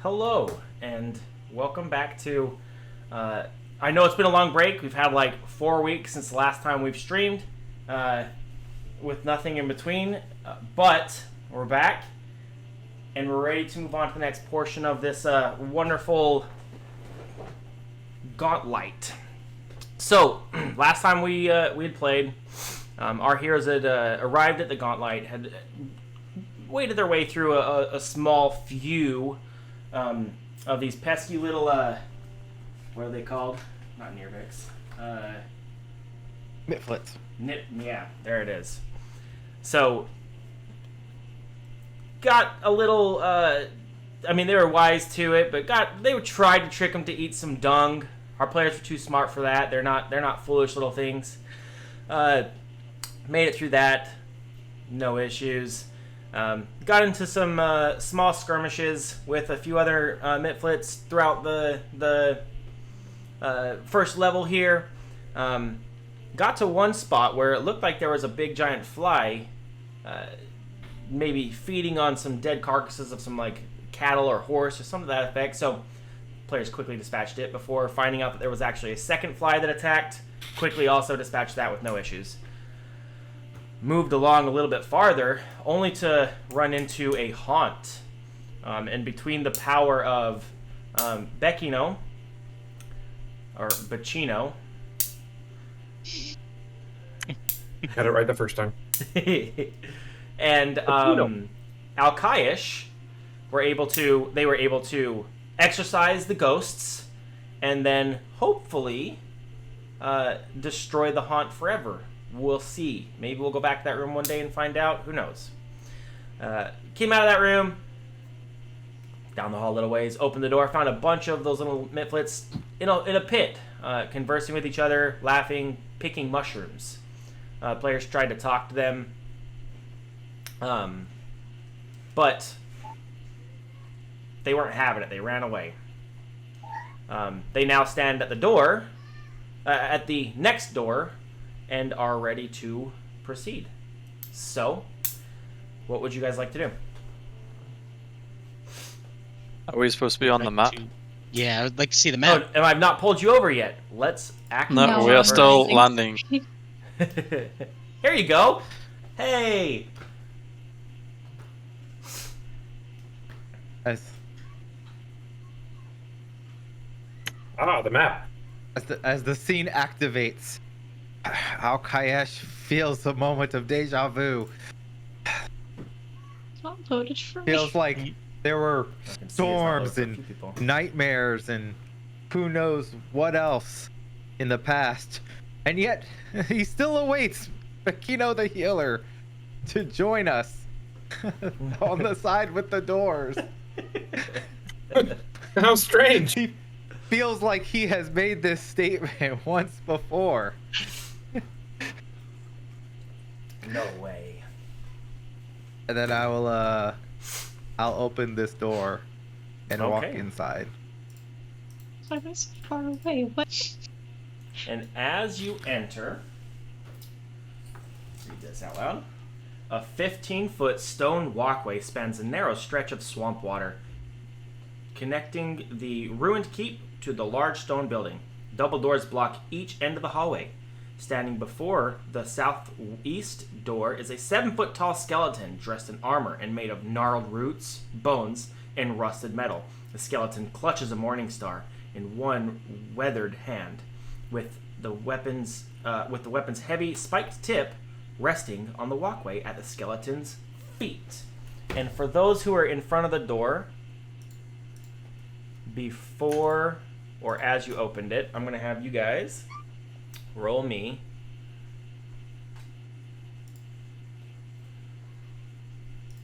Hello, and welcome back to... I know it's been a long break. We've had like 4 weeks since the last time we've streamed, with nothing in between. But we're back, and we're ready to move on to the next portion of this wonderful Gauntlight. So, last time we had played, our heroes had arrived at the Gauntlight, had waded their way through a small few of these pesky little, what are they called? Not Nirvix. Mitflits. Yeah, there it is. So, got a little, they were wise to it, but they tried to trick them to eat some dung. Our players were too smart for that. They're not foolish little things. Made it through that. No issues. Got into some small skirmishes with a few other Mitflits throughout the first level here. Got to one spot where it looked like there was a big giant fly maybe feeding on some dead carcasses of some like cattle or horse or something to that effect. So players quickly dispatched it before finding out that there was actually a second fly that attacked. Quickly also dispatched that with no issues. Moved along a little bit farther, only to run into a haunt. And between the power of Becchino, or Bacino, Got it right the first time. and Alkaish they were able to exorcise the ghosts, and then hopefully destroy the haunt forever. We'll see. Maybe we'll go back to that room one day and find out. Who knows? Came out of that room, down the hall a little ways, opened the door, found a bunch of those little Mitflits in a pit, conversing with each other, laughing, picking mushrooms. Players tried to talk to them, but they weren't having it. They ran away. They now stand at the door, at the next door, and are ready to proceed. So, what would you guys like to do? Are we supposed to be on the map? Yeah, I would like to see the map. Oh, and I've not pulled you over yet. Let's act. No, we are still landing. Here you go. Hey. The map. As the scene activates, Alkaish feels a moment of deja vu. It's not loaded for me. Feels like there were storms and nightmares and who knows what else in the past. And yet, he still awaits Becchino the healer to join us on the side with the doors. How strange. He feels like he has made this statement once before. No way. And then I'll open this door and walk inside. Why am I so far away? What? And as you enter, read this out loud. A 15-foot stone walkway spans a narrow stretch of swamp water, connecting the ruined keep to the large stone building. Double doors block each end of the hallway. Standing before the southeast door is a 7-foot tall skeleton dressed in armor and made of gnarled roots, bones, and rusted metal. The skeleton clutches a morning star in one weathered hand, with the weapon's heavy spiked tip resting on the walkway at the skeleton's feet. And for those who are in front of the door, before or as you opened it, I'm going to have you guys roll me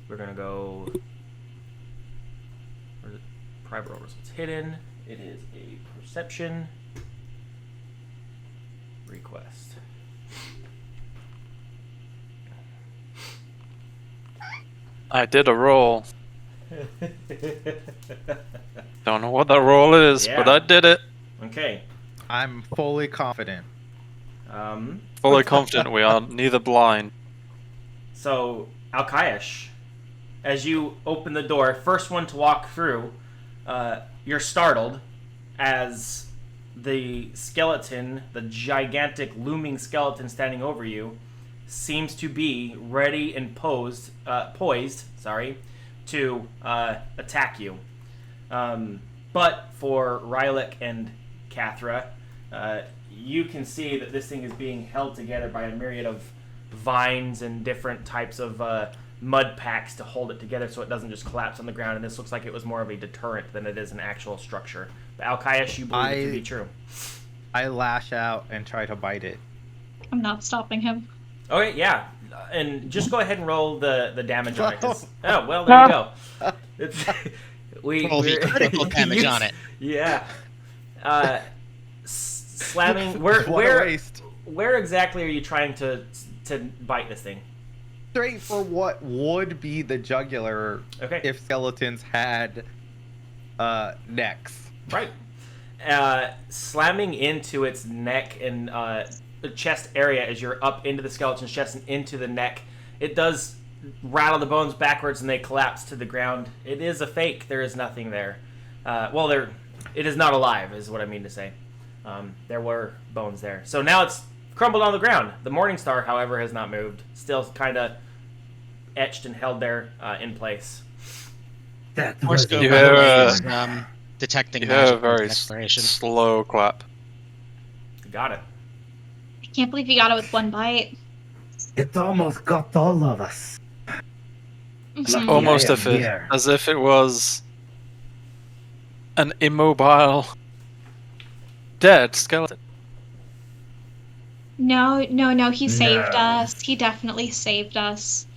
we're going to go where's it? Private roll results hidden. It is a perception request. I did a roll. Don't know what that roll is, but I did it. Okay. I'm fully confident. Fully confident we are neither blind. So, Alkaish, as you open the door, first one to walk through, you're startled as the skeleton, the gigantic looming skeleton standing over you, seems to be ready and poised, to attack you. But for Rylek and Kathra, you can see that this thing is being held together by a myriad of vines and different types of mud packs to hold it together so it doesn't just collapse on the ground. And this looks like it was more of a deterrent than it is an actual structure. But Alkaish, you believe it to be true. I lash out and try to bite it. I'm not stopping him. Okay, yeah. And just go ahead and roll the damage on it. Oh, well, there you go. It's, Roll the critical damage on it. Yeah. Slamming. What a waste. Where exactly are you trying to bite this thing? Straight for what would be the jugular if skeletons had necks. Right. Slamming into its neck and the chest area as you're up into the skeleton's chest and into the neck. It does rattle the bones backwards and they collapse to the ground. It is a fake. There is nothing there. It is not alive, is what I mean to say. There were bones there. So now it's crumbled on the ground. The Morningstar, however, has not moved. Still kind of etched and held there in place. Detecting You have magic a very exploration. slow clap. Got it. I can't believe you got it with one bite. It almost got all of us. Mhm. Almost I am here. as if it was an immobile, dead skeleton. No, he saved No. us. He definitely saved us.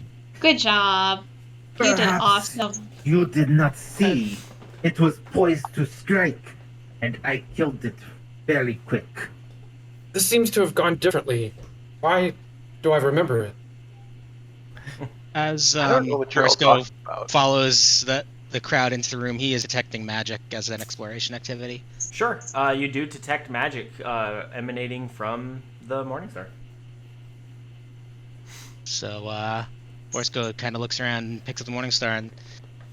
Good job. You did Perhaps awesome. You did not see. It was poised to strike, and I killed it fairly quick. This seems to have gone differently. Why do I remember it? As Borsco follows the crowd into the room, he is detecting magic as an exploration activity. Sure. You do detect magic emanating from the Morningstar. So Borsco kind of looks around and picks up the Morningstar and,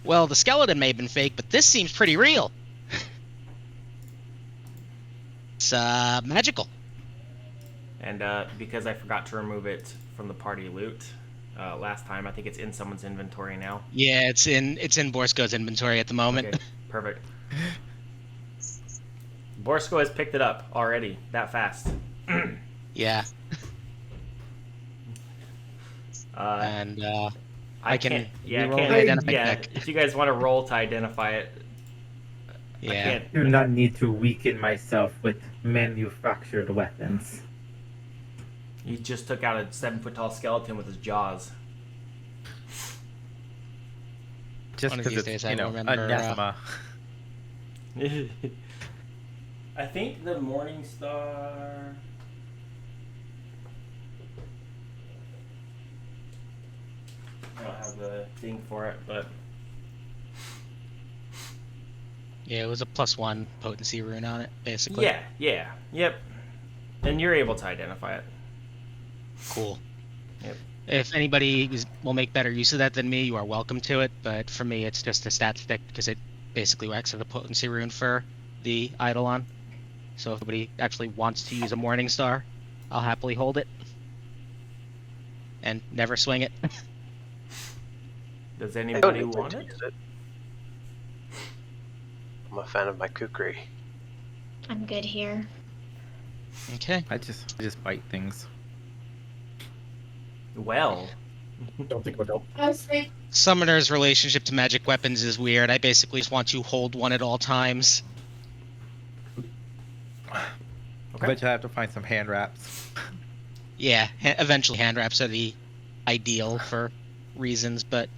well, the skeleton may have been fake, but this seems pretty real. It's magical. And because I forgot to remove it from the party loot last time, I think it's in someone's inventory now. Yeah, it's in Borsco's inventory at the moment. Okay, perfect. Borsco has picked it up already, that fast. Yeah. And I can Yeah, I reroll can't. the identify Yeah, check. if you guys want to roll to identify it, I Yeah. can't. Do not need to weaken myself with manufactured weapons. He just took out a 7-foot-tall skeleton with his jaws. Just One of because these it's, days I will remember, anathema. I think the Morningstar. I don't have the thing for it, but Yeah, it was a +1 potency rune on it, basically. yep. And you're able to identify it. Cool. Yep. If anybody will make better use of that than me, you are welcome to it. But for me, it's just a stat stick because it basically acts as a potency rune for the Eidolon. So if anybody actually wants to use a Morningstar, I'll happily hold it. And never swing it. Does I don't anybody need want to it? use it. I'm a fan of my kukri. I'm good here. Okay. I just bite things. Well, Don't think it would help. Summoner's relationship to magic weapons is weird. I basically just want to hold one at all times. I bet you I have to find some hand wraps. Yeah, eventually hand wraps are the ideal for reasons, but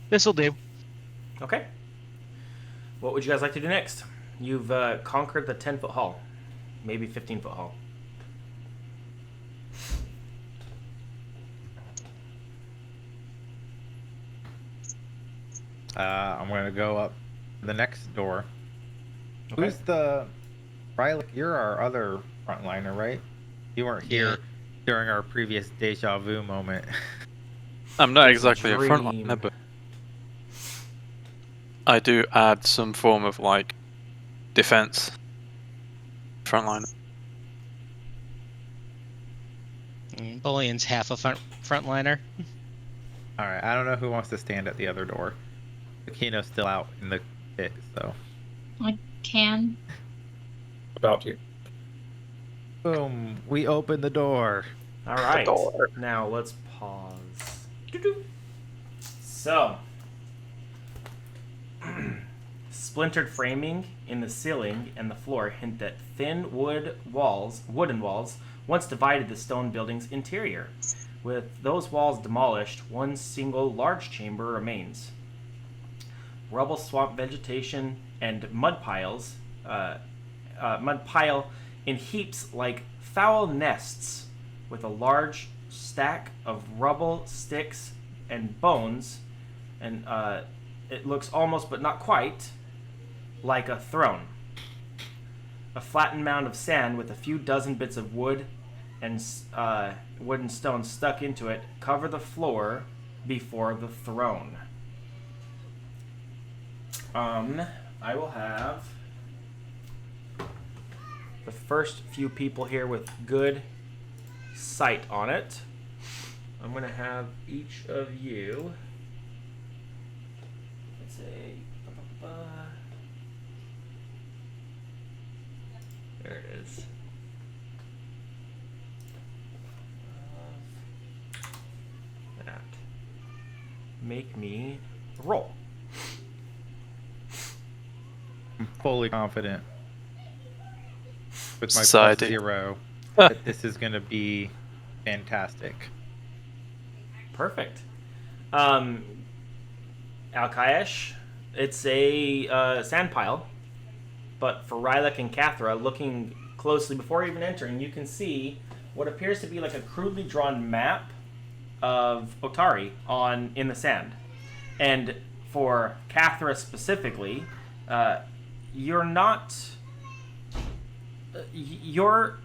this'll do. okay. What would you guys like to do next? You've conquered the 10-foot hall, maybe 15-foot hall. I'm gonna go up the next door. Okay. Who's the Rylek? You're our other frontliner, right? You weren't here during our previous deja vu moment. I'm not It's a exactly a dream. frontliner, but I do add some form of like defense frontline. Bullian's half a frontliner. All right, I don't know who wants to stand at the other door. Akino's still out in the pit, so. I can. About you. Boom! We open the door. All right. door. Now let's pause. Doo-doo. So, splintered framing in the ceiling and the floor hint that thin wooden walls, once divided the stone building's interior. With those walls demolished, one single large chamber remains. Rubble, swamp vegetation, and mud pile in heaps like foul nests, with a large stack of rubble, sticks, and bones, and it looks almost, but not quite, like a throne. A flattened mound of sand with a few dozen bits of wood and wooden stones stuck into it cover the floor before the throne. I will have the first few people here with good sight on it. I'm going to have each of you, let's say, there it is. That. Make me roll. I'm fully confident with my Society. +0 that this is going to be fantastic. Perfect. Alkaesh, it's a sand pile, but for Rylek and Kathra, looking closely before even entering, you can see what appears to be like a crudely drawn map of Otari in the sand. And for Kathra specifically, you're not... your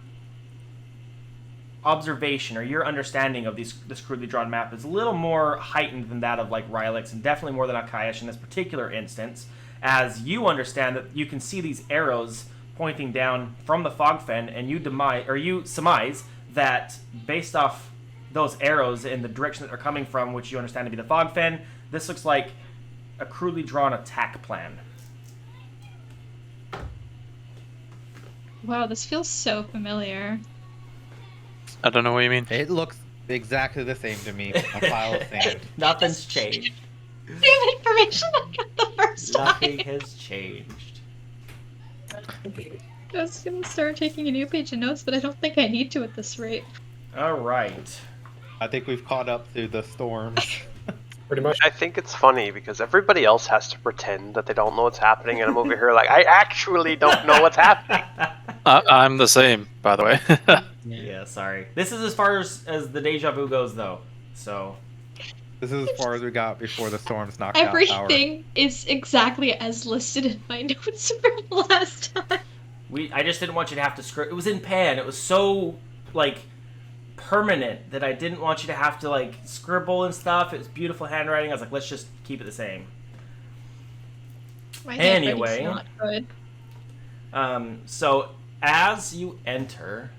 observation or your understanding of this crudely drawn map is a little more heightened than that of like Rylek's, and definitely more than Alkaesh in this particular instance, as you understand that you can see these arrows pointing down from the Fogfen, and you surmise that based off those arrows in the direction that they're coming from, which you understand to be the Fogfen, this looks like a crudely drawn attack plan. Wow, this feels so familiar. I don't know what you mean. It looks exactly the same to me. A pile of sand. Nothing's changed. Same information I got the first time. Nothing has changed. I was gonna start taking a new page of notes, but I don't think I need to at this rate. All right. I think we've caught up through the storms. Pretty much. I think it's funny because everybody else has to pretend that they don't know what's happening, and I'm over here like, I actually don't know what's happening. I'm the same, by the way. Yeah, sorry. This is as far as the deja vu goes, though. So This is as far as we got before the storms knocked out power. Everything is exactly as listed in my notes from last time. I just didn't want you to have to script. It was in pen. It was so like permanent that I didn't want you to have to like scribble and stuff. It was beautiful handwriting. I was like, let's just keep it the same. My handwriting's Anyway. not good. So as you enter,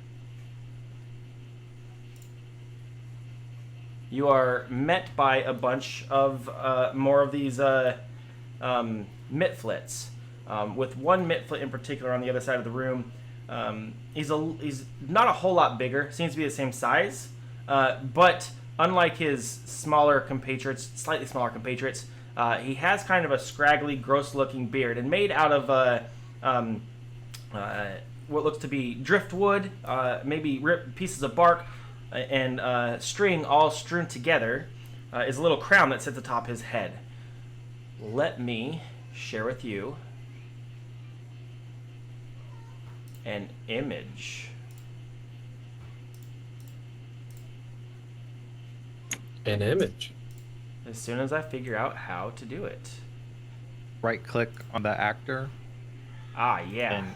you are met by a bunch of more of these mitflits. With one mitflit in particular on the other side of the room. He's not a whole lot bigger, seems to be the same size, but unlike his slightly smaller compatriots, he has kind of a scraggly, gross-looking beard, and made out of what looks to be driftwood, maybe ripped pieces of bark, and string all strewn together, is a little crown that sits atop his head. Let me share with you an image. An image. As soon as I figure out how to do it. Right click on the actor Ah, yeah. and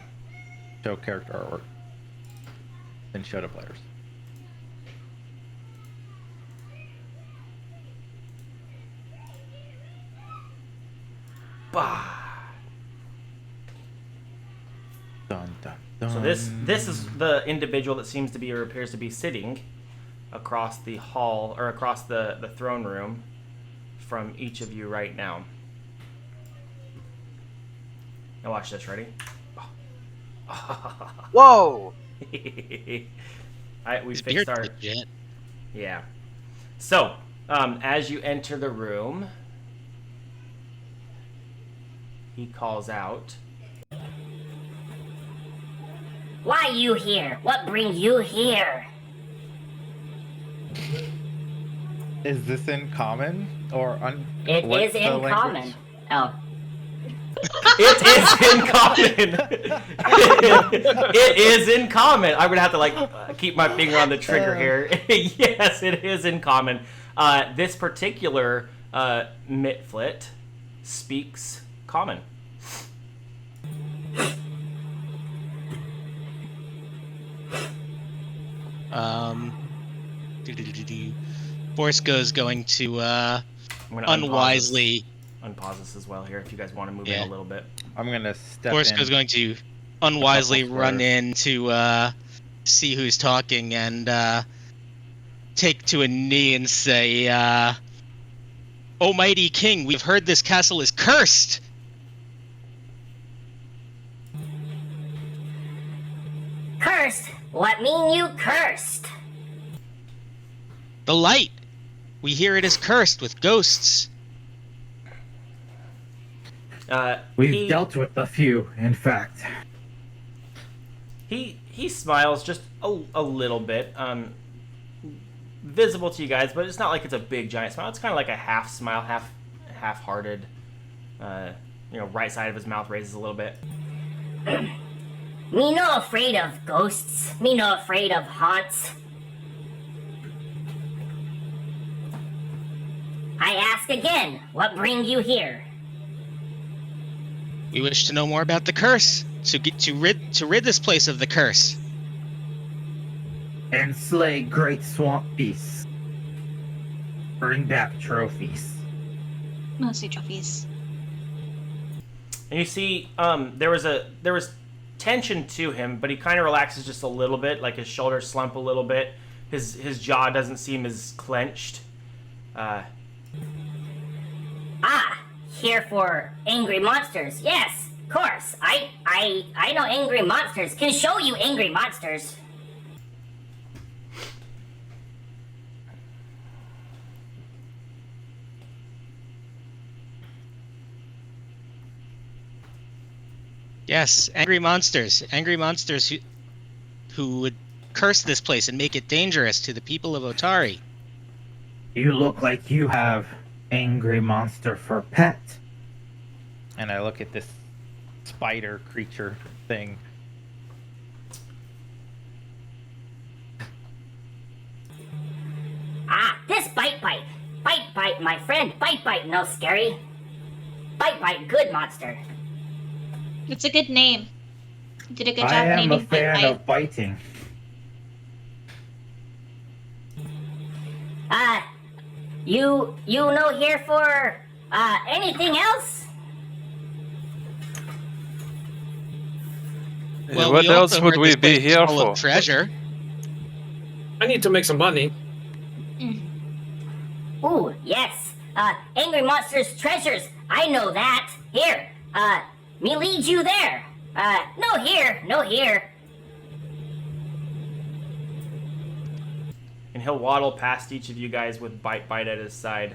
show character artwork. Then show to players. Bah. Dun, dun, dun. So this is the individual that seems to be or appears to be sitting across the hall or across the throne room from each of you right now. Now watch this. Ready? Whoa! We His fixed beard's our legit. yeah. So as you enter the room, he calls out. Why you here? What brings you here? Is this in common or It what's is the in language? common. Oh, It is in common. It is in common. I'm gonna have to keep my finger on the trigger here. Yes, it is in common. This particular Mitflit speaks common. Borsko's going to I'm gonna unwisely. unpause this as well here if you guys want to move in a little bit. I'm gonna step Borsko's in. going to unwisely couple run squares. in to see who's talking and take to a knee and say, "O mighty king, we've heard this castle is cursed." cursed? What mean you cursed? The light. We hear it is cursed with ghosts. We've dealt with a few, in fact. He smiles just a little bit, visible to you guys, but it's not like it's a big giant smile. It's kind of like a half smile, half-hearted. Right side of his mouth raises a little bit. Me no afraid of ghosts. Me no afraid of haunts. I ask again, what bring you here? We wish to know more about the curse, to rid this place of the curse. And slay great swamp beasts. Bring back trophies. Mostly trophies. And you see, there was tension to him, but he kind of relaxes just a little bit, like his shoulders slump a little bit. His jaw doesn't seem as clenched. Here for angry monsters. Yes, of course. I know angry monsters. Can show you angry monsters. Yes, angry monsters who would curse this place and make it dangerous to the people of Otari. You look like you have angry monster for pet. And I look at this spider creature thing. This bite, my friend. Bite, no scary. Bite, good monster. It's a good name. You did a good job I am a naming fan Bite. of biting. You know here for anything else? Well, what we else also would heard we this be place is here full for? of treasure. I need to make some money. Ooh, yes. Angry monsters treasures. I know that. Here, me lead you there. No here. And he'll waddle past each of you guys with Bite at his side.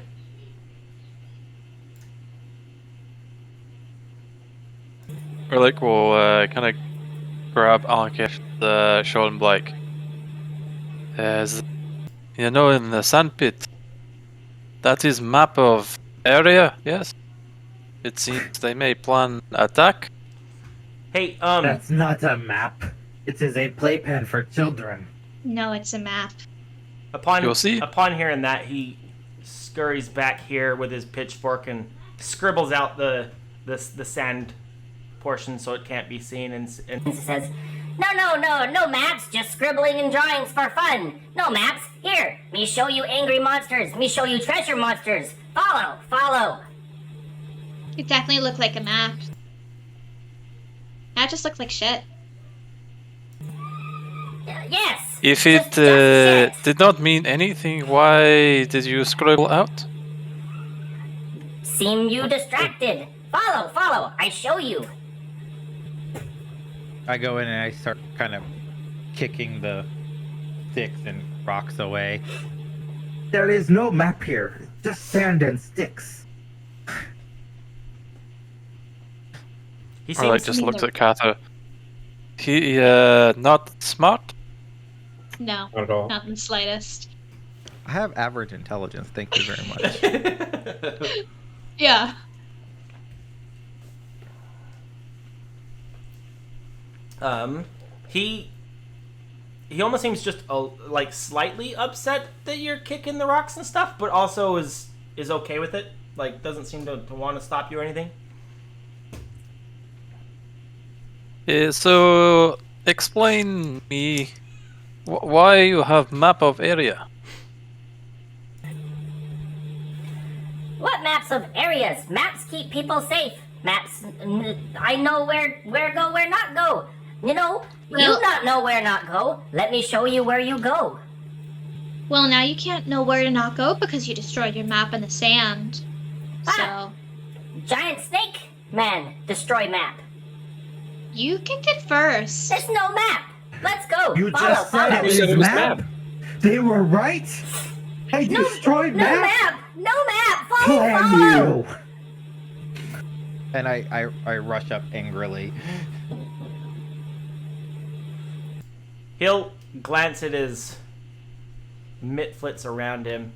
Or like we'll kind of grab Alkesh the shoulder and be like, as you know, in the sandpit, that is map of area. Yes, it seems they may plan attack. Hey, That's not a map. It is a playpen for children. No, it's a map. You'll see. Upon hearing that, he scurries back here with his pitchfork and scribbles out the sand portion so it can't be seen. And Says, no maps, just scribbling and drawings for fun. No maps. Here, me show you angry monsters. Me show you treasure monsters. Follow. It definitely looked like a map. That just looks like shit. Yes. If it just shit. did not mean anything, why did you scribble out? Seem you distracted. Follow, follow. I show you. I go in and I start kind of kicking the sticks and rocks away. There is no map here, just sand and sticks. He Or like seems just looks at Kato. He not smart. No, Not at all. not in the slightest. I have average intelligence. Thank you very much. Yeah. He almost seems just like slightly upset that you're kicking the rocks and stuff, but also is okay with it. Like, doesn't seem to want to stop you or anything. So explain me why you have map of area. What maps of areas? Maps keep people safe. Maps, I know where go, where not go. You know, you Well- not know where not go. Let me show you where you go. Well, now you can't know where to not go because you destroyed your map in the sand. Ah. So, Giant snake man, destroy map. you kicked it first. There's no map. Let's go. You follow, just said follow. it You said is it was map. map. They were right. I destroyed No map. map. No map. Follow, Plan follow. you. And I rush up angrily. He'll glance at his mitflits around him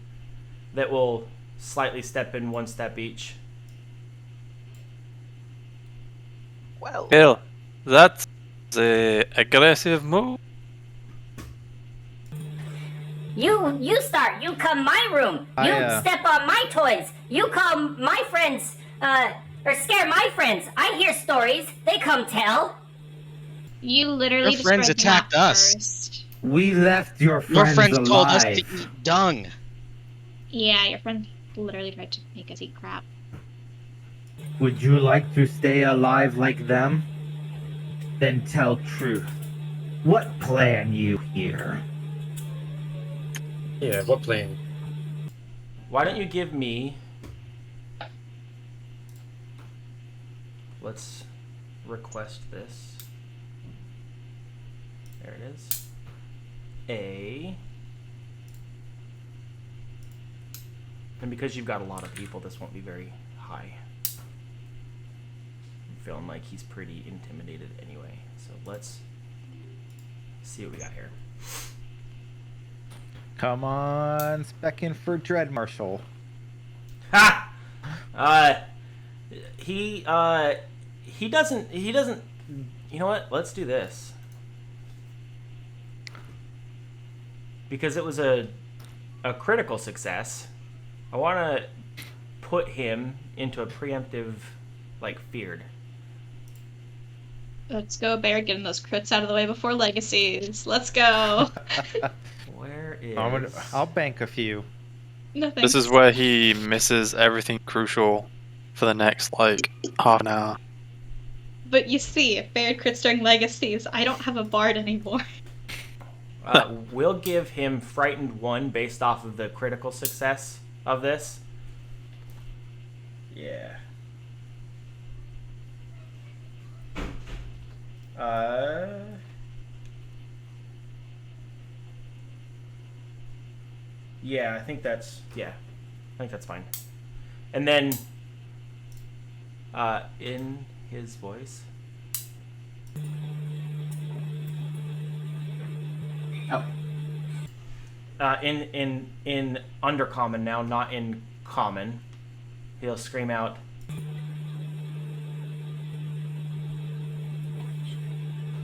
that will slightly step in one step each. Well, that's the aggressive move. You start. You come my room. You step on my toys. You call my friends, or scare my friends. I hear stories. They come tell. You literally Your friends destroyed the map attacked us. first. We left your Your friends, friends alive. told us to eat dung. Yeah, your friend literally tried to make us eat crap. Would you like to stay alive like them? Then tell truth. What plan you here? Yeah, what plan? Why don't you give me... Let's request this. There it is. And because you've got a lot of people, this won't be very high. I'm feeling like he's pretty intimidated anyway. So let's see what we got here. Come on, spec in for Dread Marshal. Ha! He doesn't, you know what? Let's do this. Because it was a critical success, I want to put him into a preemptive, like, feared. Let's go, Bear, getting those crits out of the way before legacies. Let's go. Where is... I'll bank a few. No This thanks. is where he misses everything crucial for the next, like, half an hour. But you see, if Bear crits during legacies, I don't have a bard anymore. We'll give him Frightened 1 based off of the critical success of this. Yeah. Yeah, I think that's fine. And then in his voice. Oh. In undercommon now, not in common, he'll scream out,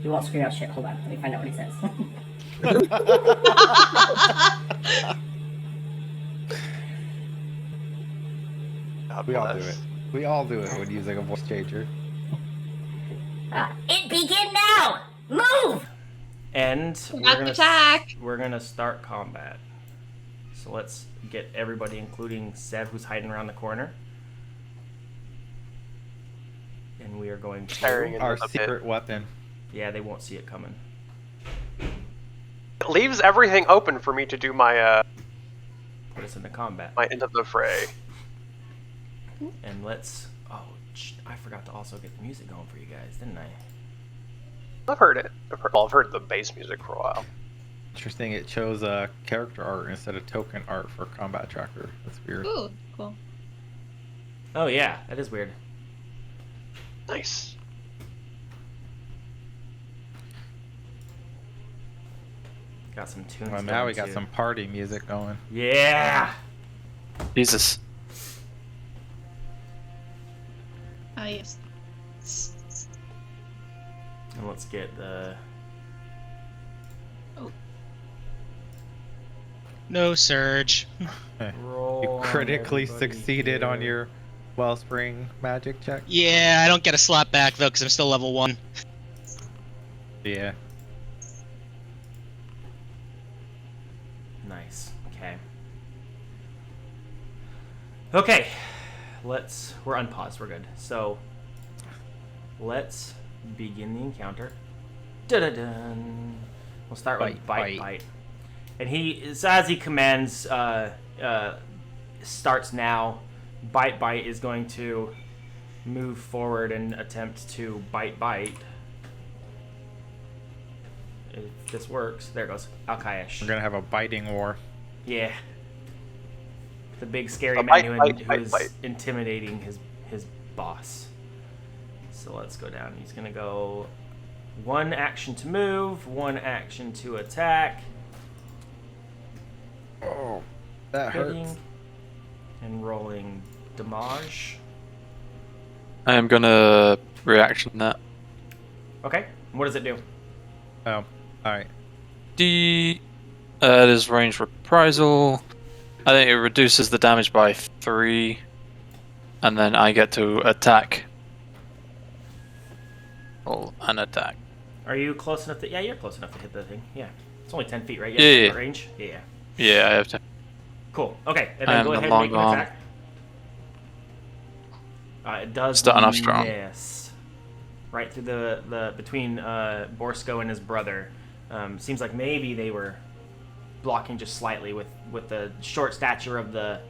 He won't scream out shit. Hold on. Let me find out what he says. God We all do bless. it. We all do it when using a voice changer. It begin now. Move. and Not to attack. we're gonna start combat. So let's get everybody, including Sev, who's hiding around the corner. And we are going Staring to... into Our the secret pit. weapon. Yeah, they won't see it coming. It leaves everything open for me to do my Put us into combat. my end of the fray. And let's... Oh, I forgot to also get the music going for you guys, didn't I? I've heard it. I've heard the bass music for a while. Interesting, it chose character art instead of token art for combat tracker. That's weird. Ooh, cool. Oh yeah, that is weird. Nice. Got some tunes. Well, now going, we got too. some party music going. Yeah. Jesus. Ah, yes. And let's get the... No surge. roll. You on critically everybody succeeded on here. your wellspring magic check. Yeah, I don't get a slot back though because I'm still level 1. Yeah. Nice. Okay. Okay. We're unpaused. We're good. So, let's begin the encounter. Dun-dun-dun. We'll start with bite. And as he commands, starts now. Bite is going to move forward and attempt to bite. If this works, there it goes. Alkaish. We're gonna have a biting war. Yeah. The big scary A man bite, who's bite. intimidating his boss. So let's go down. He's gonna go 1 action to move, 1 action to attack. Oh, that Hitting hurts. and rolling damage. I am gonna reaction that. Okay. What does it do? Oh, alright. It is range reprisal. I think it reduces the damage by 3, and then I get to attack. Oh, an attack. Are you close enough to... Yeah, you're close enough to hit the thing. Yeah. It's only 10 feet, right? Yeah. Range? Yeah. Yeah, I have to. Cool. Okay. And I then am go the ahead and make an long arm. attack. It does Starting off strong. miss. Right through the between Borsko and his brother. Seems like maybe they were blocking just slightly with the short stature of the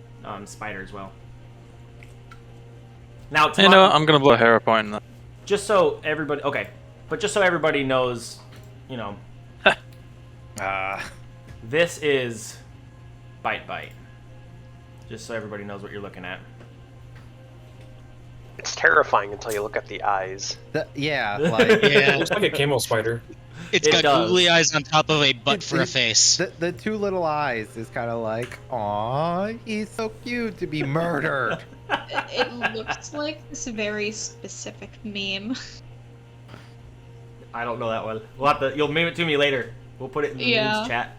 spider as well. Now, You know what? I'm gonna blow a hero point in that. just so everybody, okay, but just so everybody knows, you know, this is bite. Just so everybody knows what you're looking at. It's terrifying until you look at the eyes. Yeah, like Yeah, Looks like a camo spider. it's It got does. googly eyes on top of a butt for a face. the 2 little eyes is kind of like, aw, he's so cute to be murdered. It looks like this very specific meme. I don't know that one. We'll have to. You'll meme it to me later. We'll put it in the Yeah. memes chat.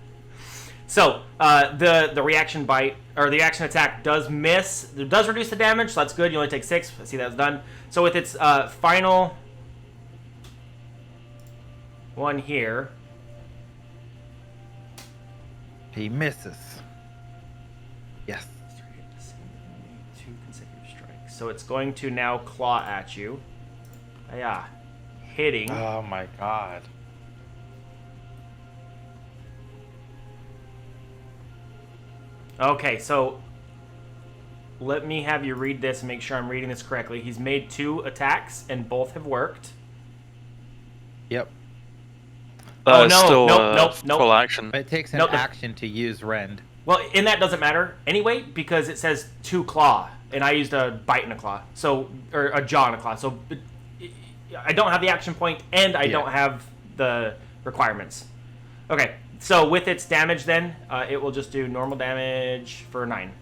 So the reaction bite or the action attack does miss. It does reduce the damage, so that's good. You only take 6. I see that's done. So with its final one here, He misses. Yes. 2 consecutive strikes. So it's going to now claw at you. Yeah, hitting. Oh my god. Okay, so let me have you read this and make sure I'm reading this correctly. He's made 2 attacks and both have worked. Yep. Oh, It's no, still nope. full action. It takes an Nope. action to use rend. Well, and that doesn't matter anyway because it says 2 claw, and I used a bite and a claw, so or a jaw and a claw. So I don't have the action point, and I don't have the requirements. Okay, so with its damage, then it will just do normal damage for 9.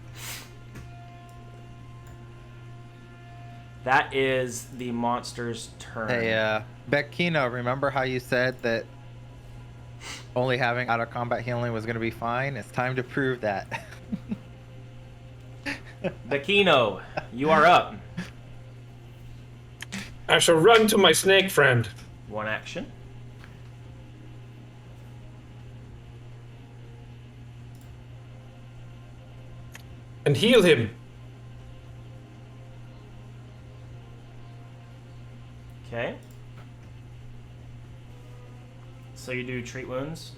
That is the monster's turn. Hey, Beckino, remember how you said that only having out of combat healing was going to be fine? It's time to prove that. Bekino, you are up. I shall run to my snake friend. 1 action. And heal him. Okay. So you do treat wounds.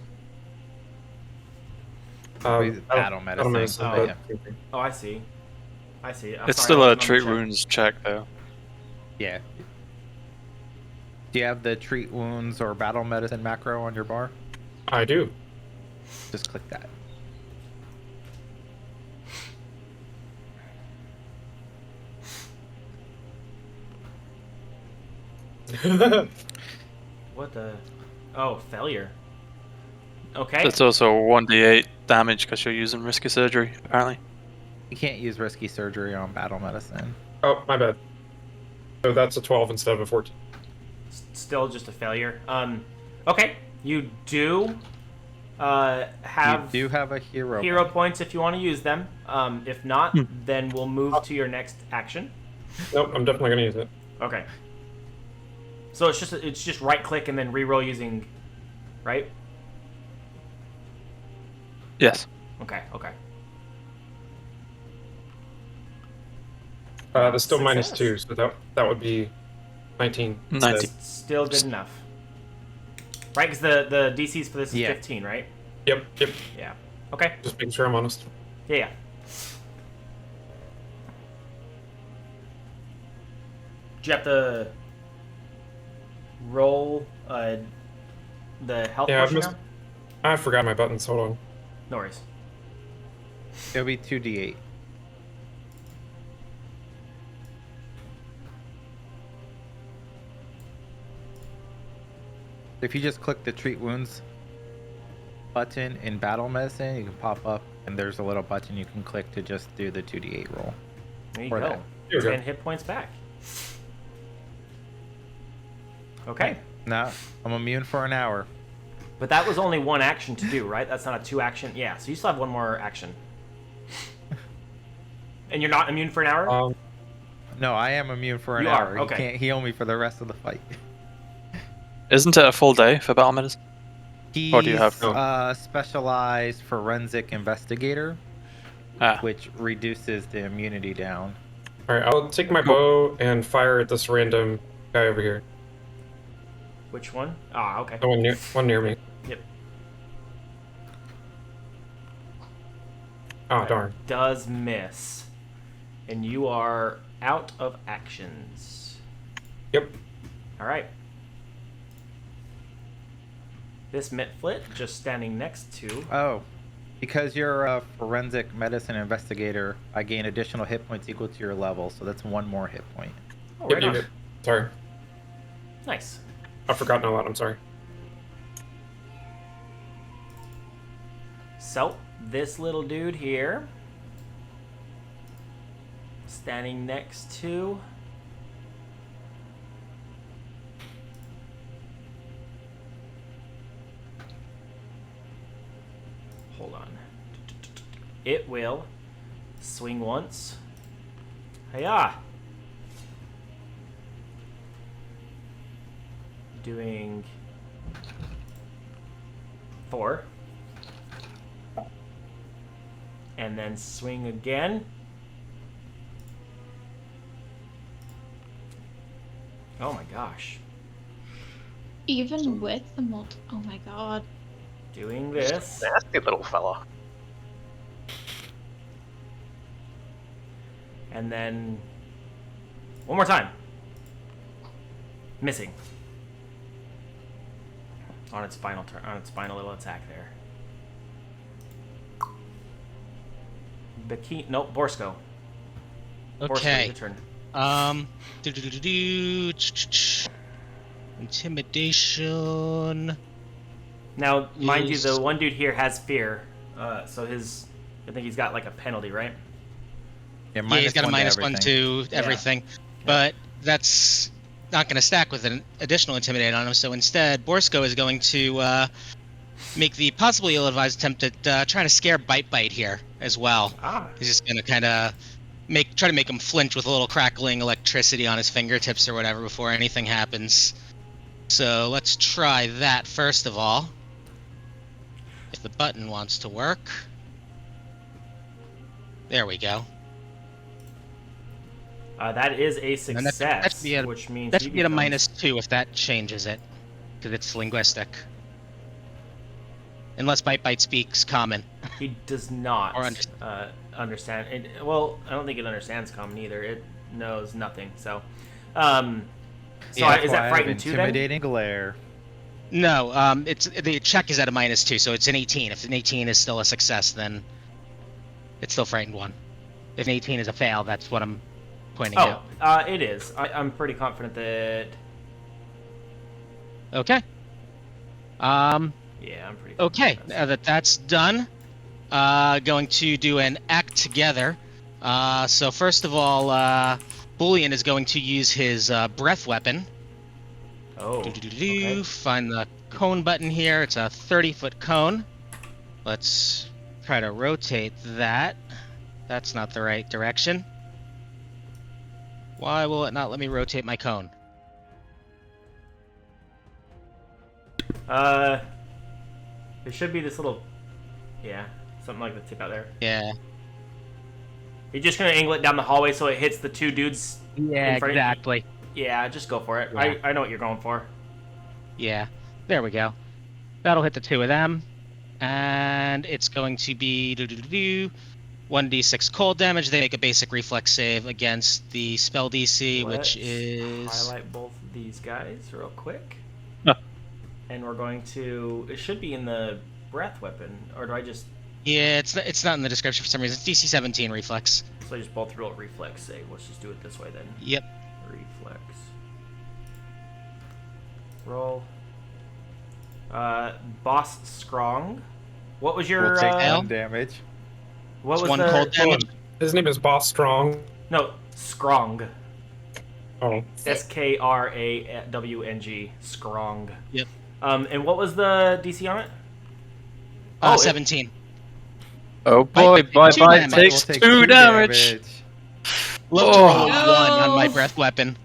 Battle medicine. Oh. Yeah. Oh, I see. I'm It's sorry, I still a wasn't on the treat check. wounds check though. Yeah. Do you have the treat wounds or battle medicine macro on your bar? I do. Just click that. What the? Oh, failure. Okay. It's also 1d8 damage because you're using risky surgery, apparently. You can't use risky surgery on battle medicine. Oh, my bad. So that's a 12 instead of a 14. Still just a failure. Okay. You do have You do have a hero. hero points if you want to use them. If not, then we'll move to your next action. Nope, I'm definitely gonna use it. Okay. So it's just right click and then reroll using, right? Yes. Okay. That's still Success. -2, so that would be 19. 19. instead. Still good enough. Right, because the DCs for this is 15, right? Yep. Yeah. Okay. Just making sure I'm honest. Yeah. Do you have to roll the health Yeah, portion now? I forgot my buttons. Hold on. No worries. It'll be 2d8. If you just click the treat wounds button in battle medicine, you can pop up and there's a little button you can click to just do the 2d8 roll. There you Or go. that. Here we go. 10 hit points back. Okay. Now, I'm immune for an hour. But that was only one action to do, right? That's not a 2 action. Yeah, so you still have one more action. And you're not immune for an hour? No, I am immune for an You are, hour. okay. You can't heal me for the rest of the fight. Isn't it a full day for battle medicine? He's Or do you have- specialized forensic investigator, Ah. which reduces the immunity down. All right, I'll take my bow and fire at this random guy over here. Which one? Ah, okay. The one near me. Yep. Oh, darn. Does miss. And you are out of actions. Yep. Alright. This Mitflit just standing next to. Oh, because you're a forensic medicine investigator, I gain additional hit points equal to your level, so that's one more hit point. Oh, Yep, right you on. did. Sorry. Nice. I've forgotten a lot. I'm sorry. So, this little dude here, standing next to. Hold on. It will swing once. Hiya! Doing 4. And then swing again. Oh my gosh. Even with the oh my god. Doing this. Nasty little fella. And then one more time. Missing. On its final turn, on its final little attack there. Nope, Borsko. Borsko, Okay. your turn. Intimidation. Now, mind you, Is- the one dude here has fear, so I think he's got like a penalty, right? Yeah, he's got a -1 to Yeah. everything, but that's not going to stack with an additional intimidate on him. So instead, Borsko is going to make the possibly ill-advised attempt at trying to scare Bite here as well. Ah. He's just going to kind of try to make him flinch with a little crackling electricity on his fingertips or whatever before anything happens. So let's try that first of all. If the button wants to work. There we go. That is a And that success, should be a- which means That he should be a becomes- -2 if that changes it, because it's linguistic. Unless Bite speaks common. He does not Or understand. Well, I don't think it understands common either. It knows nothing. So, is That's that why I have frightened 2 then? intimidating glare. No, the check is at a -2, so it's an 18. If an 18 is still a success, then it's still frightened 1. If an 18 is a fail, that's what I'm pointing out. It is. I'm pretty confident that. Okay. Yeah, I'm pretty. Okay, confident now that that's done, going to do an act together. So first of all, Bullion is going to use his breath weapon. Oh. Do-do-do-do. Find the cone button here. It's a 30-foot cone. Let's try to rotate that. That's not the right direction. Why will it not let me rotate my cone? There should be this little, something like the tip out there. Yeah. You're just gonna angle it down the hallway so it hits the 2 dudes. Yeah, in front of- exactly. Yeah, just go for it. Yeah. I know what you're going for. Yeah. There we go. That'll hit the 2 of them. And it's going to be 1d6 cold damage. They make a basic reflex save against the spell DC, which Let's is... highlight both of these guys real quick. Huh. And we're going to. It should be in the breath weapon, or do I just? Yeah, it's not in the description for some reason. It's DC 17 reflex. So I just both roll reflex save. Let's just do it this way then. Yep. Reflex. Roll. Boss Strong. What was your? We'll take L? 1 damage. What It's was 1 the? cold damage. His name is Boss Strong. No, Scrong. Oh. SKRAWNG. Scrong. Yep. And what was the DC on it? 17. Oh boy, Bite Bite damage. takes We'll take 2 damage. Love to roll a 1 Oh. on my breath weapon.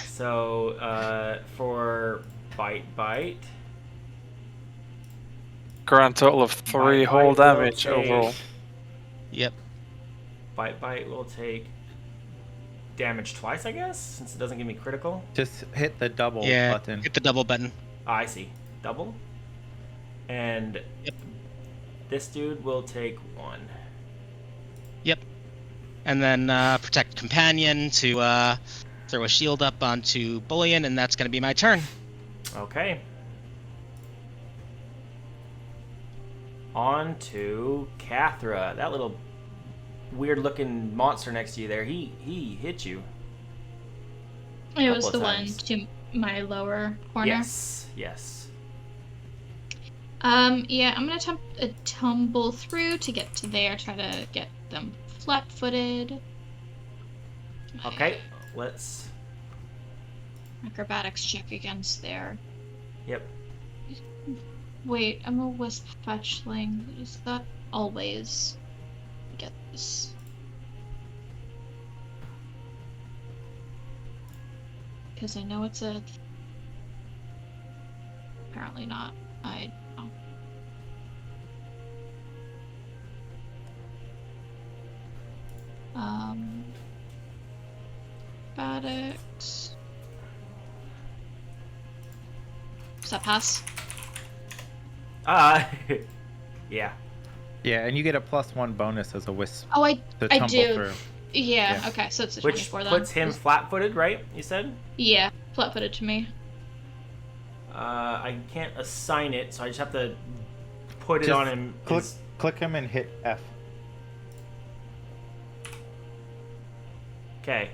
So, for Bite. Grand total of 3 Bite whole will damage take- overall. Yep. Bite will take damage twice, I guess, since it doesn't give me critical. Just hit the double Yeah. button. Hit the double button. I see. Double. And Yep. this dude will take 1. Yep. And then protect companion to throw a shield up onto Bullion, and that's going to be my turn. Okay. On to Cathra. That little weird-looking monster next to you there. He hit you. It was Couple the of one times. to my lower corner. Yes. Yeah, I'm gonna attempt a tumble through to get to there, try to get them flat-footed. Okay. Let's. Acrobatics check against there. Yep. Wait, I'm a wisp fetchling. Is that always? Get this. Because I know it's a. Apparently not. I. Oh. Acrobatics. Does that pass? Yeah. Yeah, and you get a +1 bonus as a wisp Oh, to I tumble do. through. Yeah, Yeah. okay, so it's a Which 24 then. puts him flat-footed, right? You said. Yeah, flat-footed to me. I can't assign it, so I just have to put it Just on him. Click him and hit F. Okay.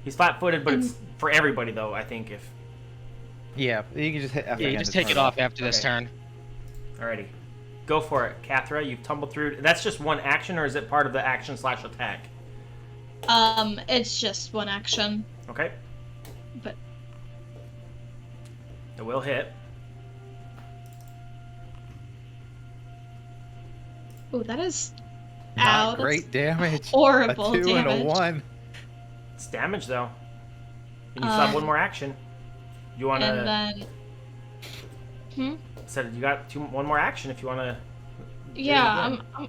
He's flat-footed, but it's for everybody though. I think if. Yeah, you can just hit F Yeah, you again just to take turn it off after this Okay. turn. Alrighty. Go for it, Cathra. You've tumbled through. That's just one action, or is it part of the action/attack? It's just one action, Okay. but It will hit. oh, that is Not that's great damage. horrible A 2 damage. and a 1. It's damage though. And you still have one more action. You wanna? And then, Said you got one more action if you wanna. do it yeah, again.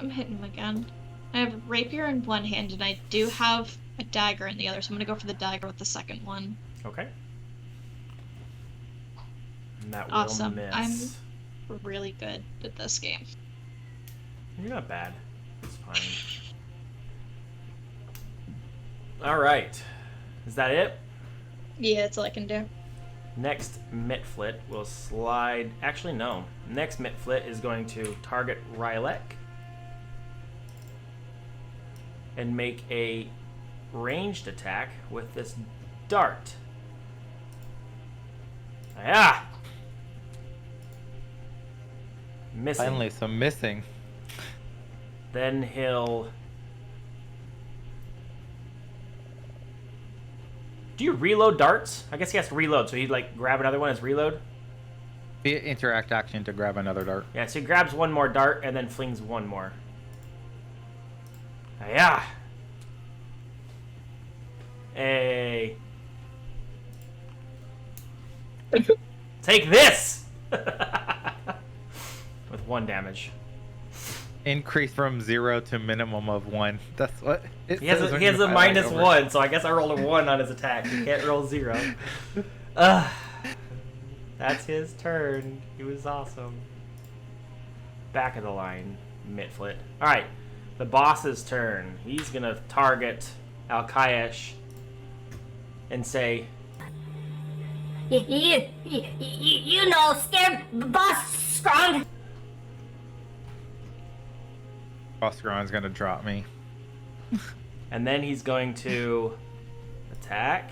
I'm hitting him again. I have a rapier in one hand, and I do have a dagger in the other, so I'm gonna go for the dagger with the second one. Okay. And that Awesome. will miss. I'm really good at this game. You're not bad. It's fine. Alright. Is that it? Yeah, that's all I can do. Next Mitflit will slide... Actually, no. Next Mitflit is going to target Rylek and make a ranged attack with this dart. Ah! Missing. Finally, some missing. Then he'll... Do you reload darts? I guess he has to reload, so he'd like grab another one as reload? Be an interact action to grab another dart. Yeah, so he grabs one more dart and then flings one more. Yeah. Hey. Take this! With 1 damage. Increase from 0 to minimum of 1. That's what it He has says a, when he has you a highlight over. -1, so I guess I rolled a 1 on his attack. He can't roll 0. That's his turn. He was awesome. Back of the line, Mitflit. Alright, the boss's turn. He's gonna target Alkayesh and say, You know, scared boss strong. Oscaron's gonna drop me. and then he's going to attack.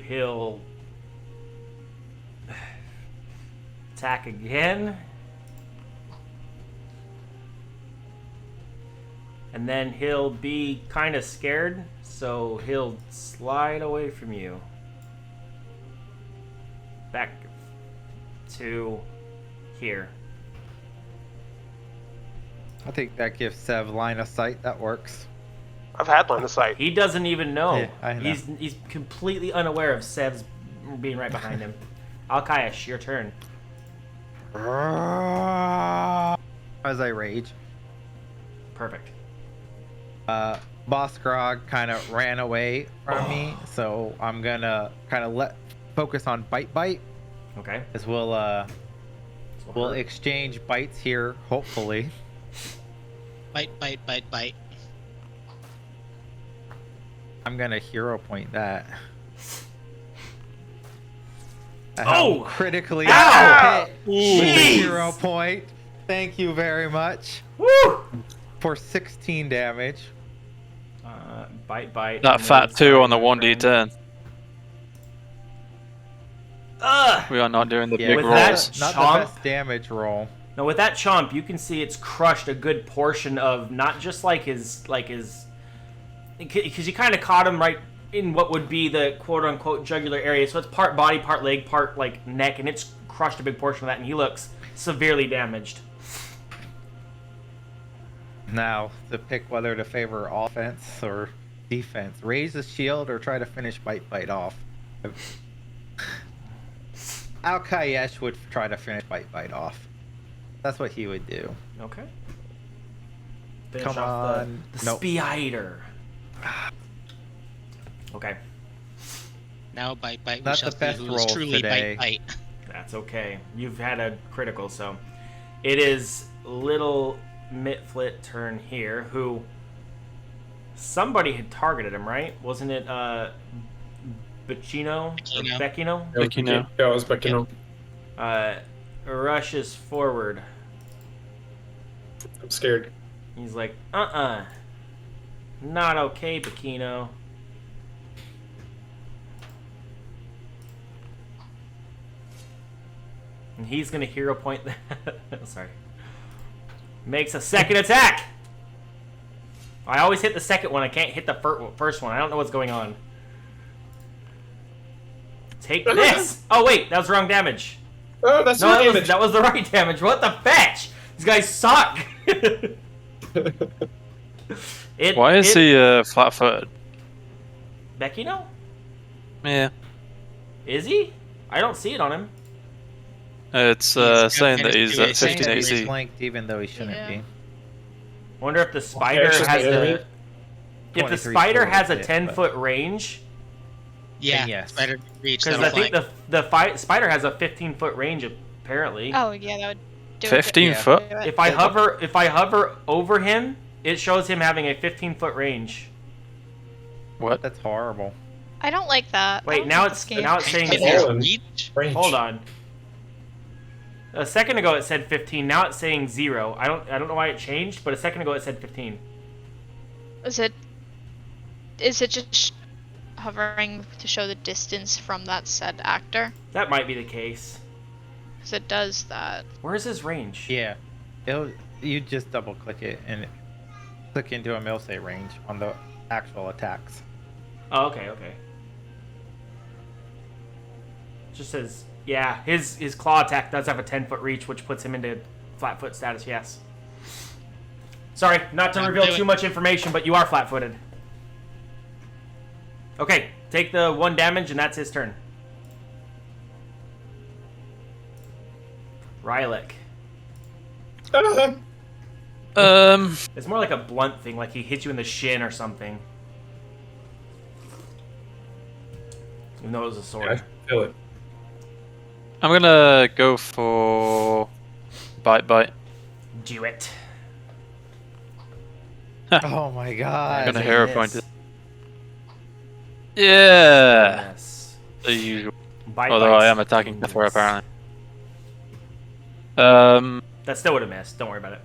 He'll attack again. And then he'll be kind of scared, so he'll slide away from you. Back to here. I think that gives Sev line of sight. That works. I've had line of sight. He doesn't even know. Yeah, I know. He's completely unaware of Sev's being right behind him. Alkayesh, your turn. As I rage. Perfect. Boss Grog kind of ran away from me, so I'm gonna kind of focus on bite. Okay. As we'll exchange bites here, hopefully. Bite. I'm gonna hero point that. Oh! Critically Ow! hit with the Jeez! hero point. Thank you very much. Woo! For 16 damage. Bite. That fat 2 on the 1d10. We are not doing the Yeah, big with rolls. that- Not Chomp. the best damage roll. Now with that chomp, you can see it's crushed a good portion of not just like his because you kind of caught him right in what would be the quote-unquote jugular area. So it's part body, part leg, part like neck, and it's crushed a big portion of that, and he looks severely damaged. Now, to pick whether to favor offense or defense. Raise the shield or try to finish bite off. Alkayesh would try to finish bite off. That's what he would do. Okay. Finish Come off on. the Nope. Spider. Okay. Now bite. We Not shall the best see who is roll truly today. bite. That's okay. You've had a critical, so it is little Mitflit turn here, who somebody had targeted him, right? Wasn't it Becchino? Becchino. Becchino? Becchino. Yeah, it was Becchino. Rushes forward. I'm scared. He's like, not okay, Becchino. And he's gonna hero point that. Sorry. Makes a second attack! I always hit the second one, I can't hit the first one. I don't know what's going on. Take this! Oh wait, that was wrong damage. Oh, that's No, not that was, damage. that was the right damage. What the fetch? These guys suck! Why is he flat-footed? Becchino? Yeah. Is he? I don't see it on him. It's saying that he's at 15 He's AC. flanked even though he shouldn't Yeah. be. Wonder if the spider it's just has the enemy. a. If the 23 spider still has a hits it, 10-foot range, Yeah, And yes. spider reach. because That'll I think flank. the spider has a 15-foot range apparently. Oh yeah, that would do 15 it. foot? Do it. If I hover over him, it shows him having a 15-foot range. What? That's horrible. I don't like that. I Wait, don't now like it's this game. now it's saying It's There's all 0. in reach. range. Hold on. A second ago it said 15. Now it's saying 0. I don't know why it changed, but a second ago it said 15. Is it just hovering to show the distance from that said actor? That might be the case. Because it does that. Where's his range? Yeah. You just double click it and click into him, it'll say range on the actual attacks. Oh, okay. It just says, yeah, his claw attack does have a 10-foot reach, which puts him into flat-foot status, yes. Sorry, not to reveal too much information, but you are flat-footed. Okay, take the 1 damage, and that's his turn. Rylek. It's more like a blunt thing, like he hits you in the shin or something. Even though it was a sword. I feel it. I'm gonna go for bite. Do it. Oh my god. I'm gonna That's a hero miss. point it. Yeah, Yes. the usual. Bite Although bites. I am attacking Cather Yes. apparently. That still would have missed. Don't worry about it.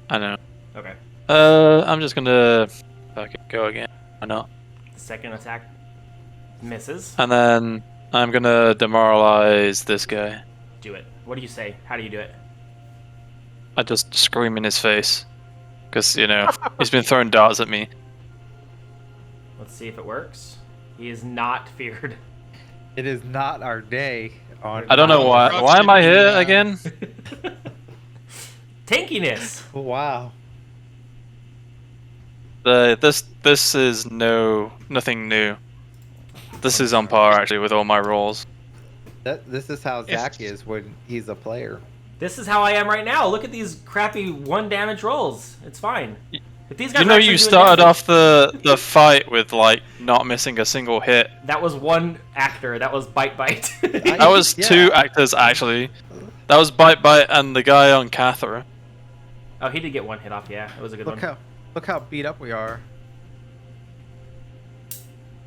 I know. Okay. I'm just gonna fucking go again. Why not? Second attack misses. And then I'm gonna demoralize this guy. Do it. What do you say? How do you do it? I just scream in his face. Because, you know, he's been throwing darts at me. Let's see if it works. He is not feared. It is not our day on I don't know why. Why am I here again? Tankiness. Wow. This is nothing new. This is on par actually with all my rolls. This is how Zach is when he's a player. This is how I am right now. Look at these crappy 1 damage rolls. It's fine. If these guys You are know, actually you doing started damage- off the fight with like not missing a single hit. That was 1 actor. That was bite. That was Yeah. 2 actors actually. That was bite and the guy on Cather. Oh, he did get 1 hit off. Yeah, it was a good one. Look how beat up we are.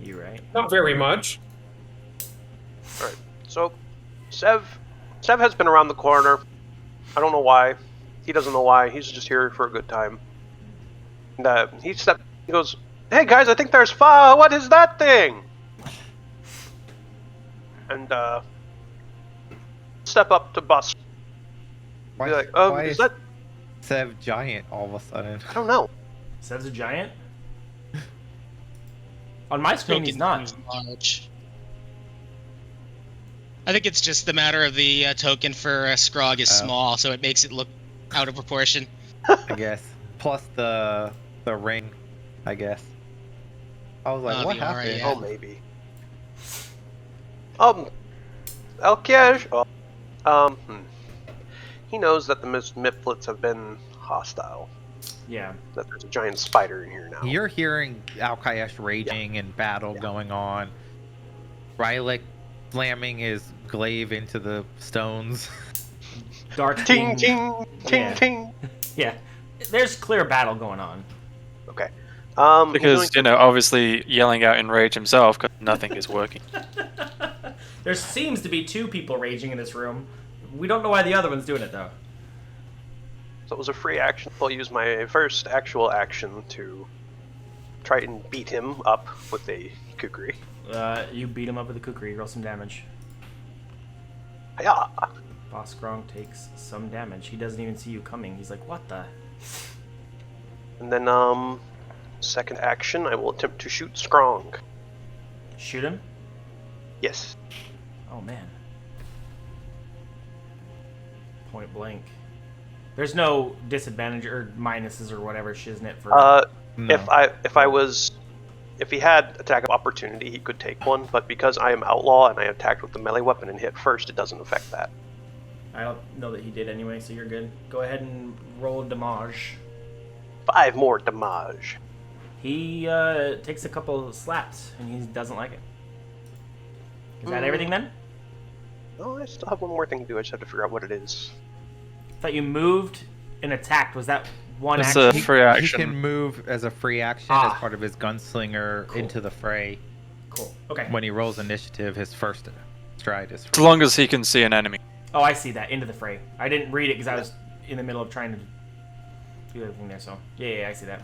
You're right. Not very much. Alright, so Sev has been around the corner. I don't know why. He doesn't know why. He's just here for a good time. And he goes, "Hey guys, I think there's fire. What is that thing?" And step up to Bus. Why, Be like, why is that? Sev giant all of a sudden? I don't know. Sev's a giant. On my screen, he's not. Large. I think it's just the matter of the token for Scrog is small, so it makes it look out of proportion. I guess. Plus the ring, I guess. I was like, what the aura, happened? yeah. Oh, maybe. Elkiej. He knows that the Miplets have been hostile. Yeah. That there's a giant spider in here now. You're hearing Alkayesh raging and battle going on. Rylek slamming his glaive into the stones. Dark Ting, ting, ting, Yeah. ting. Yeah. There's clear battle going on. Okay. Because, you know, obviously yelling out in rage himself because nothing is working. There seems to be 2 people raging in this room. We don't know why the other one's doing it though. So it was a free action. I'll use my first actual action to try and beat him up with a kukri. You beat him up with a kukri. Roll some damage. Yeah. Boss Grong takes some damage. He doesn't even see you coming. He's like, what the? And then, second action, I will attempt to shoot Strong. Shoot him? Yes. Oh man. Point blank. There's no disadvantage or minuses or whatever, shiznit for. No. If I was if he had attack of opportunity, he could take one, but because I am outlaw and I attacked with the melee weapon and hit first, it doesn't affect that. I don't know that he did anyway, so you're good. Go ahead and roll damage. 5 more damage. He takes a couple slaps, and he doesn't like it. Is that everything then? Oh, I still have one more thing to do. I just have to figure out what it is. I thought you moved and attacked. Was that one It's action? a free action. He can move as a free action as part of his gunslinger into the fray. Cool. Okay. When he rolls initiative, his first stride is As long as he can see an enemy. Oh, I see that. Into the fray. I didn't read it because I was in the middle of trying to do everything there, so... Yeah, I see that.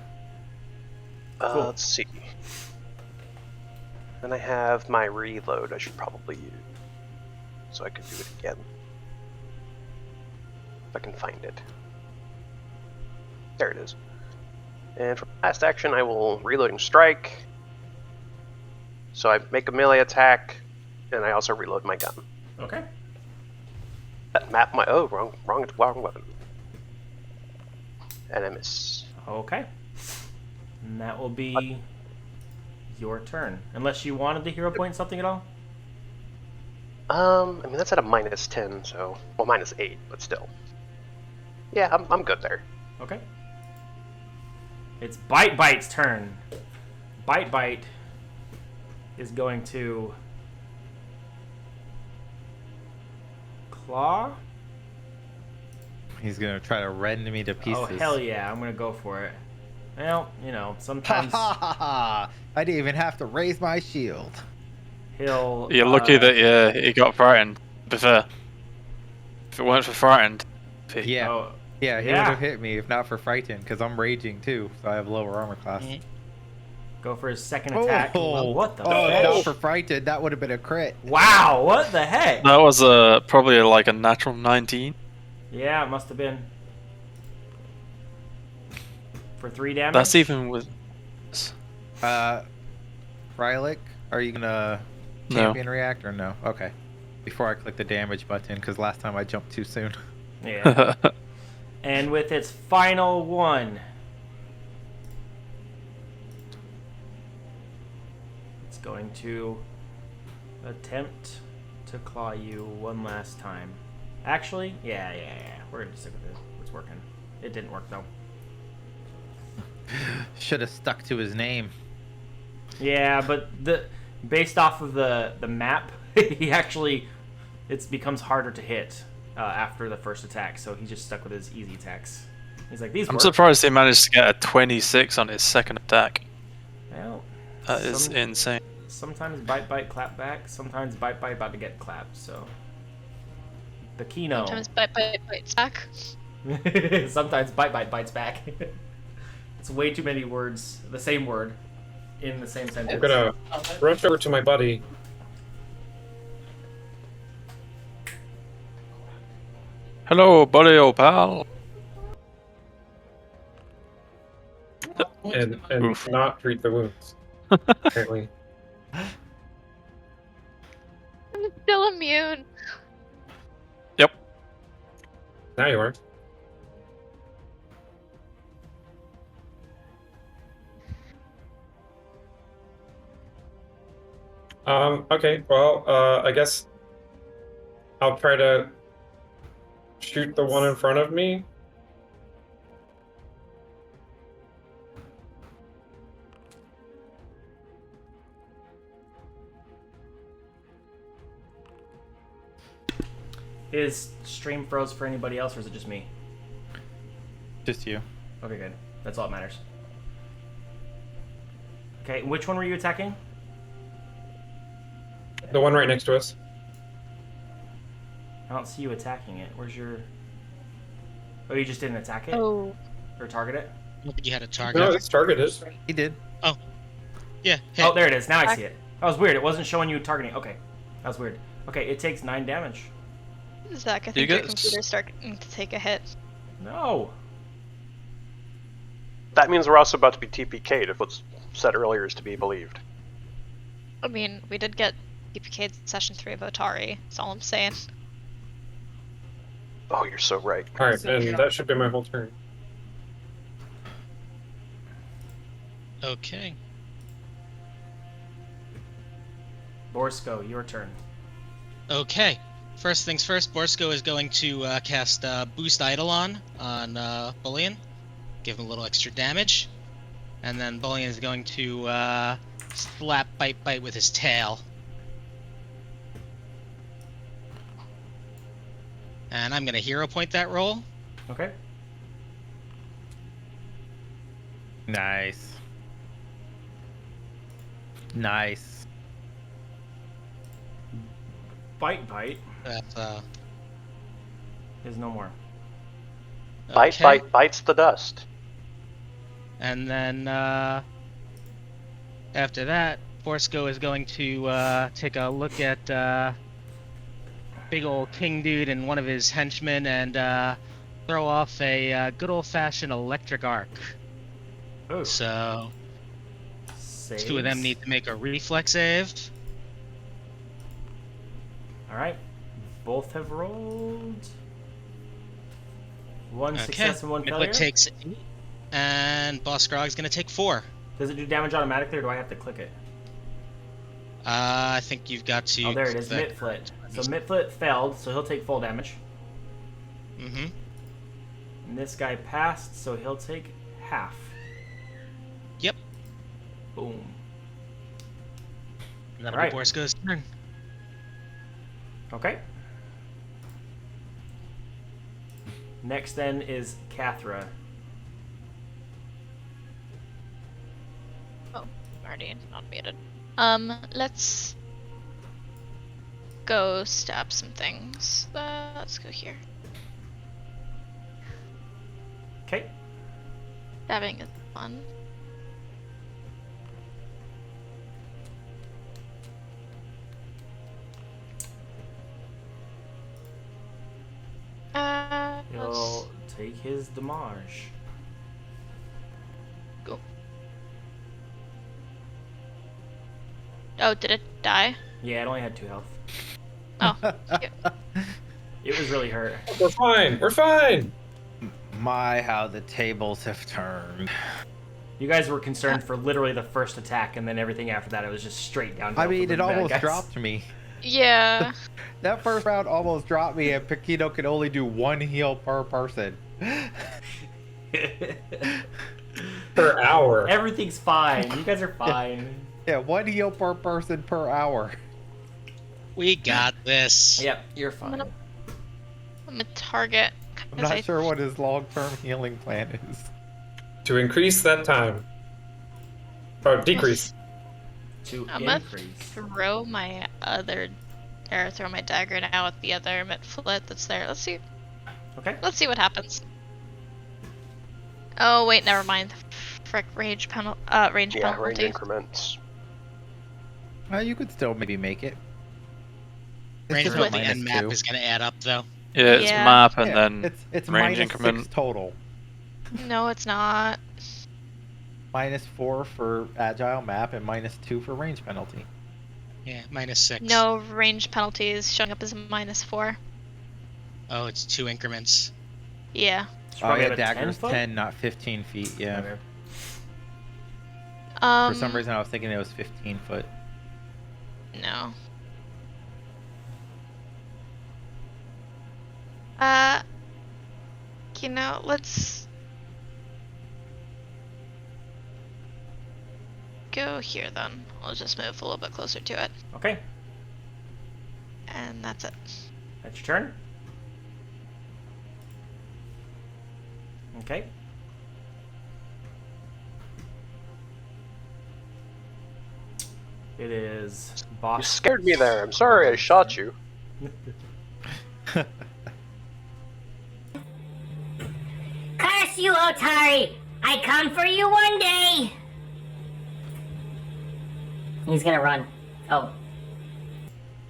Cool. Let's see. Then I have my reload I should probably use. So I could do it again. If I can find it. There it is. And for last action, I will reload and strike. So I make a melee attack, and I also reload my gun. Okay. That map my wrong weapon. And I miss. Okay. And that will be your turn. Unless you wanted to hero point something at all? I mean that's at a -10, so well -8, but still. Yeah, I'm good there. Okay. It's Bite's turn. Bite is going to claw. He's gonna try to rend me to pieces. Oh hell yeah! I'm gonna go for it. Well, you know, sometimes I didn't even have to raise my shield. he'll. You're lucky that he got frightened. To be fair, if it weren't for frightened, Yeah. Oh, Yeah, he yeah. would have hit me if not for frightened, because I'm raging too, so I have lower armor class. go for his second attack. Oh, What the oh, heck? not for frightened, that would have been a crit. Wow! What the heck? that was probably like a natural 19. Yeah, it must have been. For 3 damage. That's even with. Rylick, are you gonna No. champion react or no? Okay. Before I click the damage button, because last time I jumped too soon. Yeah. And with its final one, it's going to attempt to claw you one last time. Actually, yeah. We're gonna stick with it. It's working. It didn't work though. Should have stuck to his name. Yeah, but based off of the map, he actually becomes harder to hit after the first attack. So he just stuck with his easy attacks. He's like, these I'm work. surprised he managed to get a 26 on his second attack. Well, That is insane. sometimes bite, clap back. Sometimes bite, about to get clapped. So the Kino. Sometimes bites back. Sometimes bites back. It's way too many words, the same word, in the same sentence. I'm gonna rush over to my buddy. Hello, buddy, old pal. and Oof. not treat the wounds. Apparently. I'm still immune. Yep. Now you are. Okay, well, I guess I'll try to shoot the one in front of me. Is stream froze for anybody else, or is it just me? Just you. Okay, good. That's all that matters. Okay, which one were you attacking? The one right next to us. I don't see you attacking it. Where's your... Oh, you just didn't attack it? Oh. Or target it? I don't think you had a target. No, it's targeted. He did. Yeah. Hit. Oh, there it is. Now I see it. That was weird. It wasn't showing you targeting. Okay. That was weird. Okay, it takes 9 damage. Zach, I You think your guys- computer's starting to take a hit. No. That means we're also about to be TPK'd if what's said earlier is to be believed. I mean, we did get TPK'd session 3 of Otari. That's all I'm saying. Oh, you're so right. Alright, and that should be my whole turn. Okay. Borsko, your turn. Okay. First things first, Borsko is going to cast Boost Eidolon on Bullion. Give him a little extra damage. And then Bullion is going to slap Bite with his tail. And I'm going to hero point that roll. Okay. Nice. Nice. Bite That's is no more. okay. Bites the dust. And then after that, Borsko is going to take a look at big old king dude and one of his henchmen and throw off a good old-fashioned electric arc. Oh. So Saves. two of them need to make a reflex save. All right. Both have rolled. One Okay. success and one failure. Midlet takes 8, and Boss Grog's going to take 4. Does it do damage automatically, or do I have to click it? I think you've got to... Oh, there it is. click Mitflit. So Mitflit failed, so he'll take full damage. Mm-hmm. And this guy passed, so he'll take half. Yep. Boom. And that'll Right. be Borsko's turn. Okay. Next then is Kathra. Oh, already not muted. Let's go stab some things. Let's go here. Okay. Stabbing is fun. He'll take his damage. Go. Oh, did it die? Yeah, it only had 2 health. Oh, cute. It was really hurt. We're fine. We're fine. My, how the tables have turned. You guys were concerned for literally the first attack, and then everything after that, it was just straight down. I mean, it almost dropped me. Yeah. That first round almost dropped me, and Paquito could only do 1 heal per person. Per hour. Everything's fine. You guys are fine. Yeah, 1 heal per person per hour. We got this. Yep, you're fine. I'm gonna target. I'm not sure what his long-term healing plan is. To increase that time. Or decrease. To I'm gonna increase. throw my throw my dagger now at the other Mitflit that's there. Let's see. Okay. Let's see what happens. Oh wait, never mind. Frick, range penalty. Range penalty. Range increments. You could still maybe make it. It's Range just a penalty minus and map 2. is going to add up, though. Yeah, it's Yeah. map and Yeah, then it's range minus increment. 6 total. No, it's not. -4 for agile map and -2 for range penalty. Yeah, -6. No, range penalty is showing up as a -4. Oh, it's 2 increments. Yeah. It's Oh probably yeah, about 10 dagger's foot? 10, not 15 feet. Yeah. Okay. For some reason, I was thinking it was 15 foot. No. You know, let's go here then. I'll just move a little bit closer to it. Okay. And that's it. That's your turn. Okay. It is You boss. scared me there. I'm sorry I shot you. Curse you, Otari! I come for you one day! He's gonna run. Oh.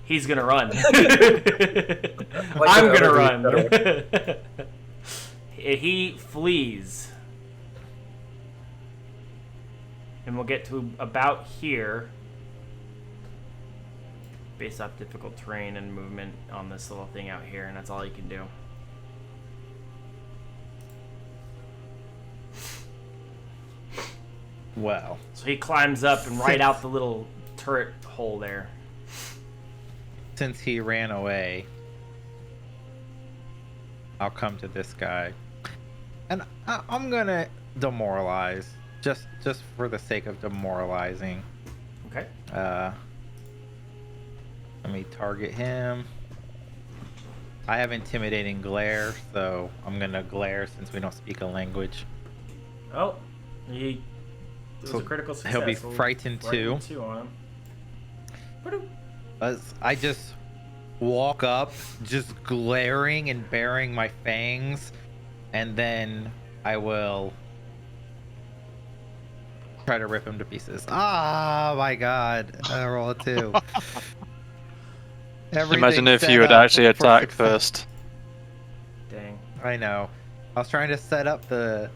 He's gonna run. Like I'm the gonna other run. He flees. And we'll get to about here. Based off difficult terrain and movement on this little thing out here, and that's all you can do. Well. So he climbs up and right out the little turret hole there. since he ran away, I'll come to this guy, and I'm gonna demoralize, just for the sake of demoralizing. Okay. Let me target him. I have intimidating glare, so I'm gonna glare since we don't speak a language. Oh, it was a critical success. He'll be We'll frightened too. frighten 2 on him. Ba-doop. As I just walk up, just glaring and baring my fangs, and then I will try to rip him to pieces. Ah, my God! I roll a 2. Imagine if set you had up actually for attacked success. first. Dang. I know. I was trying to set up the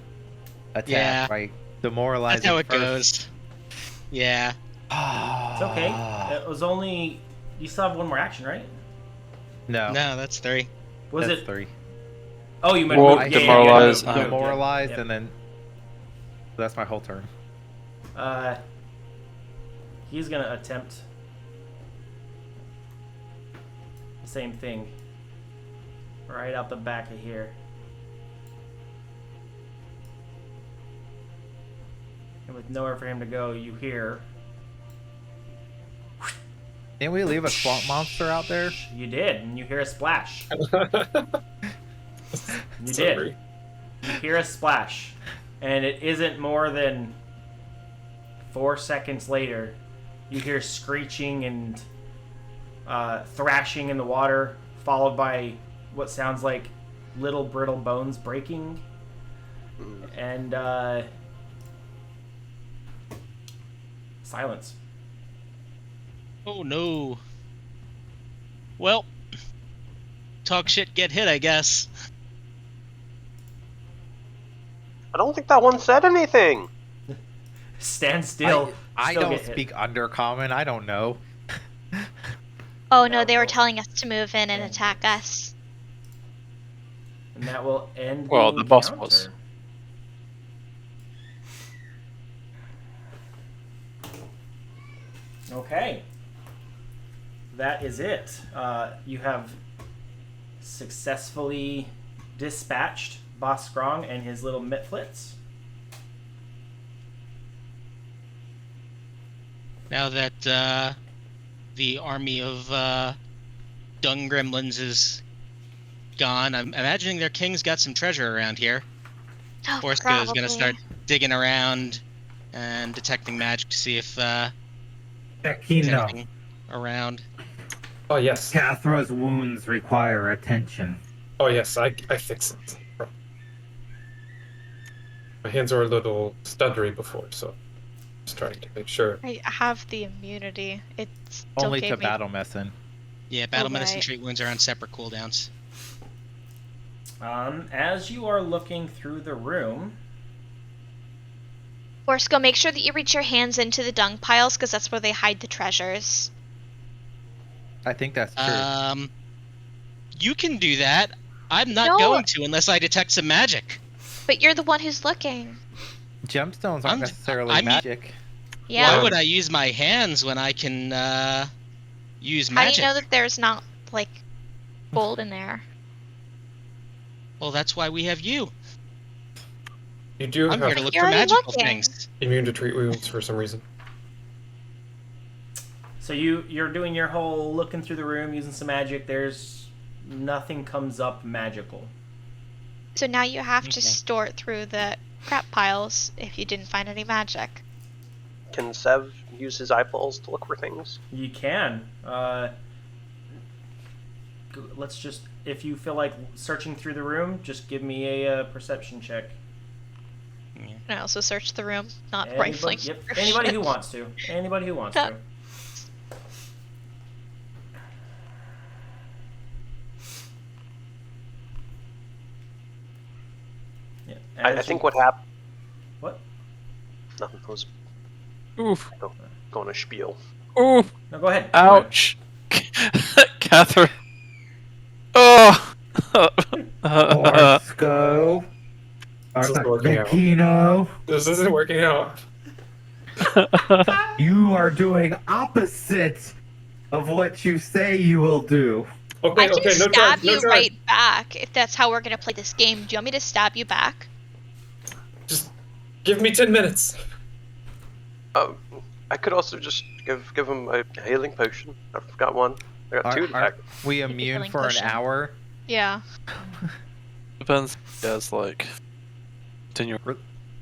attack Yeah. by demoralizing. That's how it first. goes. Yeah. It's okay. It was only... You still have one more action, right? No. No, that's 3. Was that's it... 3. Oh, you meant Well, move. demoralize, You moved, Demoralized, yep. and then that's my whole turn. He's gonna attempt the same thing. Right out the back of here. And with nowhere for him to go, you hear... Didn't we leave a swamp monster out there? You did, and you hear a splash. You So did. rude. You hear a splash. And it isn't more than 4 seconds later. You hear screeching and thrashing in the water, followed by what sounds like little brittle bones breaking. And silence. Oh no. Well, talk shit, get hit, I guess. I don't think that one said anything. Stand still. I Still don't get hit. speak undercommon. I don't know. Oh no, they were telling us to move in and attack us. And that will end Well, the boss encounter. was. Okay. That is it. You have successfully dispatched Boss Grong and his little mitflits. Now that the army of dung gremlins is gone, I'm imagining their king's got some treasure around here. Oh, Forska is going to probably. start digging around and detecting magic to see if there's Bekino, anything around. Oh yes. Cathra's wounds require attention. Oh yes. I fix it. My hands were a little stuttery before, so just trying to make sure. I have the immunity. It still Only gave to me... battle medicine. Yeah, battle right. medicine treat wounds are on separate cooldowns. As you are looking through the room, Forsko, make sure that you reach your hands into the dung piles, because that's where they hide the treasures. I think that's true. You can do that. I'm not No. going to unless I detect some magic. But you're the one who's looking. Gemstones aren't I'm- necessarily I mean- magic. Yeah. Why would I use my hands when I can use How do magic? you know that there's not, like, gold in there? Well, that's why we have you. You do I'm have here to look You're for already magical looking. things. immune to treat wounds for some reason. so you're doing your whole looking through the room using some magic. There's nothing comes up magical. So now you have to Okay. sort through the crap piles if you didn't find any magic. Can Sev use his eyeballs to look for things? You can. Let's just, if you feel like searching through the room, just give me a perception check. And I also search the room, not Anybody, rifling. yep, for anybody shit. who wants to. Anybody who wants to. Yeah, I as think you- what happened. What? Nothing. I was Oof. going to spiel. Oof. No, go ahead. Ouch. Catherine. Oh. Forsko. This isn't working out. Bekino, This isn't working out. you are doing opposite of what you say you will do. Okay, I can okay, no stab charge, no you charge. right back if that's how we're gonna play this game. Do you want me to stab you back? Just give me 10 minutes. I could also just give him a healing potion. I've got one. I got 2 in Aren't fact. we immune healing for potion. an hour? Yeah. Depends. Yeah, it's like continue.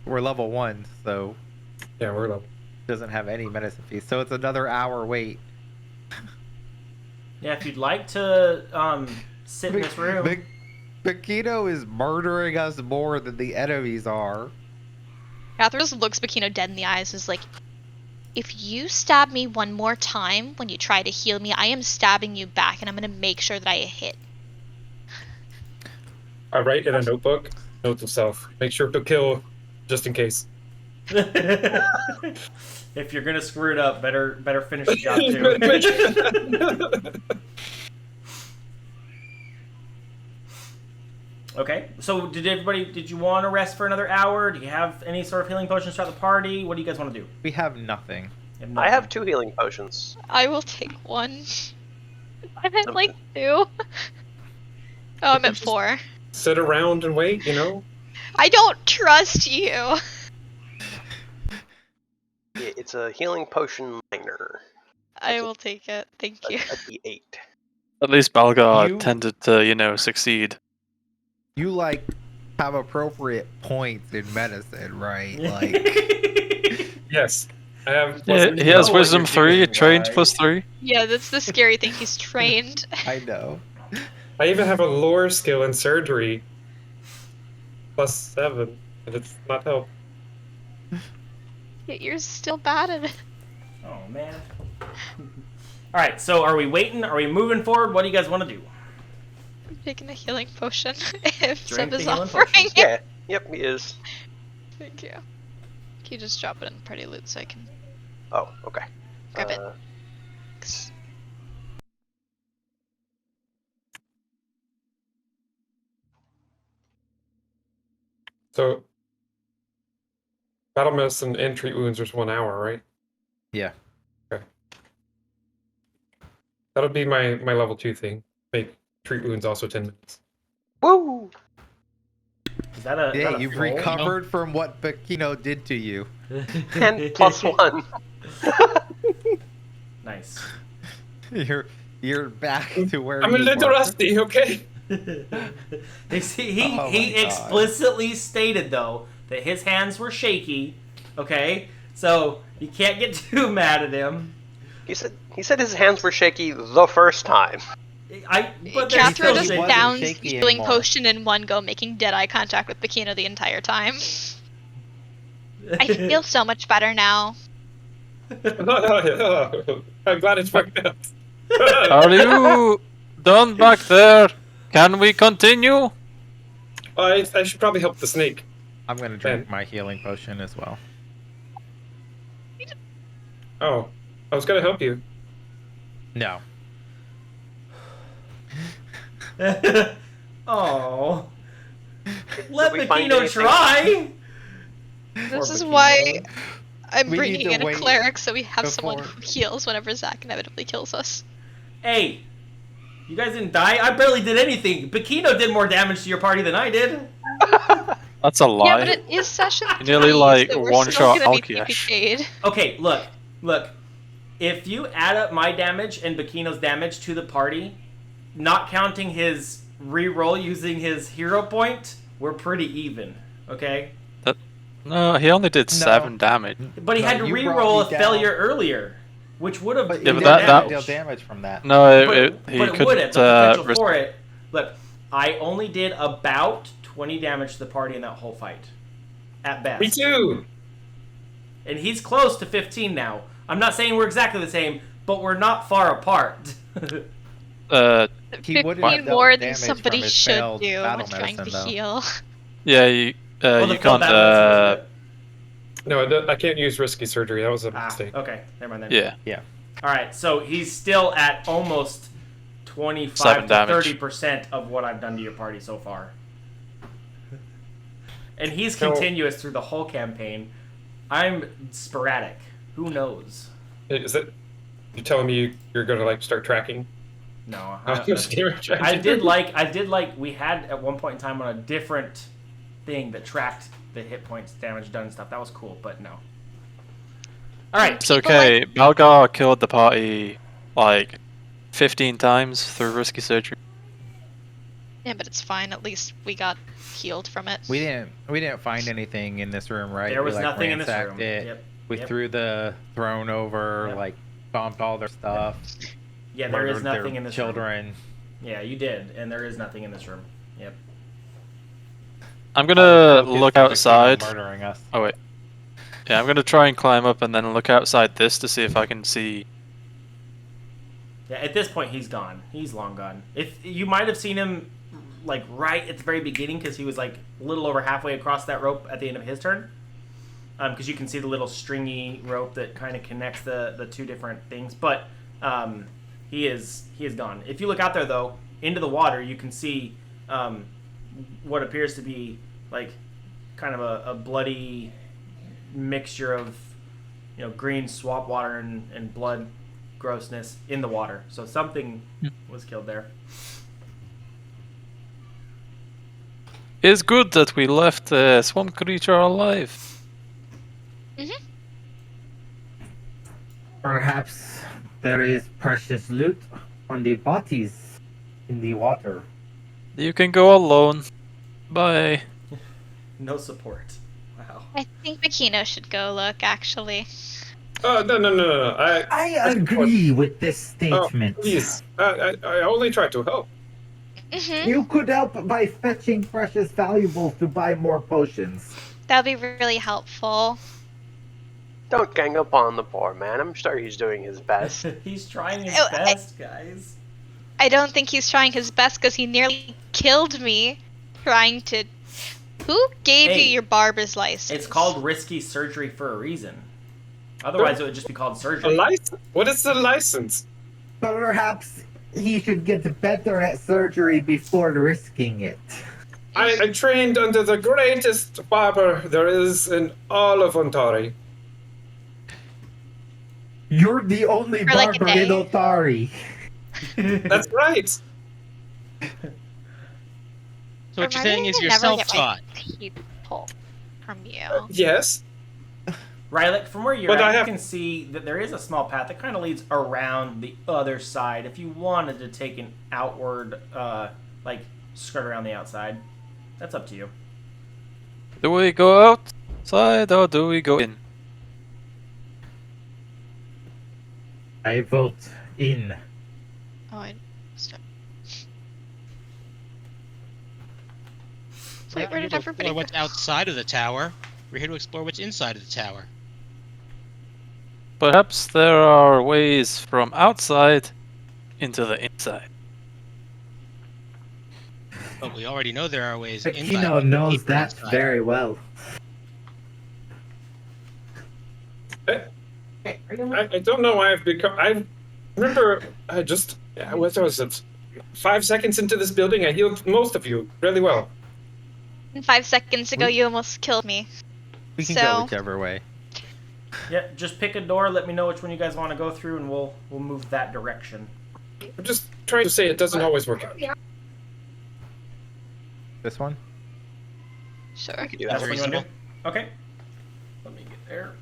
We're level 1, so Yeah, we're level. doesn't have any medicine fees. So it's another hour wait. Yeah, if you'd like to sit in this room. Bakito is murdering us more than the enemies are. Catherine just looks Bakino dead in the eyes and is like, if you stab me one more time when you try to heal me, I am stabbing you back and I'm gonna make sure that I hit. I write in a notebook, note to self. Make sure to kill, just in case. If you're gonna screw it up, better finish the job too. Okay, so did you want to rest for another hour? Do you have any sort of healing potions throughout the party? What do you guys want to do? We have nothing. I have 2 healing potions. I will take one. I'm at like 2. Oh, I'm at 4. Sit around and wait, you know? I don't trust you. It's a healing potion minor. I will take it. Thank you. A D8. At least Balgar You- tended to, succeed. You like have appropriate points in medicine, right? Like Yes. I have. Yeah, he know has what wisdom you're 3, doing, trained right? +3. Yeah, that's the scary thing. He's trained. I know. I even have a lore skill in surgery. +7, and it's not help. Yet you're still bad at it. Oh man. All right, so are we waiting? Are we moving forward? What do you guys want to do? I'm taking a healing potion if Drink Seb the is healing offering potion. it. Yeah. Yep, he is. Thank you. Can you just drop it in party loot so I can Oh, okay. grab it? So, battle medicine and treat wounds is 1 hour, right? Yeah. Okay. That'll be my level 2 thing. Make treat wounds also 10 minutes. Woo! Is that a Yeah, that a you've roll? recovered from what Bakino did to you. 10 +1. Nice. You're back to where I'm a you little were. rusty, okay? He Oh my God. explicitly stated though that his hands were shaky. Okay, so you can't get too mad at him. He said his hands were shaky the first time. But there's Catherine still just wasn't downs shaky healing anymore. potion in one go, making dead eye contact with Bakino the entire time. I feel so much better now. I'm glad it's worked out. Are you done back there? Can we continue? I should probably help the snake. I'm gonna drink my healing potion as well. Oh, I was gonna help you. No. Oh, let we find Makino anything? try. This is Bakino. why I'm We bringing need to in a wait cleric so we have someone before- who heals whenever Zach inevitably kills us. Hey, you guys didn't die. I barely did anything. Bakino did more damage to your party than I did. That's a lie. Yeah, but it is session You nearly, 3, like, so we're one still shot gonna need Alkiash. PPK'd. Okay, look. If you add up my damage and Bakino's damage to the party, not counting his reroll using his hero point, we're pretty even. Okay, No, he only did 7 damage. but he No, had to you brought reroll me a down. failure earlier, which would have But Yeah, you but didn't that- deal damage from that. No, but he it would have. couldn't. The potential for it. Look, I only did about 20 damage to the party in that whole fight, at best. Me too. And he's close to 15 now. I'm not saying we're exactly the same, but we're not far apart. He wouldn't 15 have dealt more than damage somebody from his should failed do battle when trying to medicine, though. heal. Yeah, you Well, the you full can't. battle is No, I can't use risky surgery. That was a mistake. okay, never mind then. Yeah. All right, so he's still at almost 25 7 to damage. 30% of what I've done to your party so far. And he's So- continuous through the whole campaign. I'm sporadic. Who knows? Is it? You telling me you're gonna like start tracking? No, I I did like we had at one point in time on a different thing that tracked the hit points, damage done, and stuff. That was cool, but no. All right, It's okay. Balgar killed the party like 15 times through risky surgery. Yeah, but it's fine. At least we got healed from it. We didn't find anything in this room, right? There was we, nothing in this ransacked room. It. Yep. We threw the throne over, like bombed all their stuff. Yeah, there is murdered nothing their in this children. room. Yeah, you did, and there is nothing in this room. Yep. I'm gonna look outside. Murdering us. Oh wait. Yeah, I'm gonna try and climb up and then look outside this to see if I can see. Yeah, at this point he's gone. He's long gone. If you might have seen him like right at the very beginning because he was like a little over halfway across that rope at the end of his turn. Because you can see the little stringy rope that kind of connects the two different things. But he is gone. If you look out there though into the water, you can see what appears to be like kind of a bloody mixture of green swamp water and blood grossness in the water. So something was killed there. It's good that we left the swamp creature alive. Mm-hmm. Perhaps there is precious loot on the bodies in the water. You can go alone. Bye. No support. Wow. I think Makino should go look, actually. Oh, no. I agree with this statement. Please. I only try to help. Mm-hmm. You could help by fetching precious valuables to buy more potions. That'd be really helpful. Don't gang up on the poor man. I'm sure he's doing his best. He's trying his Oh, best, guys. I don't think he's trying his best because he nearly killed me trying to... Who gave you your barber's license? It's called risky surgery for a reason. Otherwise, it would just be called A surgery. license? What is the license? Perhaps he should get better at surgery before risking it. I trained under the greatest barber there is in all of Ontari. You're the only For like a barber in day. Otari. That's right. So what you're Am I saying is gonna you're never get my self-taught. teeth pulled from you. Yes. Rylick, from where you're But at, I you can see that there is a small path that kind of leads around the other side. If you wanted to take an outward, like, skirt around the outside, that's up to you. Do we go outside or do we go in? I vote in. Oh, I... Stop. We're Wait, not where here did to everybody explore what's go? outside of the tower. We're here to explore what's inside of the tower. Perhaps there are ways from outside into the inside. But we already know there are ways inside. Aquino knows that inside. very well. I don't know why I've become. I remember what was it? 5 seconds into this building, I healed most of you really well. And 5 seconds ago, you almost killed me. We can So- go whichever way. Yeah, just pick a door. Let me know which one you guys want to go through, and we'll move that direction. I'm just trying to say it doesn't always work out. This one? Sure. We can do That's that. what you want to reasonable. do? Okay. Let me get there.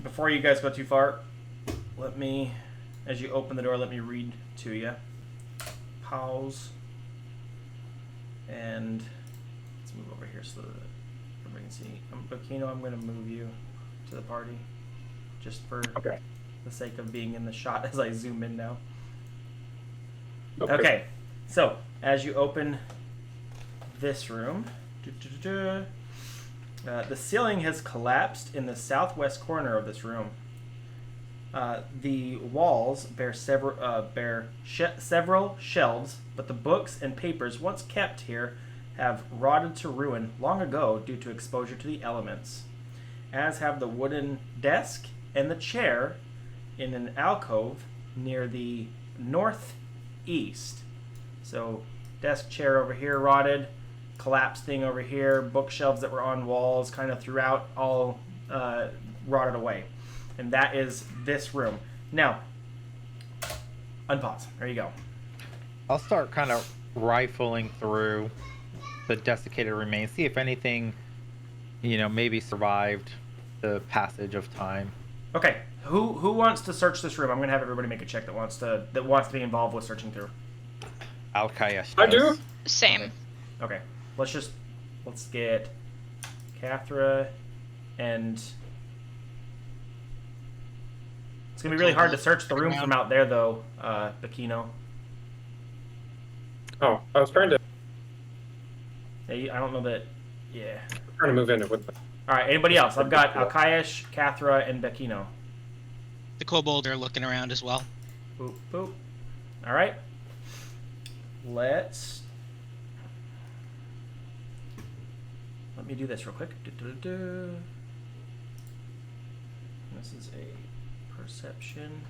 Before you guys go too far, let me, as you open the door, let me read to you. Pause. And let's move over here so that everybody can see. Aquino, I'm going to move you to the party just for the sake of being in the shot as I zoom in now. Okay, so as you open this room, the ceiling has collapsed in the southwest corner of this room. The walls bear several shelves, but the books and papers once kept here have rotted to ruin long ago due to exposure to the elements, as have the wooden desk and the chair in an alcove near the northeast. So, desk, chair over here rotted, collapsed thing over here, bookshelves that were on walls kind of throughout all rotted away. and that is this room. Now, unpause. There you go. I'll start kind of rifling through the desiccated remains, see if anything, maybe survived the passage of time. Okay, who wants to search this room? I'm gonna have everybody make a check that wants to be involved with searching through. Alkayesh. I do. Same. Okay, let's get Cathra and it's gonna be really hard to search the room from out there though, Bakino. Oh, I was trying to I don't know that. Yeah. move in. It wouldn't. All right. Anybody else? I've got Alkayesh, Cathra, and Bakino. The kobold are looking around as well. Boop boop. All right. Let me do this real quick. This is a perception.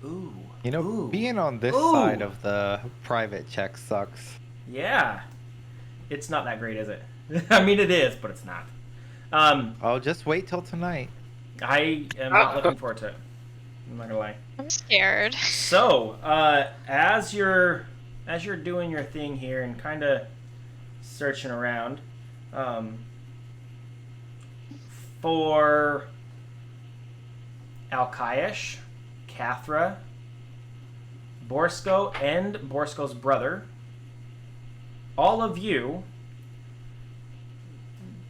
Ooh. Being on this side of the private check sucks. Yeah. It's not that great, is it? I mean, it is, but it's not. I'll just wait till tonight. I am not looking forward to it. I'm not gonna lie. I'm scared. So, as you're doing your thing here and kind of searching around, for Alkayesh, Cathra, Borsko, and Borsko's brother, all of you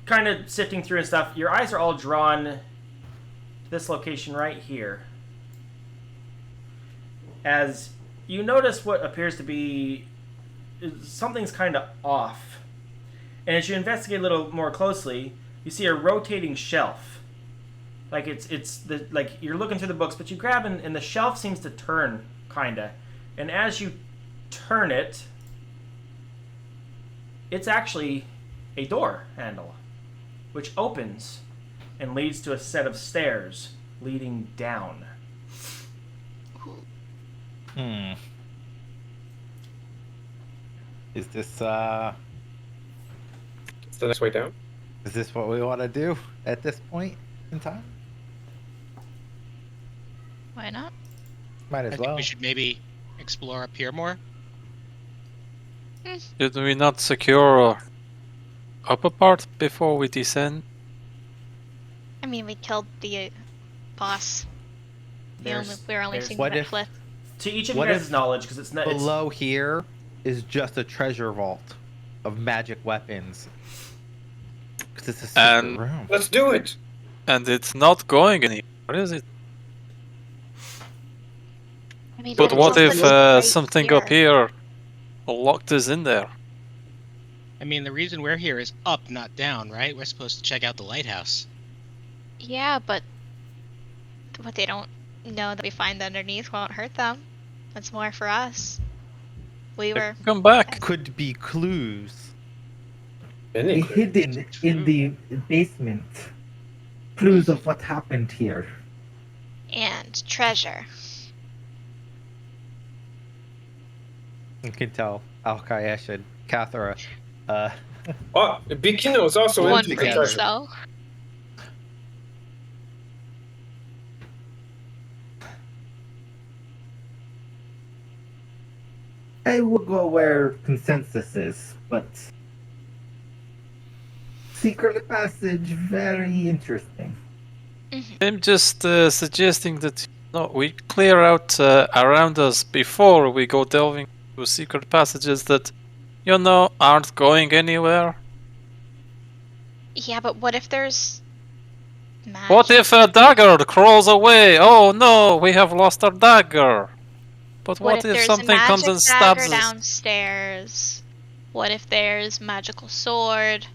kind of sifting through and stuff, your eyes are all drawn to this location right here. As you notice what appears to be something's kind of off. And as you investigate a little more closely, you see a rotating shelf. Like like you're looking through the books, but you grab and the shelf seems to turn kinda. And as you turn it, it's actually a door handle, which opens and leads to a set of stairs leading down. Is this It's the next way down. is this what we want to do at this point in time? Why not? Might I as think well. we should maybe explore up here more. Did we not secure upper part before we descend? I mean, we killed the boss. We're only seeing what the if- cliff. To each of you What guys' if knowledge, because it's not Below here is just a treasure vault of magic weapons. Because it's a secret And- room. Let's do it. And it's not going anywhere, is it? I mean, But there's what if something right something up here locked us in there? I mean, the reason we're here is up, not down, right? We're supposed to check out the lighthouse. Yeah, but what they don't know that we find underneath won't hurt them. That's more for us. We were. Come back. Could be clues. Hidden in the basement. Clues of what happened here. And treasure. You can tell Alkayesh and Cathra. Oh, Bikino is also One into the thinks treasure. so. I will go where consensus is, but secret passage, very interesting. I'm just suggesting that we clear out around us before we go delving into secret passages that, aren't going anywhere. Yeah, but what if there's magic? What if a dagger crawls away? Oh no, we have lost our dagger. But what if there's something a comes magic and stabs dagger us? downstairs? What if there's magical sword?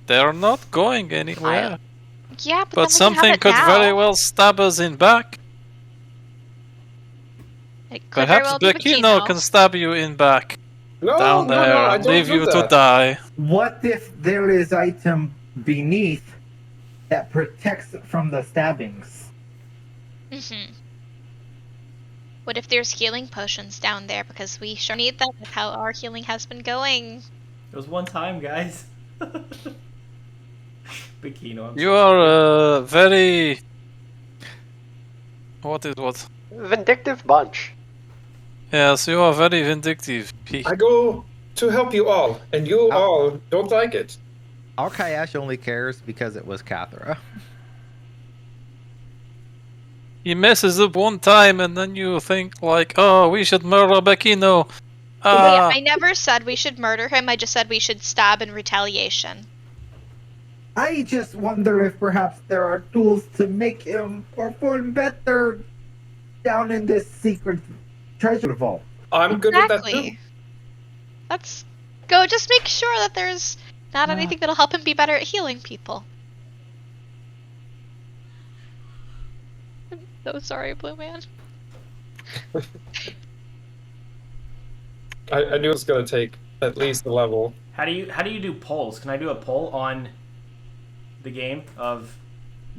They're not going anywhere. Yeah, but, But then we can have something it could now. very well stab us in back. It could very Perhaps well be Bakino can stab you in back. No, Down no, there, no, I and don't leave do you to that. die. What if there is item beneath that protects from the stabbings? Mm-hmm. What if there's healing potions down there? Because we sure need them with how our healing has been going. It was one time, guys. Bikino, I'm You so are very. What is what? Vindictive bunch. Yes, you are very vindictive. I go to help you all, and you all don't like it. Alkayash only cares because it was Cathra. He messes up one time, and then you think like, oh, we should murder Bikino. Wait, Ah, I never said we should murder him. I just said we should stab in retaliation. I just wonder if perhaps there are tools to make him perform better down in this secret treasure vault. I'm good with that too. Exactly. Let's go. Just make sure that there's not anything that'll help him be better at healing people. I'm so sorry, Blue Man. I knew it was gonna take at least a level. How do you do polls? Can I do a poll on the game of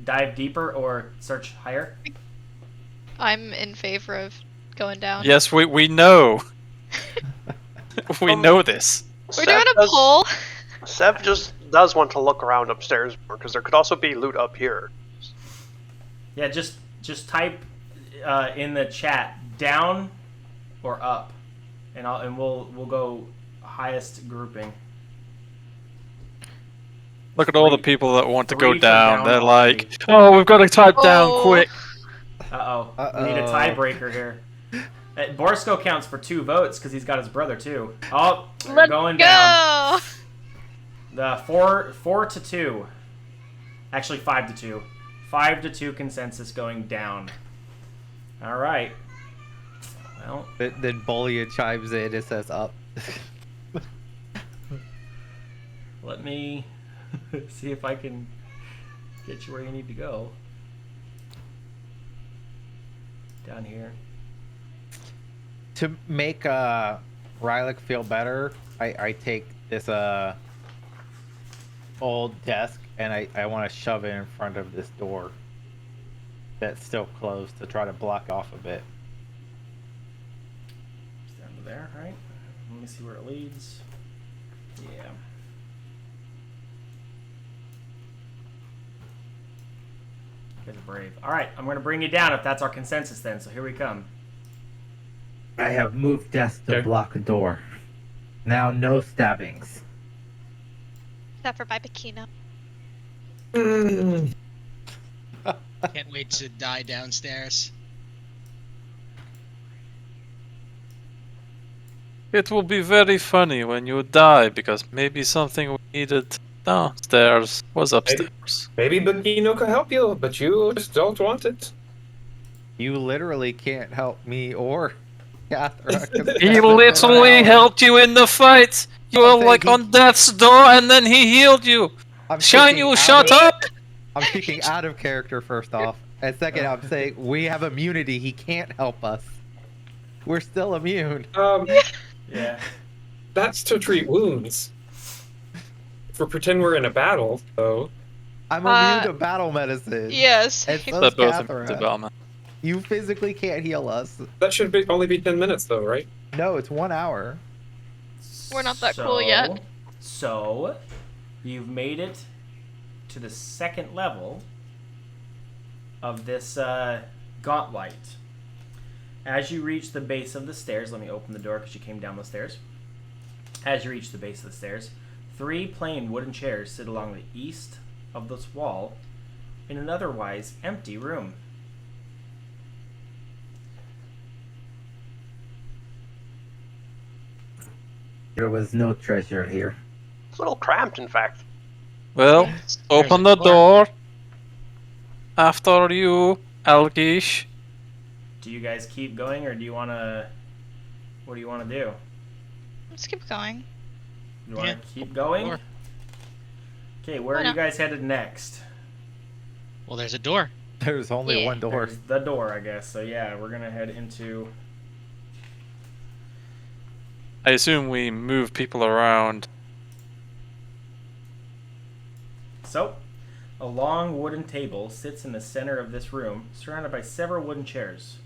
dive deeper or search higher? I'm in favor of going down. yes, we know. We know this. We're doing a poll. Sev just does want to look around upstairs more because there could also be loot up here. Yeah, just type in the chat down or up, and we'll go highest grouping. Look at all the people that want to go Three from down. They're already. like, oh, we've got to type down Oh. quick. We need a tiebreaker here. Borsko counts for 2 votes because he's got his brother too. Oh, they're Let's going go. down. The 4 to 2. Actually, 5 to 2. 5 to 2 consensus going down. All right. Well, Then Bolia chimes in. It says up. let me see if I can get you where you need to go. Down here. To make Rylick feel better, I take this old desk and I want to shove it in front of this door that's still closed to try to block off a bit. It's down to there, right? Let me see where it leads. Yeah. You guys are brave. All right, I'm going to bring you down if that's our consensus then. So here we come. I have moved desk to Okay. block a door. Now no stabbings. Except for by Bikino. Can't wait to die downstairs. It will be very funny when you die because maybe something we needed downstairs was upstairs. Maybe Bikino could help you, but you just don't want it. You literally can't help me or Cathra. He literally helped you in the fight. You were saying like he- on death's door and then he healed you. I'm Shine, speaking you out shut of- up. I'm speaking out of character first off. And second, I'm saying we have immunity. He can't help us. We're still immune. Yeah. That's to treat wounds. If we pretend we're in a battle, though. I'm immune to battle medicine. Yes. And so They're is both Cathra. in development. You physically can't heal us. That should only be 10 minutes, though, right? No, it's 1 hour. We're not that cool yet. So, you've made it to the second level of this Gauntlight. As you reach the base of the stairs, let me open the door because you came down the stairs. As you reach the base of the stairs, 3 plain wooden chairs sit along the east of this wall in an otherwise empty room. There was no treasure here. It's a little cramped, in fact. Well, open the door. After you, Algish. Do you guys keep going, or do you want to... What do you want to do? Let's keep going. You want to Yeah. keep going? Door. Okay, where Why are you not? guys headed next? Well, there's a door. There's only Yeah. one door. There's the door, I guess. So yeah, we're gonna head into... I assume we move people around. So, a long wooden table sits in the center of this room, surrounded by several wooden chairs.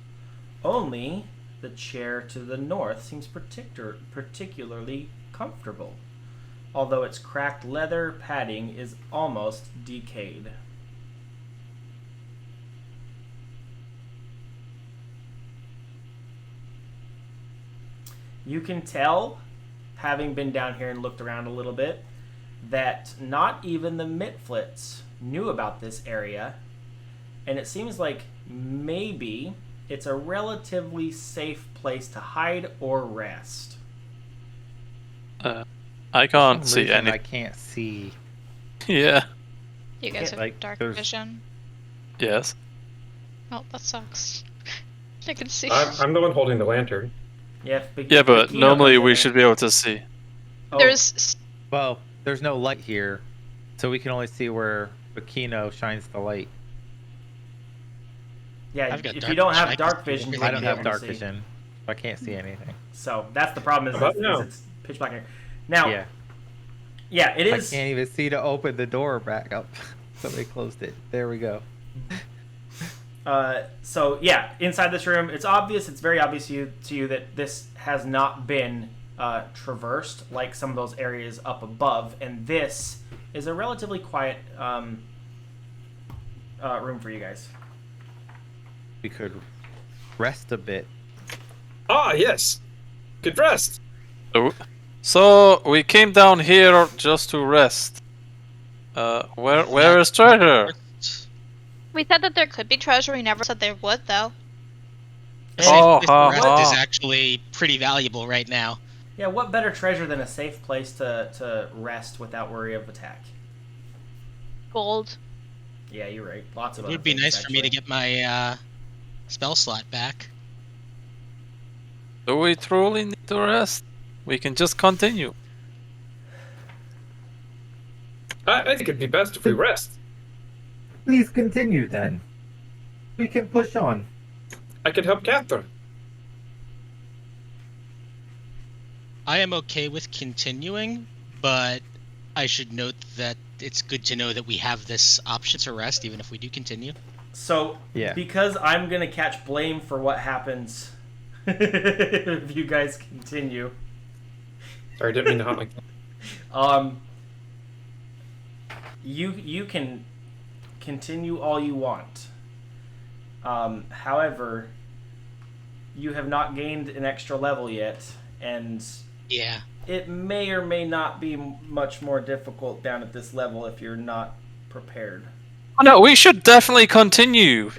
Only the chair to the north seems particularly comfortable, although its cracked leather padding is almost decayed. You can tell, having been down here and looked around a little bit, that not even the Mitflits knew about this area, and it seems like maybe it's a relatively safe place to hide or rest. I can't see Reason any. I can't see. Yeah. You guys have like, dark there's- vision. Yes. Oh, that sucks. I can see. I'm the one holding the lantern. Yeah, Yeah, but Bikino normally comes in we there. should be able to see. Oh, There's Well, there's no light here, so we can only see where Bikino shines the light. yeah. I've got If dark you don't vision, I have can dark see vision, you everything. I wouldn't don't be have able to dark see. vision. I can't see anything. So that's the problem. Is, About is now. it's pitch black here. Now, Yeah, yeah, it I is. can't even see to open the door back up. Somebody closed it. There we go. So yeah, inside this room, it's obvious. It's very obvious to you that this has not been traversed like some of those areas up above, and this is a relatively quiet room for you guys. We could rest a bit. Ah, yes. Good rest. So we came down here just to rest. Where is treasure? we said that there could be treasure. We never said there would, though. The Oh, safe place ha, to rest ha. is actually pretty valuable right now. Yeah, what better treasure than a safe place to rest without worry of attack? Gold. Yeah, you're right. Lots of It other would be things, nice for me to actually. get my spell slot back. Do we truly need to rest? We can just continue. I think it'd be best if we rest. Please continue then. We can push on. I could help Catherine. I am okay with continuing, but I should note that it's good to know that we have this option to rest, even if we do continue. So, Yeah. because I'm gonna catch blame for what happens if you guys continue. Sorry, I didn't mean to hot like that. You can continue all you want. However, you have not gained an extra level yet, and Yeah. it may or may not be much more difficult down at this level if you're not prepared. No, we should definitely continue.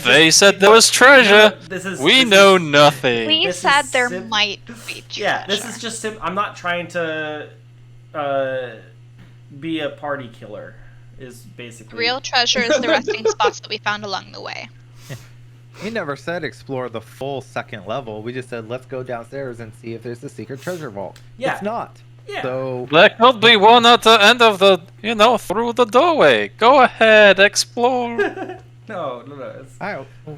They said there was No, treasure. this We is- know nothing. We This said is there sim- might be treasure. Yeah, this is just I'm not trying to be a party killer. Is basically Real treasure is the resting spots that we found along the way. We never said explore the full second level. We just said let's go downstairs and see if there's a secret treasure vault. Yeah. It's not. Yeah. So There could be one at the end of the, through the doorway. Go ahead, explore. No. It's,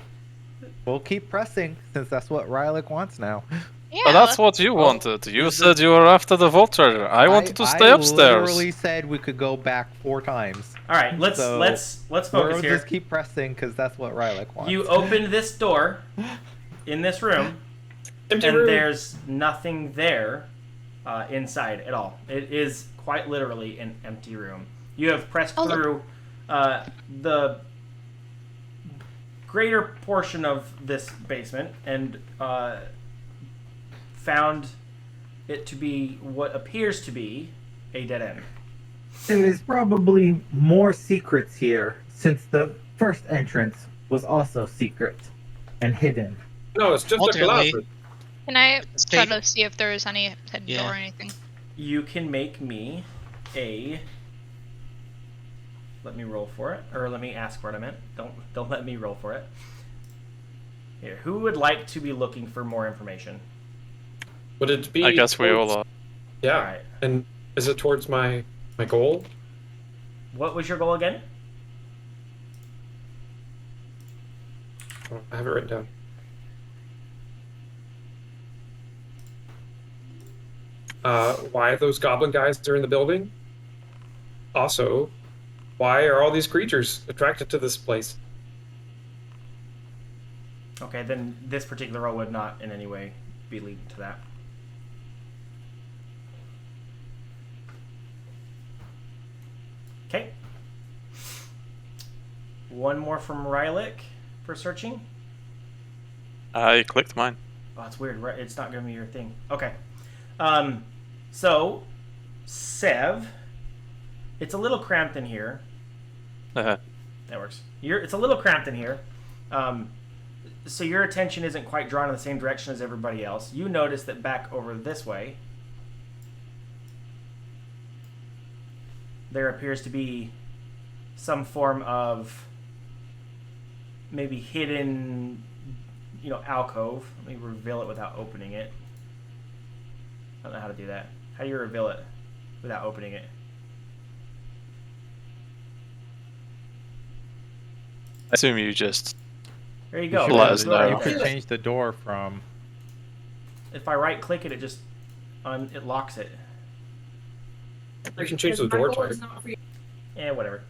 we'll keep pressing since that's what Rylick wants now. Yeah. Oh, that's what you wanted. You said you were after the vault treasure. I wanted to stay I upstairs. literally said we could go back 4 times. all right. Let's So, let's focus We'll here. just keep pressing because that's what Rylick wants. You opened this door in this room, Empty and room. there's nothing there inside at all. It is quite literally an empty room. You have pressed Oh, look. through the greater portion of this basement and found it to be what appears to be a dead end. There is probably more secrets here, since the first entrance was also secret and hidden. No, it's just a Ultimately- closet. Can I try Stay- to see if there's any hidden Yeah. door or anything? You can make me a. Let me roll for it, or let me ask for it. I meant don't let me roll for it. Here, who would like to be looking for more information? Would it be? I guess we all are. Yeah. All right. And is it towards my goal? What was your goal again? Oh, I have it written down. Why those goblin guys are in the building? Also, why are all these creatures attracted to this place? Okay, then this particular roll would not in any way be leading to that. Okay. One more from Rylick for searching. I clicked mine. Oh, it's weird. Right? It's not giving me your thing. Okay. So, Sev, it's a little cramped in here. Uh-huh. That works. It's a little cramped in here. So your attention isn't quite drawn in the same direction as everybody else. You notice that back over this way, there appears to be some form of maybe hidden, alcove. Let me reveal it without opening it. I don't know how to do that. How do you reveal it without opening it? I assume you just... There you go. Let us know. You could change the door from... If I right click it, it just it locks it. I can change the door type. Yeah, whatever.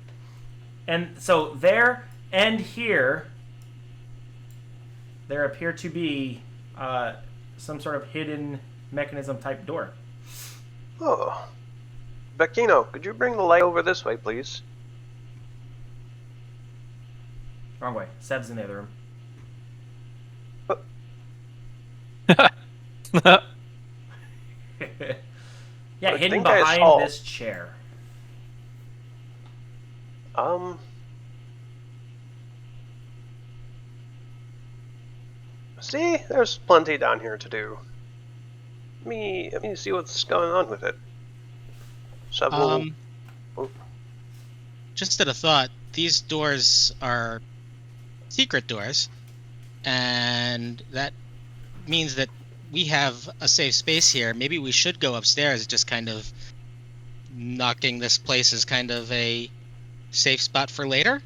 And so there and here, there appear to be some sort of hidden mechanism type door. Oh. Becchino, could you bring the light over this way, please? Wrong way. Seb's in the other room. Yeah, I hidden think I behind saw- this chair. See, there's plenty down here to do. Let me see what's going on with it. Several. Just at a thought, these doors are secret doors, and that means that we have a safe space here. Maybe we should go upstairs, just kind of knocking this place as kind of a safe spot for later.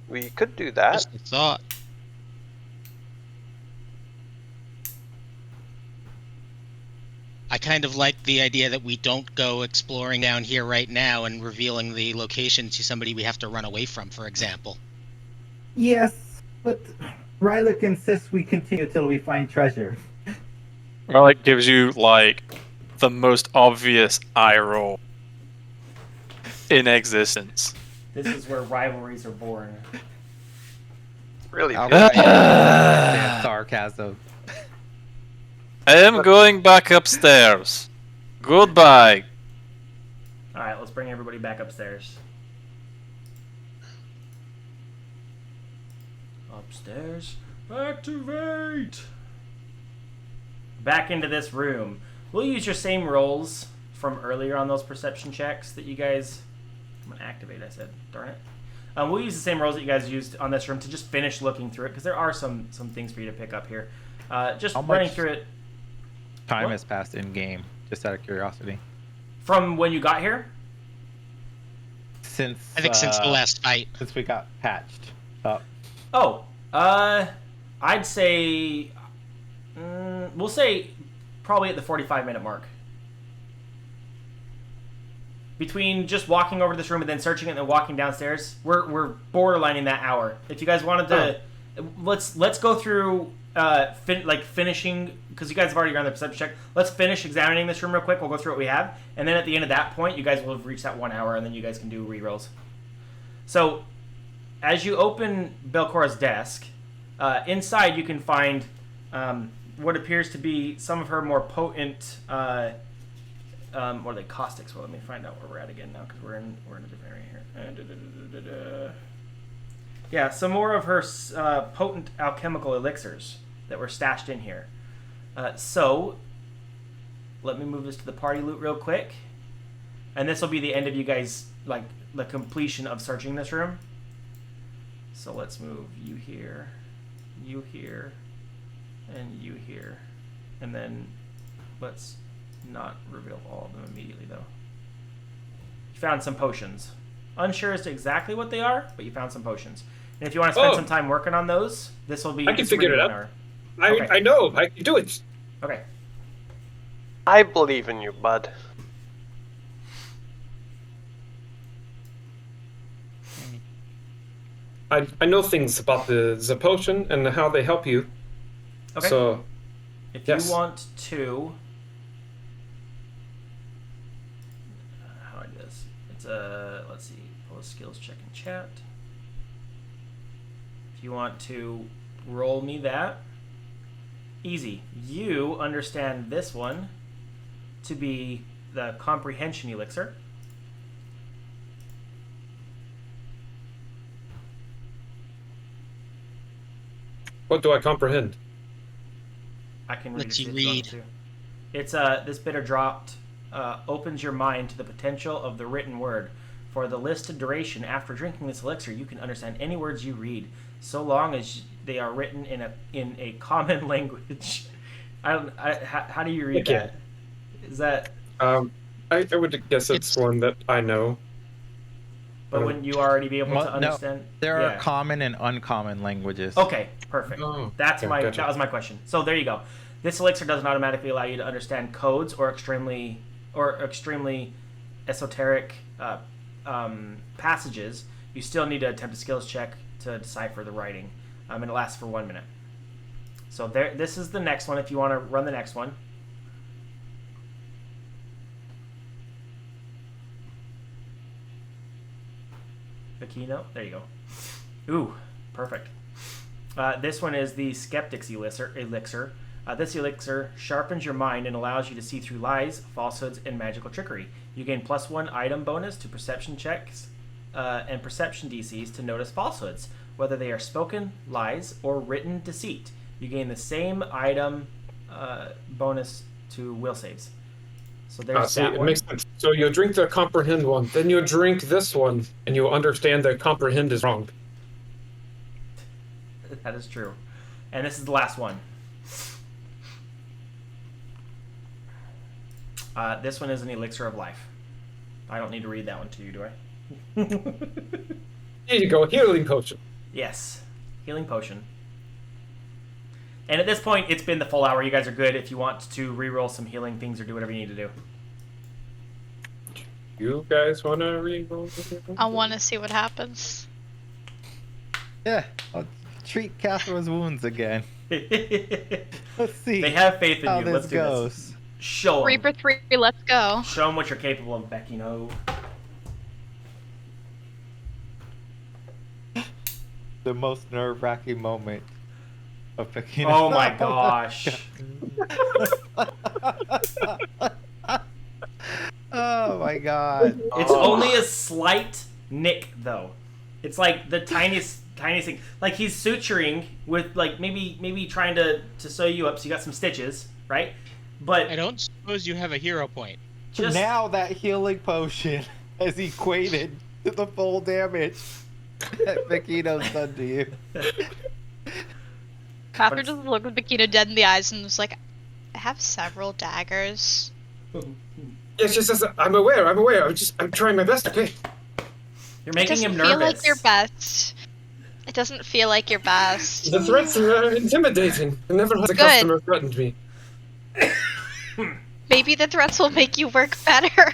We could do that. Just a thought. I kind of like the idea that we don't go exploring down here right now and revealing the location to somebody we have to run away from, for example. Yes, but Rylick insists we continue till we find treasure. Well, it gives you, the most obvious eye roll in existence. This is where rivalries are born. Really? Sarcasm. I am going back upstairs. Goodbye. Alright, let's bring everybody back upstairs. Upstairs. Activate! Back into this room. We'll use your same rolls from earlier on those perception checks that you guys... I'm gonna activate, I said. Darn it. We'll use the same rolls that you guys used on this room to just finish looking through it, because there are some things for you to pick up here. Just running through it. Time has passed in game, just out of curiosity. From when you got here? Since Since the last fight. Since we got patched up. Oh, I'd say, we'll say probably at the 45-minute mark. Between just walking over to this room and then searching it and then walking downstairs, we're borderlining that hour. If you guys wanted to, let's go through finishing, because you guys have already run the perception check. Let's finish examining this room real quick. We'll go through what we have, and then at the end of that point, you guys will have reached that 1 hour, and then you guys can do re-rolls. So, as you open Belcora's desk, inside you can find what appears to be some of her more potent, what are they, caustics? Well, let me find out where we're at again now, because we're in a different area here. Yeah, some more of her potent alchemical elixirs that were stashed in here. So, let me move this to the party loot real quick. And this will be the end of you guys, the completion of searching this room. So let's move you here, and you here. And then let's not reveal all of them immediately, though. You found some potions. Unsure as to exactly what they are, but you found some potions. And if you want to spend some time working on those, this will be... I can figure it out. Hour. I know. I can do it. Okay. I believe in you, bud. I know things about the potion and how they help you. Okay. So, if yes. you want to, how do I do this? It's let's see, pull a skills check in chat. If you want to roll me that, easy. You understand this one to be the comprehension elixir. What do I comprehend? I can read Lets it you if you want read. to. It's this bitter draught opens your mind to the potential of the written word. For the listed duration after drinking this elixir, you can understand any words you read, so long as they are written in a common language. How do you read Okay. that? Is that? I would guess it's one that I know. But wouldn't you already be able to No, understand? there Yeah. are common and uncommon languages. Okay, perfect. Oh, That gotcha. was my question. So there you go. This elixir doesn't automatically allow you to understand codes or extremely esoteric passages. You still need to attempt a skills check to decipher the writing, and it lasts for 1 minute. So this is the next one. If you want to run the next one. Aquino, there you go. Ooh, perfect. This one is the Skeptic's elixir. This elixir sharpens your mind and allows you to see through lies, falsehoods, and magical trickery. You gain +1 item bonus to perception checks and perception DCs to notice falsehoods, whether they are spoken lies or written deceit. You gain the same item bonus to will saves. So there's that it one. makes sense. So you drink the comprehend one, then you drink this one, and you understand that comprehend is wrong. That is true. And this is the last one. This one is an elixir of life. I don't need to read that one to you, do I? Here you go, healing potion. Yes. Healing potion. And at this point, it's been the full hour. You guys are good if you want to reroll some healing things or do whatever you need to do. You guys want to re-roll? I want to see what happens. Yeah, I'll treat Catherine's wounds again. Let's see. They have faith in how you. this Let's do goes. this. Show 3 them. for 3, let's go. Show them what you're capable of, Becky. No. The most nerve-wracking moment of picking. Oh my gosh. Oh my god. It's only a slight nick, though. It's like the tiniest thing. Like he's suturing with like maybe trying to sew you up, so you got some stitches, right? But I don't suppose you have a hero point. just Now that healing potion has equated to the full damage that Vikino's done to you. Catherine just looked at Bikino dead in the eyes and was like, I have several daggers. Yeah, she says, I'm aware. I'm trying my best, okay? you're It making doesn't him feel nervous. like your best. It doesn't feel like your best. The threats are intimidating. Never has a Good. customer threatened me. Maybe the threats will make you work better.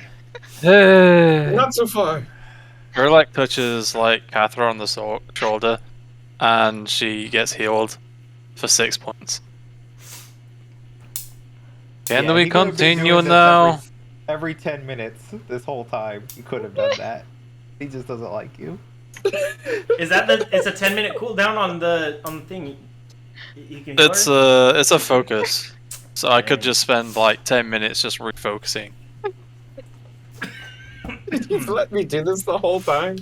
Not so far. Gerlach touches like Catherine on the shoulder, and she gets healed for 6 points. Can Yeah, we he could have been continue doing this now? Every 10 minutes this whole time, he could have done that. He just doesn't like you. Is that it's a 10-minute cooldown on the thing? You can heal It's her? it's a focus, so I could Dang. just spend like 10 minutes just refocusing. You've let me do this the whole time.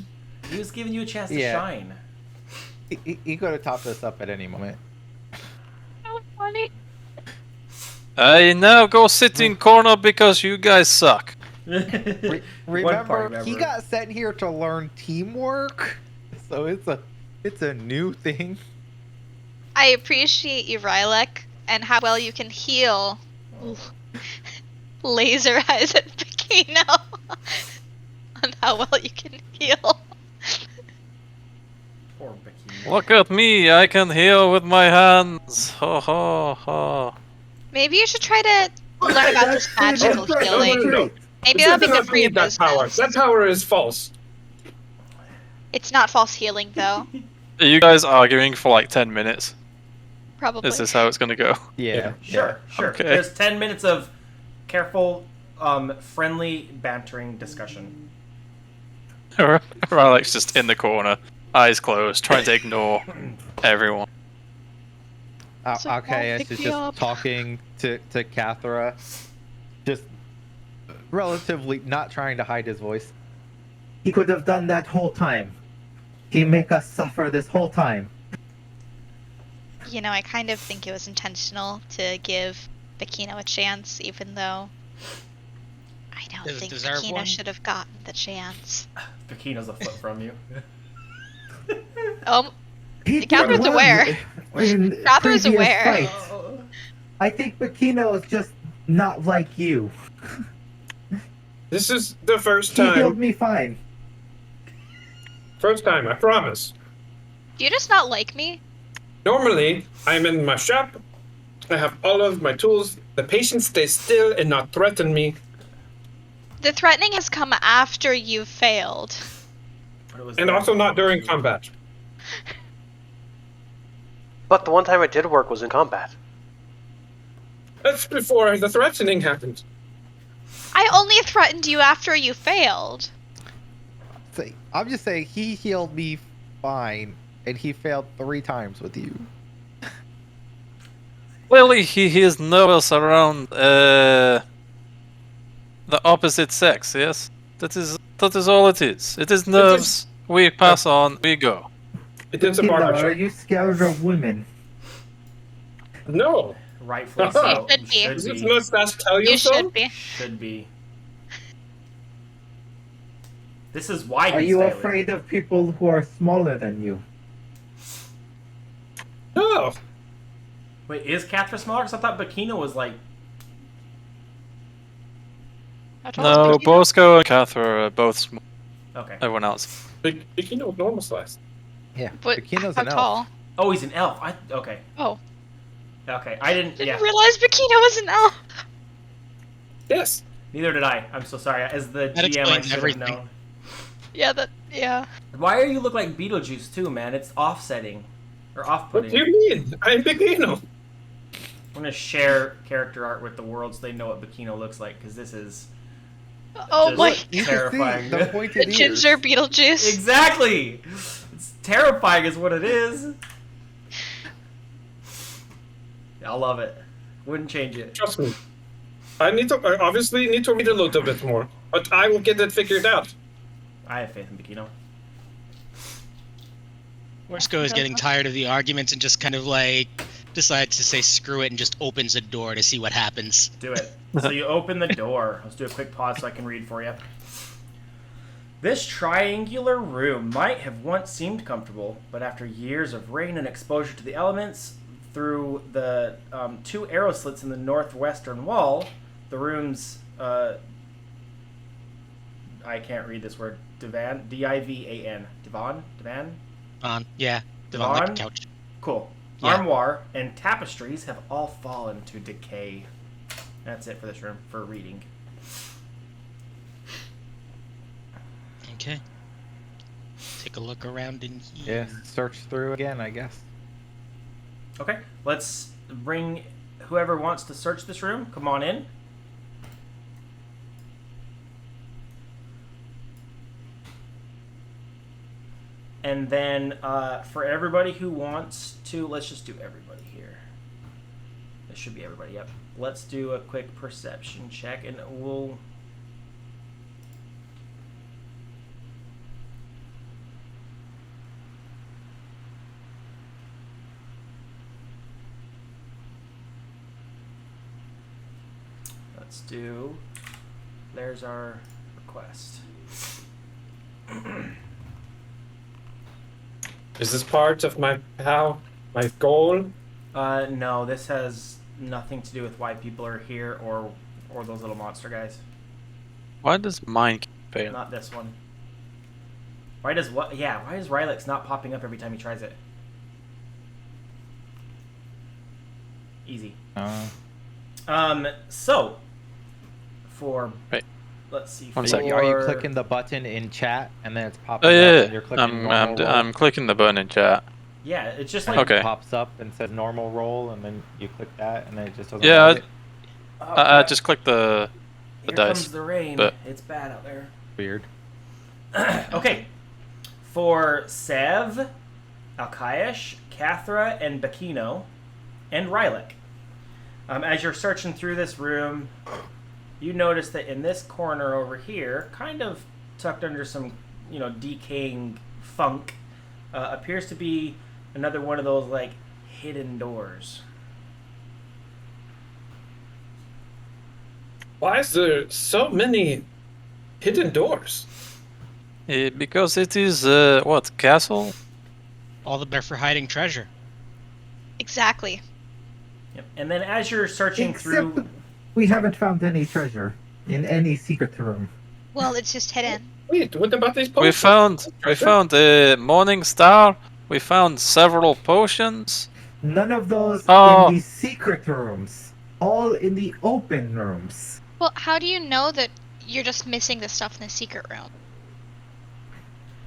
He was giving you a chance to Yeah. shine. He could have topped this up at any moment. So funny. I now go sit in corner because you guys suck. Remember, he got sent here to learn teamwork, so it's a new thing. I appreciate you, Rylek, and how well you can heal. Laser eyes at Bikino. On how well you can heal. Poor Becky. Look at me, I can heal with my hands. Ho ho ho. Maybe you should try to learn about this magical healing. No. Maybe that'll be Does good not for your need that business. power. That power is false. It's not false healing, though. Are you guys arguing for like 10 minutes? Probably. Is this how it's gonna go? Yeah. Sure. Okay. There's 10 minutes of careful, friendly, bantering discussion. Rilek's just in the corner, eyes closed, trying to ignore everyone. So Archaeus pick is me just up. talking to Cathra, just relatively not trying to hide his voice. He could have done that whole time. He make us suffer this whole time. You know, I kind of think it was intentional to give Bakino a chance, even though I don't Does it think deserve Bakino one? should have gotten the chance. Bakino's a foot from you. Catherine's aware. Catherine's aware. Fights. I think Bakino is just not like you. This is the first He healed time. me fine. First time, I promise. Do you just not like me? Normally, I'm in my shop. I have all of my tools. The patient stays still and not threaten me. The threatening has come after you've failed. And also not during combat. But the one time it did work was in combat. That's before the threatening happened. I only threatened you after you failed. I'm just saying he healed me fine, and he failed 3 times with you. Clearly, he is nervous around the opposite sex. Yes, that is all it is. It is nerves. We pass on. We go. It is a Bakino, barber are shop. you scared of women? No. Rightfully so. You should be. Does this mustache tell you, You so? should be. Should be. This is why Are he's you failing. afraid of people who are smaller than you? No. Wait, is Cathra smaller? Because I thought Bakino was like... How tall is No, Bakino? Bosco and Cathra are both small. Okay. Everyone else. Bakino normal size. Yeah, But Bakino's how an elf. tall? Oh, he's an elf. Okay. Oh. Okay, I didn't... Didn't Yeah, realize Bakino was an elf. Yes. neither did I. I'm so sorry. As the That GM, I explains should have everything. known. Yeah. Why are you look like Beetlejuice too, man? It's offsetting. Or What off-putting. do you mean? I'm Bakino. I'm gonna share character art with the world so they know what Bakino looks like, because this is Oh just my. You can see terrifying. the The pointed ears. ginger Beetlejuice. Exactly! It's terrifying is what it is. I love it. Wouldn't change it. Trust me. I obviously need to read a little bit more, but I will get it figured out. I have faith in Bakino. Orsko is getting tired of the arguments and just kind of like decides to say screw it and just opens a door to see what happens. Do it. So you open the door. Let's do a quick pause so I can read for you. This triangular room might have once seemed comfortable, but after years of rain and exposure to the elements, through the 2 arrow slits in the northwestern wall, the room's I can't read this word. Divan, D-I-V-A-N. Divan? Yeah, the one like Divan? a couch. Cool. Yeah. Armoire and tapestries have all fallen to decay. That's it for this room for reading. Okay. Take a look around in here. Yeah, search through again, I guess. Okay, let's bring whoever wants to search this room. Come on in. And then for everybody who wants to, let's just do everybody here. This should be everybody, yep. Let's do a quick perception check and we'll... Let's do... There's our request. Is this part of my goal? No, this has nothing to do with why people are here or those little monster guys. Why does mine keep failing? Not this one. Why does what? Yeah, why is Rylek's not popping up every time he tries it? Easy. So for Right. let's see. One So second. are you for- clicking the button in chat and then it's popping Oh up yeah, and you're clicking normal I'm roll? clicking the button in chat. Yeah, it's just And like Okay. it pops up and says normal roll and then you click that and then it just doesn't Yeah, log it. oh, I crap. just clicked the Here dice. comes the rain. but- It's bad out there. Weird. Okay, for Sev, Alkayesh, Kathra, and Bakino, and Rylek. As you're searching through this room, you notice that in this corner over here, kind of tucked under some, decaying funk, appears to be another one of those, like, hidden doors. Why is there so many hidden doors? Because it is what, castle? All the better for hiding treasure. Exactly. Yep. And then as you're searching Except through... we haven't found any treasure in any secret room. Well, it's just hidden. Wait, what about these We potions? found a morning star. We found several potions. None of those Oh. in the secret rooms. All in the open rooms. Well, how do you know that you're just missing the stuff in the secret room?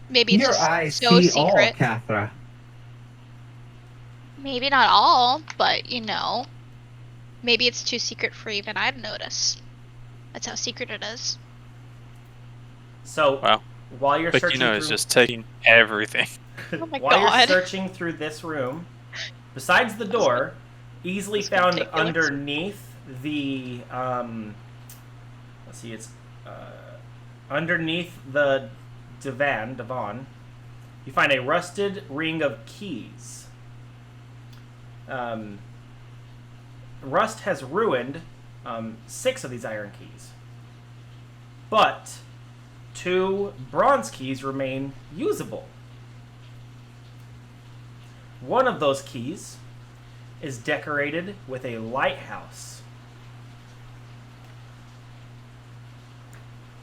Maybe it's Your just eyes so see all, secret. Kathra. Maybe not all, but maybe it's too secret for even I to notice. That's how secret it is. So, Wow. while you're But searching is through... just taking everything. Oh my While God. you're searching through this room, besides the door, easily That's found ridiculous. underneath the let's see, it's underneath the divan, you find a rusted ring of keys. Rust has ruined 6 of these iron keys, but 2 bronze keys remain usable. One of those keys is decorated with a lighthouse.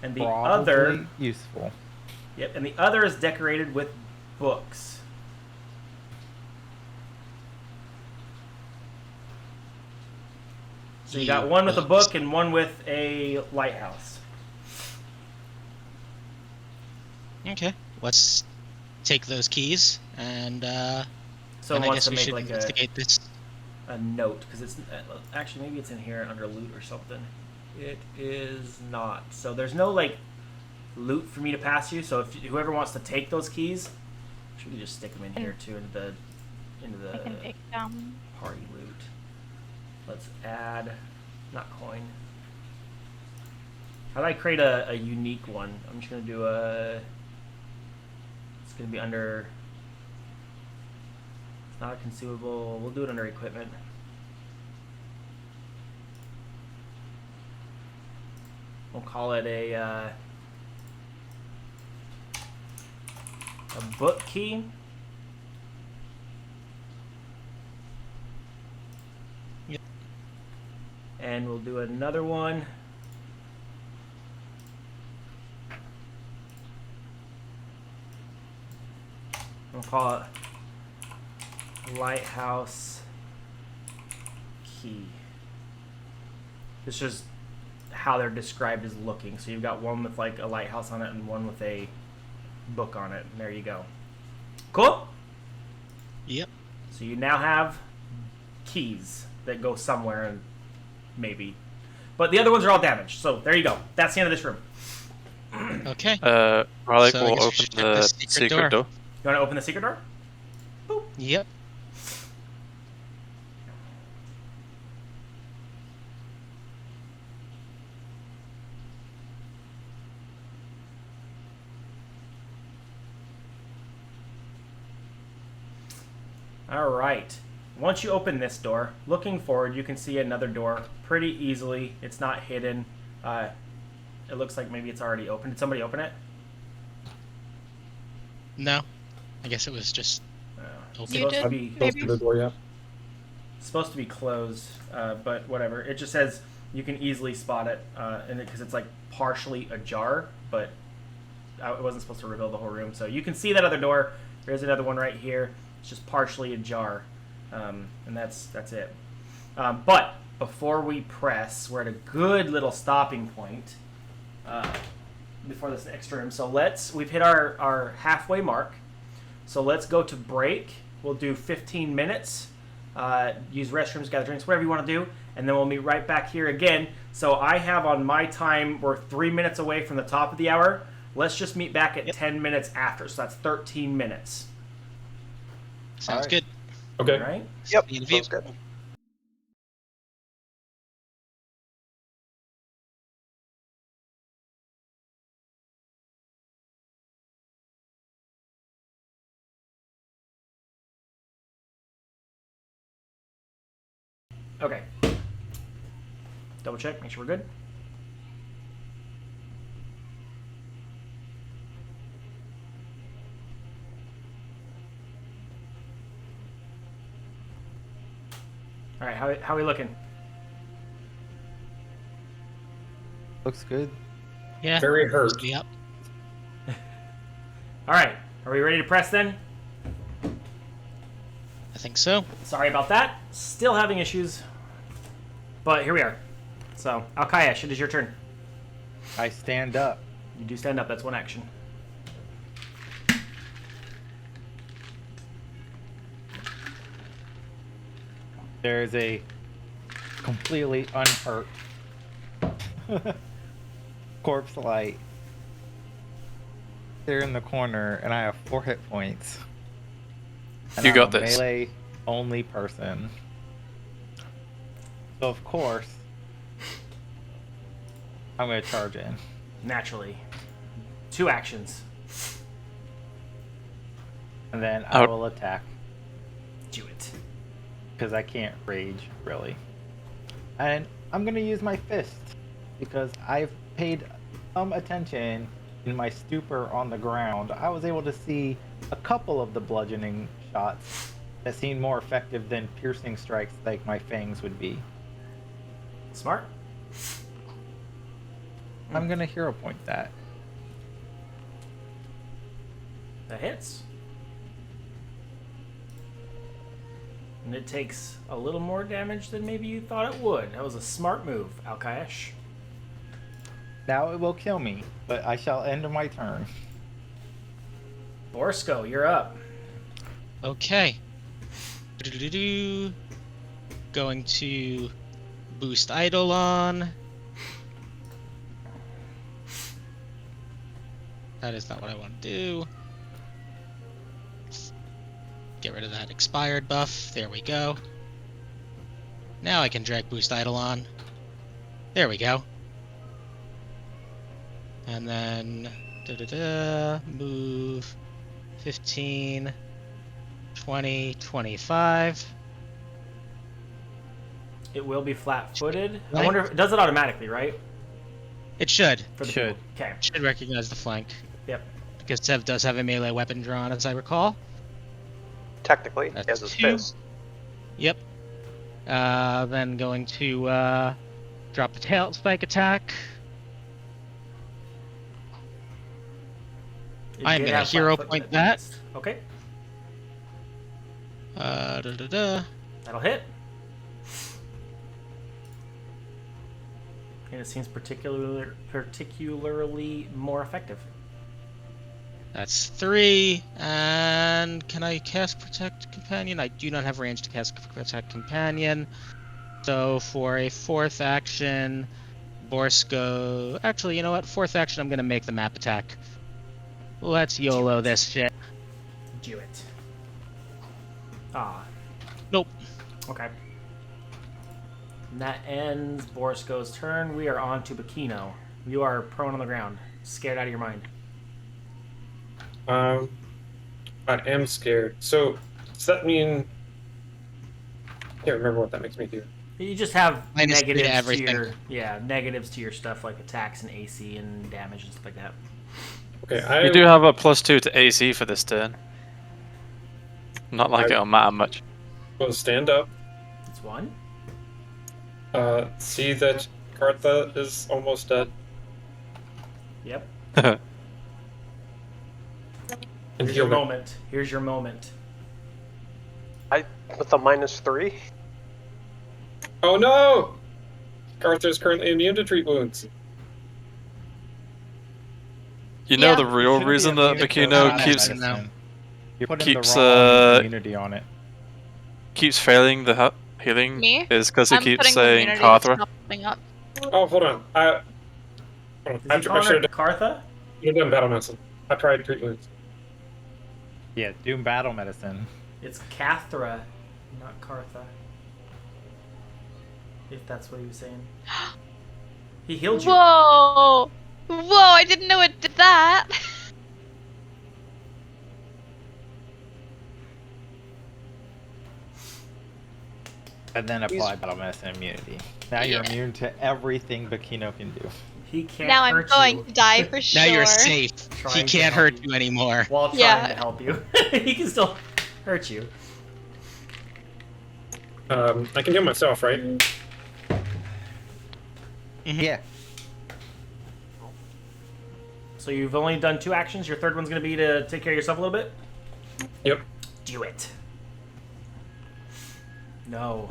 And the other, Probably useful. yep, and the other is decorated with books. So you got one with a book and one with a lighthouse. Okay, let's take those keys and So and it I wants guess to we make should like investigate this. a note, because it's actually, maybe it's in here under loot or something. It is not. So there's no like loot for me to pass you. So if whoever wants to take those keys, should we just stick them in here too into the I can take them. party loot. Let's add, not coin. How do I create a unique one? I'm just gonna do it's gonna be under, it's not a consumable, we'll do it under equipment. We'll call it a book key. Yep. And we'll do another one. We'll call it lighthouse key. It's just how they're described as looking. So you've got one with like a lighthouse on it and one with a book on it. And there you go. Cool? Yep. So you now have keys that go somewhere, and want but the other ones are all damaged. So there you go. That's the end of this room. Okay. Raleigh So I will guess we open should check the the secret secret door. You want to open the secret door? Yep. All right. Once you open this door, looking forward, you can see another door pretty easily. It's not hidden. It looks like maybe it's already open. Did somebody open it? No. I guess it was just It's You supposed did? to be Close to the door, yeah. supposed to be closed, but whatever. It just says you can easily spot it, and because it's like partially ajar, but it wasn't supposed to reveal the whole room. So you can see that other door. There's another one right here. It's just partially ajar, and that's it. But before we press, we're at a good little stopping point. before this next room. So we've hit our halfway mark. So let's go to break. We'll do 15 minutes. Use restrooms, gather drinks, whatever you want to do. And then we'll meet right back here again. So I have on my time, we're 3 minutes away from the top of the hour. Let's just meet back at 10 minutes after. So that's 13 minutes. Sounds good. Okay. All right? Yep, See you in a sounds few. good. Okay. Double check, make sure we're good. All right, how are we looking? Looks good. Yeah. Very hurt. Yep. All right, are we ready to press then? I think so. Sorry about that. Still having issues, but here we are. So, Alkayesh, it is your turn. I stand up. You do stand up. That's one action. There's a completely unhurt corpse light there in the corner, and I have 4 hit points. And You I'm got a this. melee only person. So of course, I'm gonna charge in. Naturally. 2 actions. And then I Oh. will attack. Do it. Because I can't rage, really. And I'm gonna use my fist. Because I've paid some attention in my stupor on the ground. I was able to see a couple of the bludgeoning shots that seemed more effective than piercing strikes like my fangs would be. Smart. I'm gonna hero point that. That hits. And it takes a little more damage than maybe you thought it would. That was a smart move, Alkayesh. Now it will kill me, but I shall end my turn. Borsko, you're up. Okay. Going to boost Eidolon. That is not what I want to do. Get rid of that expired buff. There we go. Now I can drag boost Eidolon. There we go. And then move 15, 20, 25. It will be flat-footed. I Right. wonder if it does it automatically, right? It should. For the Should. people. Okay. Should recognize the flank. Yep. Because Sev does have a melee weapon drawn, as I recall. Technically, he That's has his 2. fist. Yep. Then going to drop the tail spike attack. It I'm did gonna have hero flat-footed point at that. least. Okay. That'll hit. And it seems particularly more effective. That's 3. And can I cast Protect Companion? I do not have range to cast Protect Companion. So for a 4th action, Borsko... Actually, you know what? 4th action, I'm going to make the map attack. Let's YOLO this shit. Do it. Ah. Nope. Okay. And that ends Borsko's turn. We are on to Bakino. You are prone on the ground, scared out of your mind. I am scared. So, does that mean... I can't remember what that makes me do. You just have -3 to negatives to everything. your negatives to your stuff like attacks and AC and damage and stuff like that. Okay, I You do have a +2 to AC for this turn. Not like I- it'll matter much. will stand up, It's one. see that Kartha is almost dead, Yep. and Here's your heal him. moment. Here's your moment. With a -3? Oh no! Kartha is currently immune to treat wounds. You know Yeah. the real Shouldn't be reason that immune to Bakino battle keeps medicine. You're putting keeps, the wrong immunity on it. failing the healing Me? is because he I'm keeps putting saying immunity that's Carthra. not popping up. Oh, hold on. I Is he I calling should her have Cartha? done battle medicine. I tried treatments. Yeah, Doom battle medicine. It's Cathra, not Cartha. If that's what he was saying. He healed you. Whoa! Whoa, I didn't know it did that. And then apply battle medicine immunity. Now you're Yeah. immune to everything Bakino can do. He can't Now I'm hurt going you to die for sure. Now you're safe. He Trying to can't help hurt you. you anymore. While trying Yeah. to help you. He can still hurt you. I can heal myself, right? Yeah. So you've only done 2 actions. Your third one's going to be to take care of yourself a little bit? Yep. Do it. No.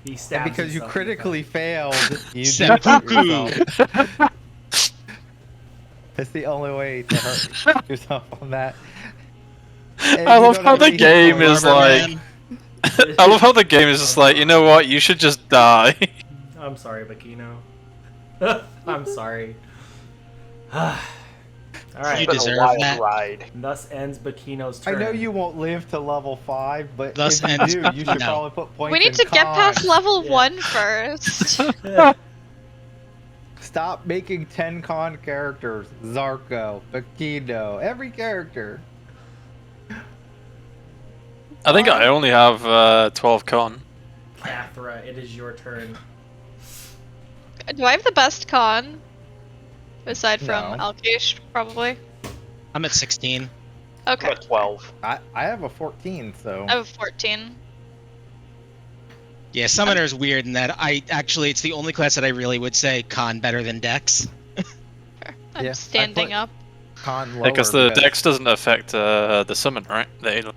He And stabs because you himself. critically failed, you do Seppuku. hurt yourself. That's the only way to hurt yourself on that. And I you love don't how have the any hit game points. is like. I love how the game is just like, you know what? You should just die. I'm sorry, Bakino. I'm sorry. Alright. You It's been deserve a wild that. ride. Thus ends Bakino's I turn. know you won't live to level 5, but Thus if you ends do, you should Bakino. probably put points We need in to get past con. level Yeah. 1 first. Stop making 10 con characters. Zarko, Bakino, every character. I think I only have 12 con. Cathra, it is your turn. Do I have the best con? Aside from No. Alkesh, probably. I'm at 16. Okay. I'm at 12. I have a 14, so. I have 14. Yeah, Summoner is weird in that it's the only class that I really would say con better than Dex. I'm Yeah, I standing put- up. Con lower. Because the dex doesn't affect the summon, right? The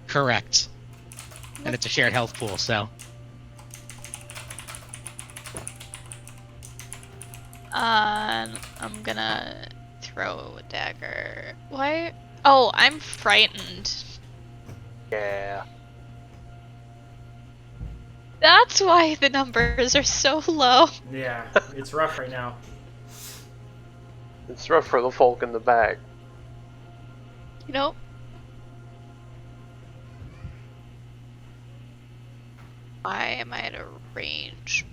Correct. And it's a shared health pool, so. I'm gonna throw a dagger. Why? Oh, I'm frightened. Yeah. That's why the numbers are so low. Yeah, it's rough right now. It's rough for the folk in the back. You know? Why am I at a range?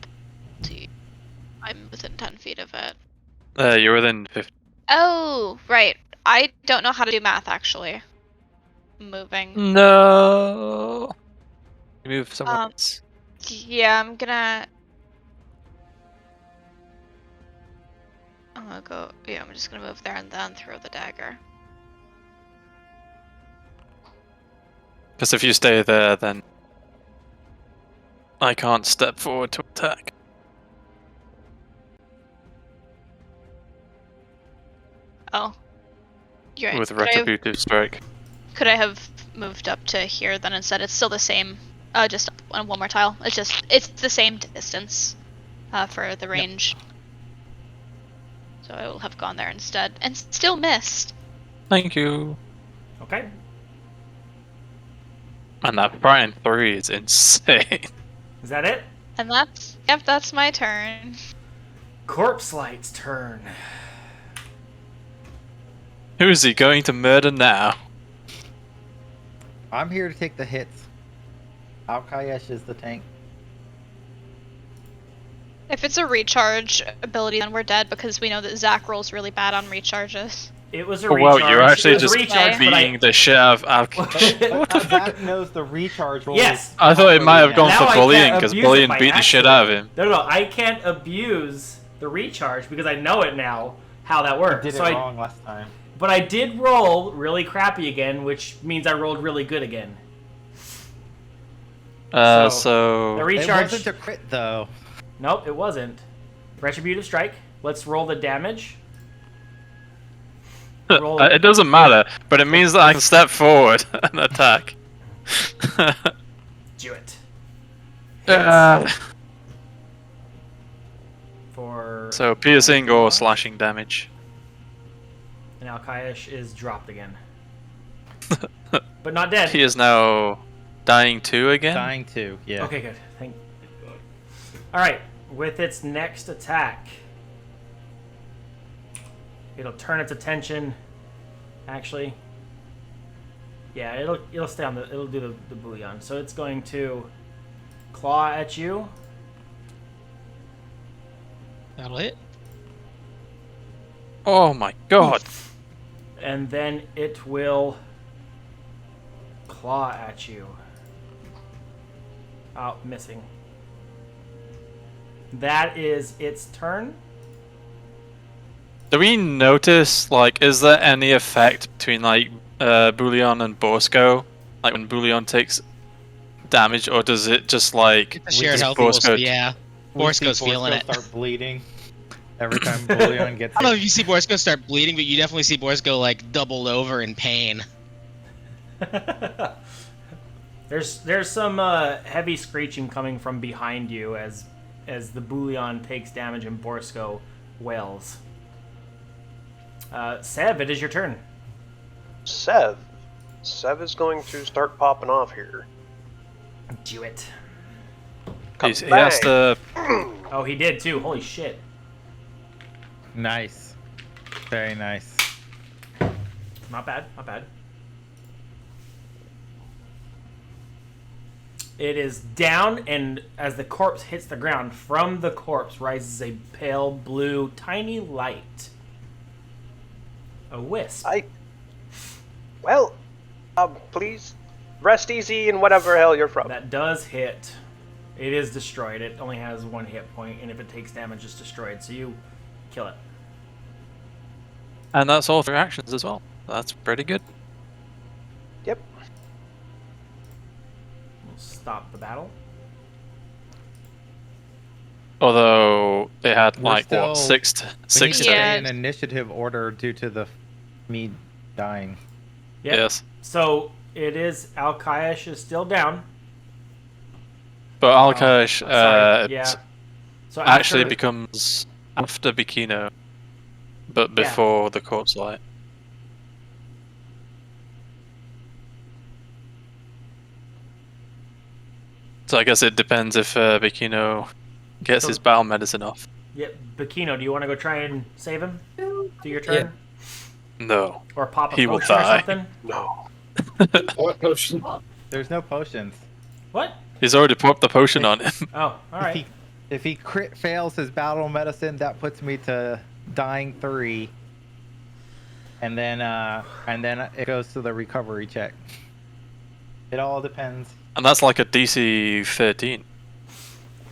I'm within 10 feet of it. you're within 50. Oh, right. I don't know how to do math, actually. Moving. No. You move somewhere Um, else. Yeah, I'm gonna go. Yeah, I'm just gonna move there and then throw the dagger. Because if you stay there, then I can't step forward to attack. Oh. You're right. With retributive strike. Could I have moved up to here then instead? It's still the same. Just on one more tile. It's the same distance for the range. So I will have gone there instead. And still missed. Thank you. Okay. And that Brian 3 is insane. Is that it? And that's my turn. Corpse Light's turn. Who is he going to murder now? I'm here to take the hits. Alkayesh is the tank. If it's a recharge ability, then we're dead because we know that Zach rolls really bad on recharges. It was a Oh, recharge. wow, you're actually It was a just recharge, but beating the shit out of But Zach knows the recharge roll. Yes. I thought it might have gone Now for I bullying can't because abuse bullying it by beat the shit accident. out of him. No, I can't abuse the recharge because I know it now how that I works. did it wrong last time. But I did roll really crappy again, which means I rolled really good again. So The It recharge. wasn't a crit though. Nope, it wasn't. Retributive strike. Let's roll the damage. Roll. it doesn't matter, but it means that I can step forward and attack. Do it. Uh, For so piercing or slashing damage. And Alkaish is dropped again. But not dead. He is now dying too again. Dying too. Yeah. Okay, good. Thank God. Alright, with its next attack, it'll turn its attention. Actually, yeah, it'll stay on the. It'll do the bullion. So it's going to claw at you. That'll hit. Oh my god! And then it will claw at you. Oh, missing. That is its turn. Do we notice, like, is there any effect between, like, Bullion and Bosco? Like, when Bullion takes damage, or does it just, like... The shared does health Bosco- equals, yeah. Borsco's feeling it. Start bleeding every time Bullion gets. I don't know if you see Borsco start bleeding, but you definitely see Borsco, like, doubled over in pain. There's some heavy screeching coming from behind you as the Bullion takes damage and Borsco wails. Sev, it is your turn. Sev is going to start popping off here. Do it. He has to... Oh, he did too. Holy shit. Nice. Very nice. Not bad, not bad. It is down, and as the corpse hits the ground, from the corpse rises a pale blue, tiny light. A wisp. Well, please rest easy in whatever hell you're from. That does hit. It is destroyed. It only has 1 hit point, and if it takes damage, it's destroyed. So you kill it. And that's all 3 actions as well. That's pretty good. Yep. We'll stop the battle. Although it had, We're like, still- what, 6 We need to six Yeah. stay in initiative order due to me dying. Yep. Yes. So it is Alkaish is still down. But Alkash Sorry. Yeah. So actually after- becomes after Bikino, but before the corpse light. So I guess it depends if Bikino gets his battle medicine off. Yep. Bikino, do you want to go try and save him? Do your turn? No. Or pop a He will potion or die. something? No. What potion? There's no potions. What? He's already popped the potion on him. Oh, alright. If he crit fails his battle medicine, that puts me to dying 3. And then it goes to the recovery check. It all depends. And that's like a DC 13.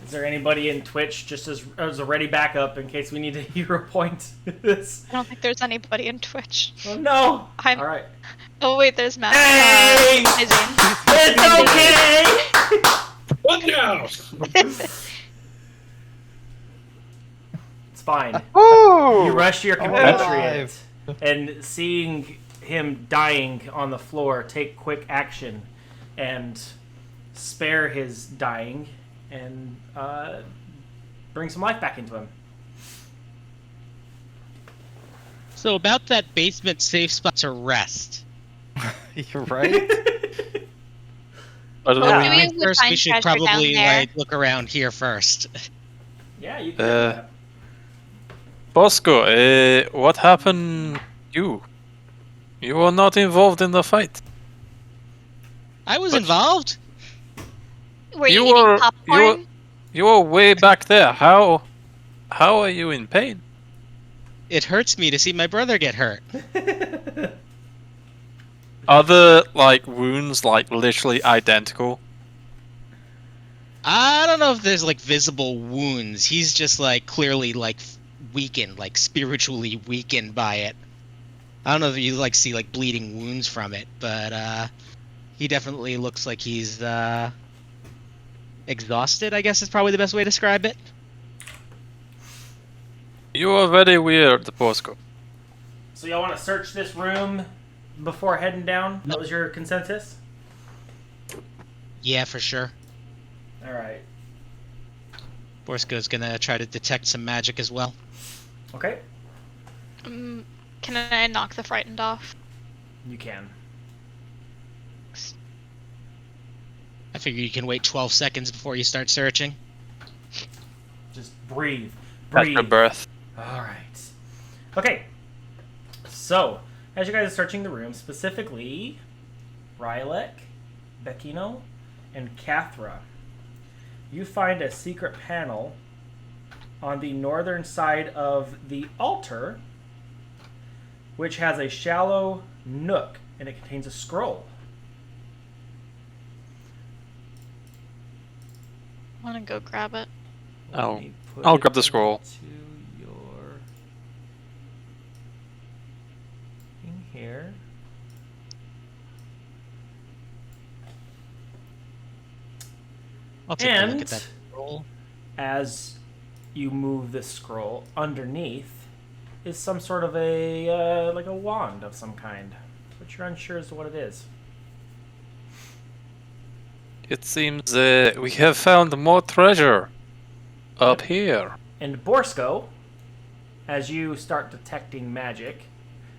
Is there anybody in Twitch just as a ready backup in case we need a hero point? This. I don't think there's anybody in Twitch. Oh no! I'm. Alright. Oh wait, there's Matt. Hey! It's okay! What now? It's fine. Ooh! You rush your I'm compatriot, and seeing him dying on the floor, take quick action and spare his dying and bring some life back into him. So about that basement safe spot to rest. You're right. I don't Well, know. maybe I we think would first we find should treasure down probably there. like look around here first. Yeah, you can do that. Bosco, what happened? You were not involved in the fight. I was But- involved. Were you, you eating were- popcorn? You were way back there. How are you in pain? It hurts me to see my brother get hurt. Are the like wounds like literally identical? I don't know if there's like visible wounds. He's just like clearly like weakened, like spiritually weakened by it. I don't know if you like see like bleeding wounds from it, but he definitely looks like he's exhausted, I guess is probably the best way to describe it. You are very weird, Bosco. So y'all want to search this room before heading down? That was your consensus? Yeah, for sure. Alright. Borsko's gonna try to detect some magic as well. Okay. Can I knock the frightened off? You can. I figure you can wait 12 seconds before you start searching. Just breathe. Catch Breathe. your breath. All right. Okay. So, as you guys are searching the room, specifically, Rylek, Bekino, and Cathra, you find a secret panel on the northern side of the altar, which has a shallow nook, and it contains a scroll. I want to go grab it. Let me put I'll it grab the scroll. into your thing here. I'll take a look And at that roll. as you move the scroll, underneath is some sort of a like a wand of some kind, but you're unsure as to what it is. It seems we have found more treasure up here. And Borsco, as you start detecting magic,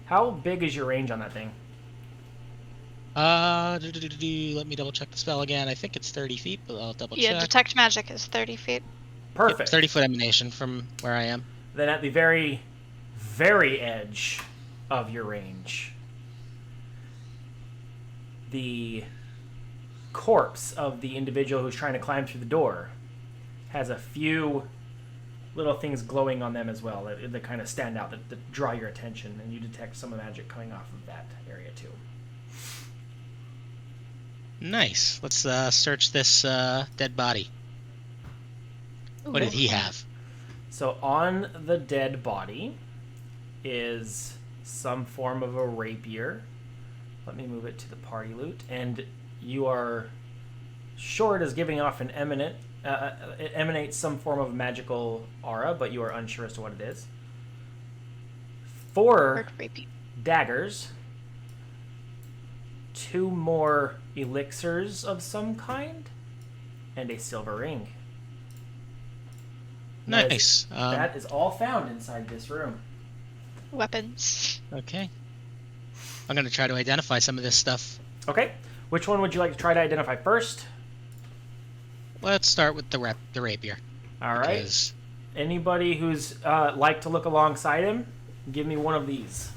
how big is your range on that thing? Let me double check the spell again. I think it's 30 feet, but I'll double Yeah, check. detect magic is 30 feet. Perfect. 30-foot emanation from where I am. Then at the very, very edge of your range, the corpse of the individual who's trying to climb through the door has a few little things glowing on them as well that kind of stand out, that draw your attention, and you detect some magic coming off of that area too. Nice. Let's search this dead body. What did he have? So on the dead body is some form of a rapier. Let me move it to the party loot. And you are sure it is giving off an it emanates some form of magical aura, but you are unsure as to what it is. 4 daggers. 2 more elixirs of some kind. And a silver ring. Nice. That is all found inside this room. Weapons. Okay. I'm going to try to identify some of this stuff. Okay. Which one would you like to try to identify first? Let's start with the rapier. All right. Because Anybody who's like to look alongside him, give me one of these.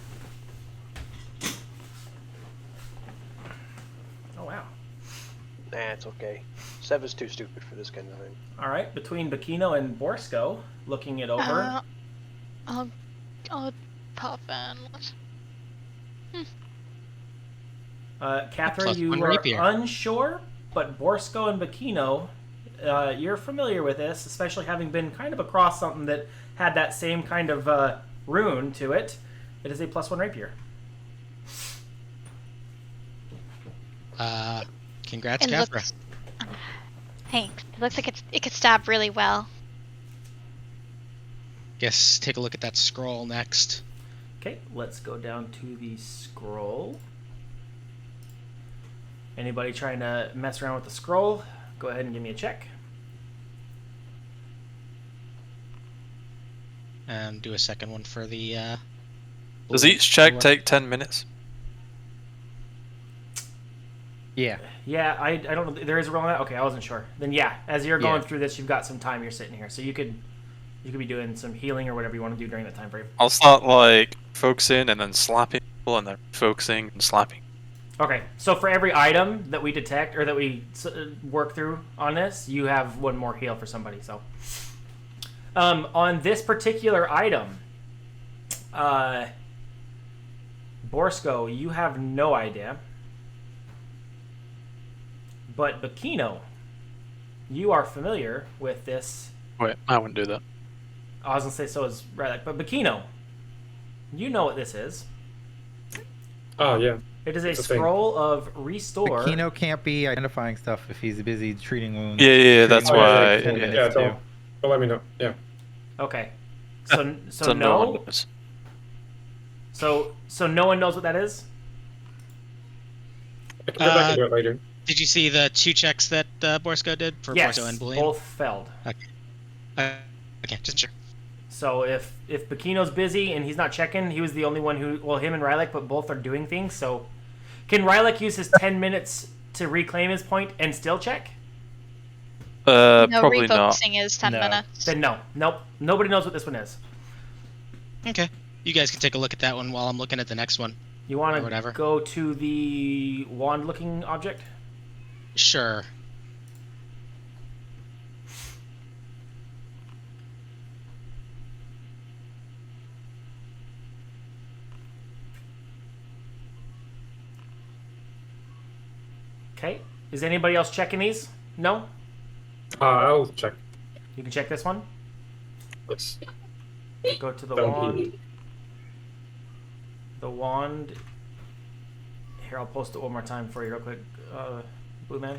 Oh, wow. Nah, it's okay. Sev is too stupid for this kind of thing. All right. Between Bekino and Borsco, looking it over. I'll pop in. Catherine, you +1 are rapier. unsure, but Borsco and Bekino, you're familiar with this, especially having been kind of across something that had that same kind of rune to it. It is a +1 rapier. Congrats, It Cathra. looks. Thanks. It looks like it could stab really well. Guess take a look at that scroll next. Okay, let's go down to the scroll. Anybody trying to mess around with the scroll, go ahead and give me a check. And do a second one for the... Does each check take 10 minutes? Yeah. Yeah, I don't know. There is a roll on that? Okay, I wasn't sure. Then yeah, as you're going through this, you've got some time. You're sitting here. So you could be doing some healing or whatever you want to do during that time frame. I'll start like focusing and then slapping people and then focusing and slapping. Okay, so for every item that we detect or that we work through on this, you have one more heal for somebody. So on this particular item, Borsco, you have no idea. But Bekino, you are familiar with this. Wait, I wouldn't do that. I was going to say so is Rylek, but Bekino, you know what this is. Oh, yeah. It is a It's a thing. scroll of restore. Kino can't be identifying stuff if he's busy treating wounds. Yeah, that's Treating wounds why. like 10 Yeah, minutes don't too. let me know. Yeah. Okay. So So no. one knows. So no one knows what that is? I can go back and do it later. Did you see the 2 checks that Borsco did for Yes, Borsco and Boolean? both failed. Okay, just sure. So if Bakino's busy and he's not checking, he was the only one who. Well, him and Rylek, but both are doing things. So can Rylek use his 10 minutes to reclaim his point and still check? No, Probably not. refocusing is 10 minutes. Then no. Nope. Nobody knows what this one is. Okay. You guys can take a look at that one while I'm looking at the next one. You want Or to whatever. go to the wand-looking object? Sure. Okay. Is anybody else checking these? No? I'll check. You can check this one. Yes. Go to the Don't wand. need- The wand. Here, I'll post it one more time for you real quick, Blue Man.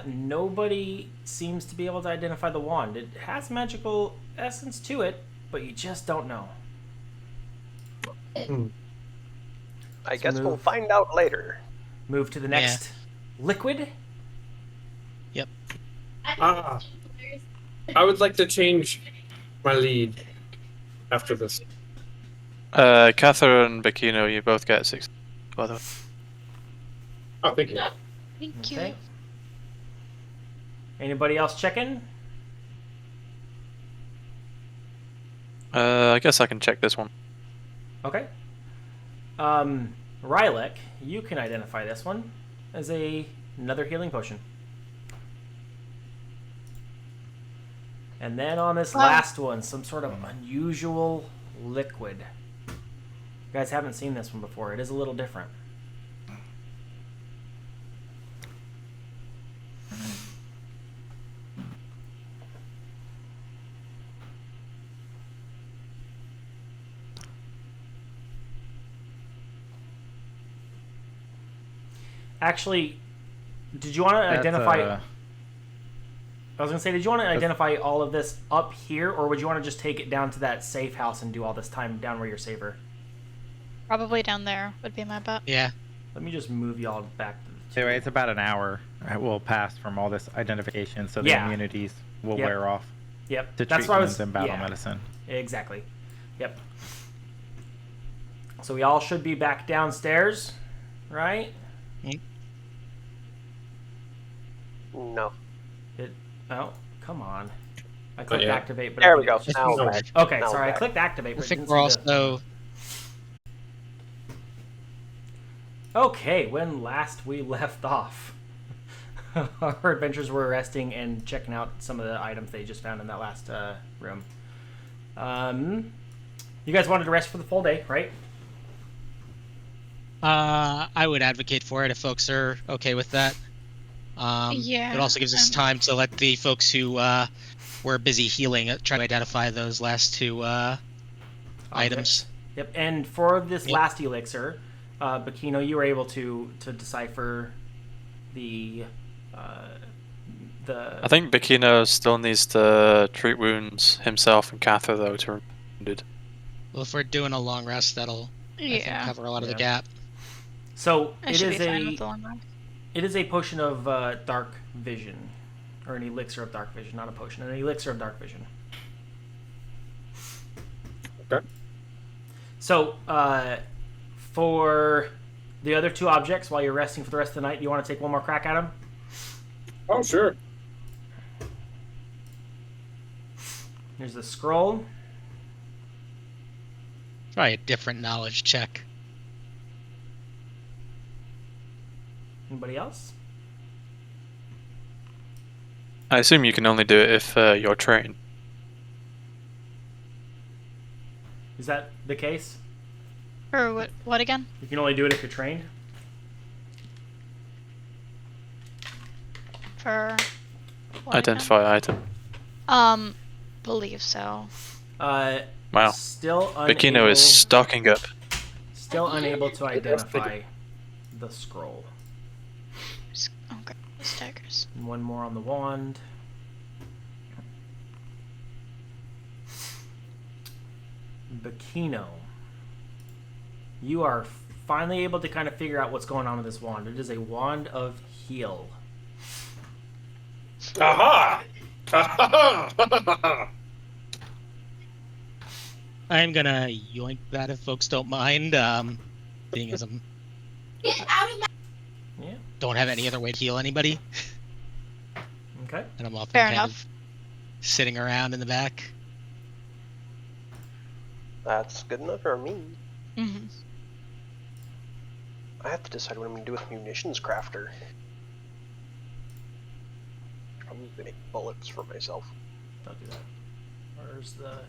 Nobody seems to be able to identify the wand. It has magical essence to it, but you just don't know. I guess move. we'll find out later. Move to the next liquid. I would like to change my lead after this. Catherine and Bakino, you both get 6. By the way. Oh, thank you. Thank Okay. you. Anybody else checking? I guess I can check this one. Okay. Rylek, you can identify this one as another healing potion. And then on this last one, some sort of unusual liquid. You guys haven't seen this one before. It is a little different. Actually, did you want to identify... I was going to say, did you want to identify all of this up here, or would you want to just take it down to that safe house and do all this time down where you're safer? Probably down there would be my bet. Yeah. Let me just move y'all back to the... Anyway, it's about an hour. We'll pass from all this identification, so the Yeah. immunities will Yep. wear off Yep, to that's what I was... treatments and battle yeah, medicine. exactly. Yep. So we all should be back downstairs, right? No. Oh, come on. I clicked yeah. activate, but There I we think go. it's just- Now we're back. Okay, Now sorry, I back. clicked activate, I but it think didn't we're seem to- also. Okay, when last we left off, our adventurers were resting and checking out some of the items they just found in that last room. You guys wanted to rest for the full day, right? I would advocate for it if folks are okay with that. Yeah, It also gives us time to let the folks who were busy healing try to identify those last two items. Yep, and for this Yep. last elixir, Bakino, you were able to decipher the I think Bakino still needs to treat wounds himself and Cather, though, to remain wounded. Well, if we're doing a long rest, that'll I think, Yeah. cover a lot of the Yeah. gap. So I it should is be fine with the long run. it is a potion of dark vision, or an elixir of dark vision, not a potion, an elixir of dark vision. Okay. So for the other two objects, while you're resting for the rest of the night, you want to take one more crack at them? Oh, sure. There's the scroll. Try a different knowledge check. Anybody else? I assume you can only do it if you're trained. Is that the case? Or what again? You can only do it if you're trained? For what again? Identify item. Believe so. Wow. Still unable, Bakino is stocking up. still unable to identify the scroll. Okay, staggers. And one more on the wand. Bakino, you are finally able to kind of figure out what's going on with this wand. It is a wand of heal. Aha! Aha! I'm gonna yoink that if folks don't mind. Being as I'm Yeah. don't have any other way to heal anybody, Okay. and I'm often Fair kind enough. of sitting around in the back. That's good enough for me. Hmm. I have to decide what I'm going to do with munitions crafter. Probably make bullets for myself. Don't do that. Where's the...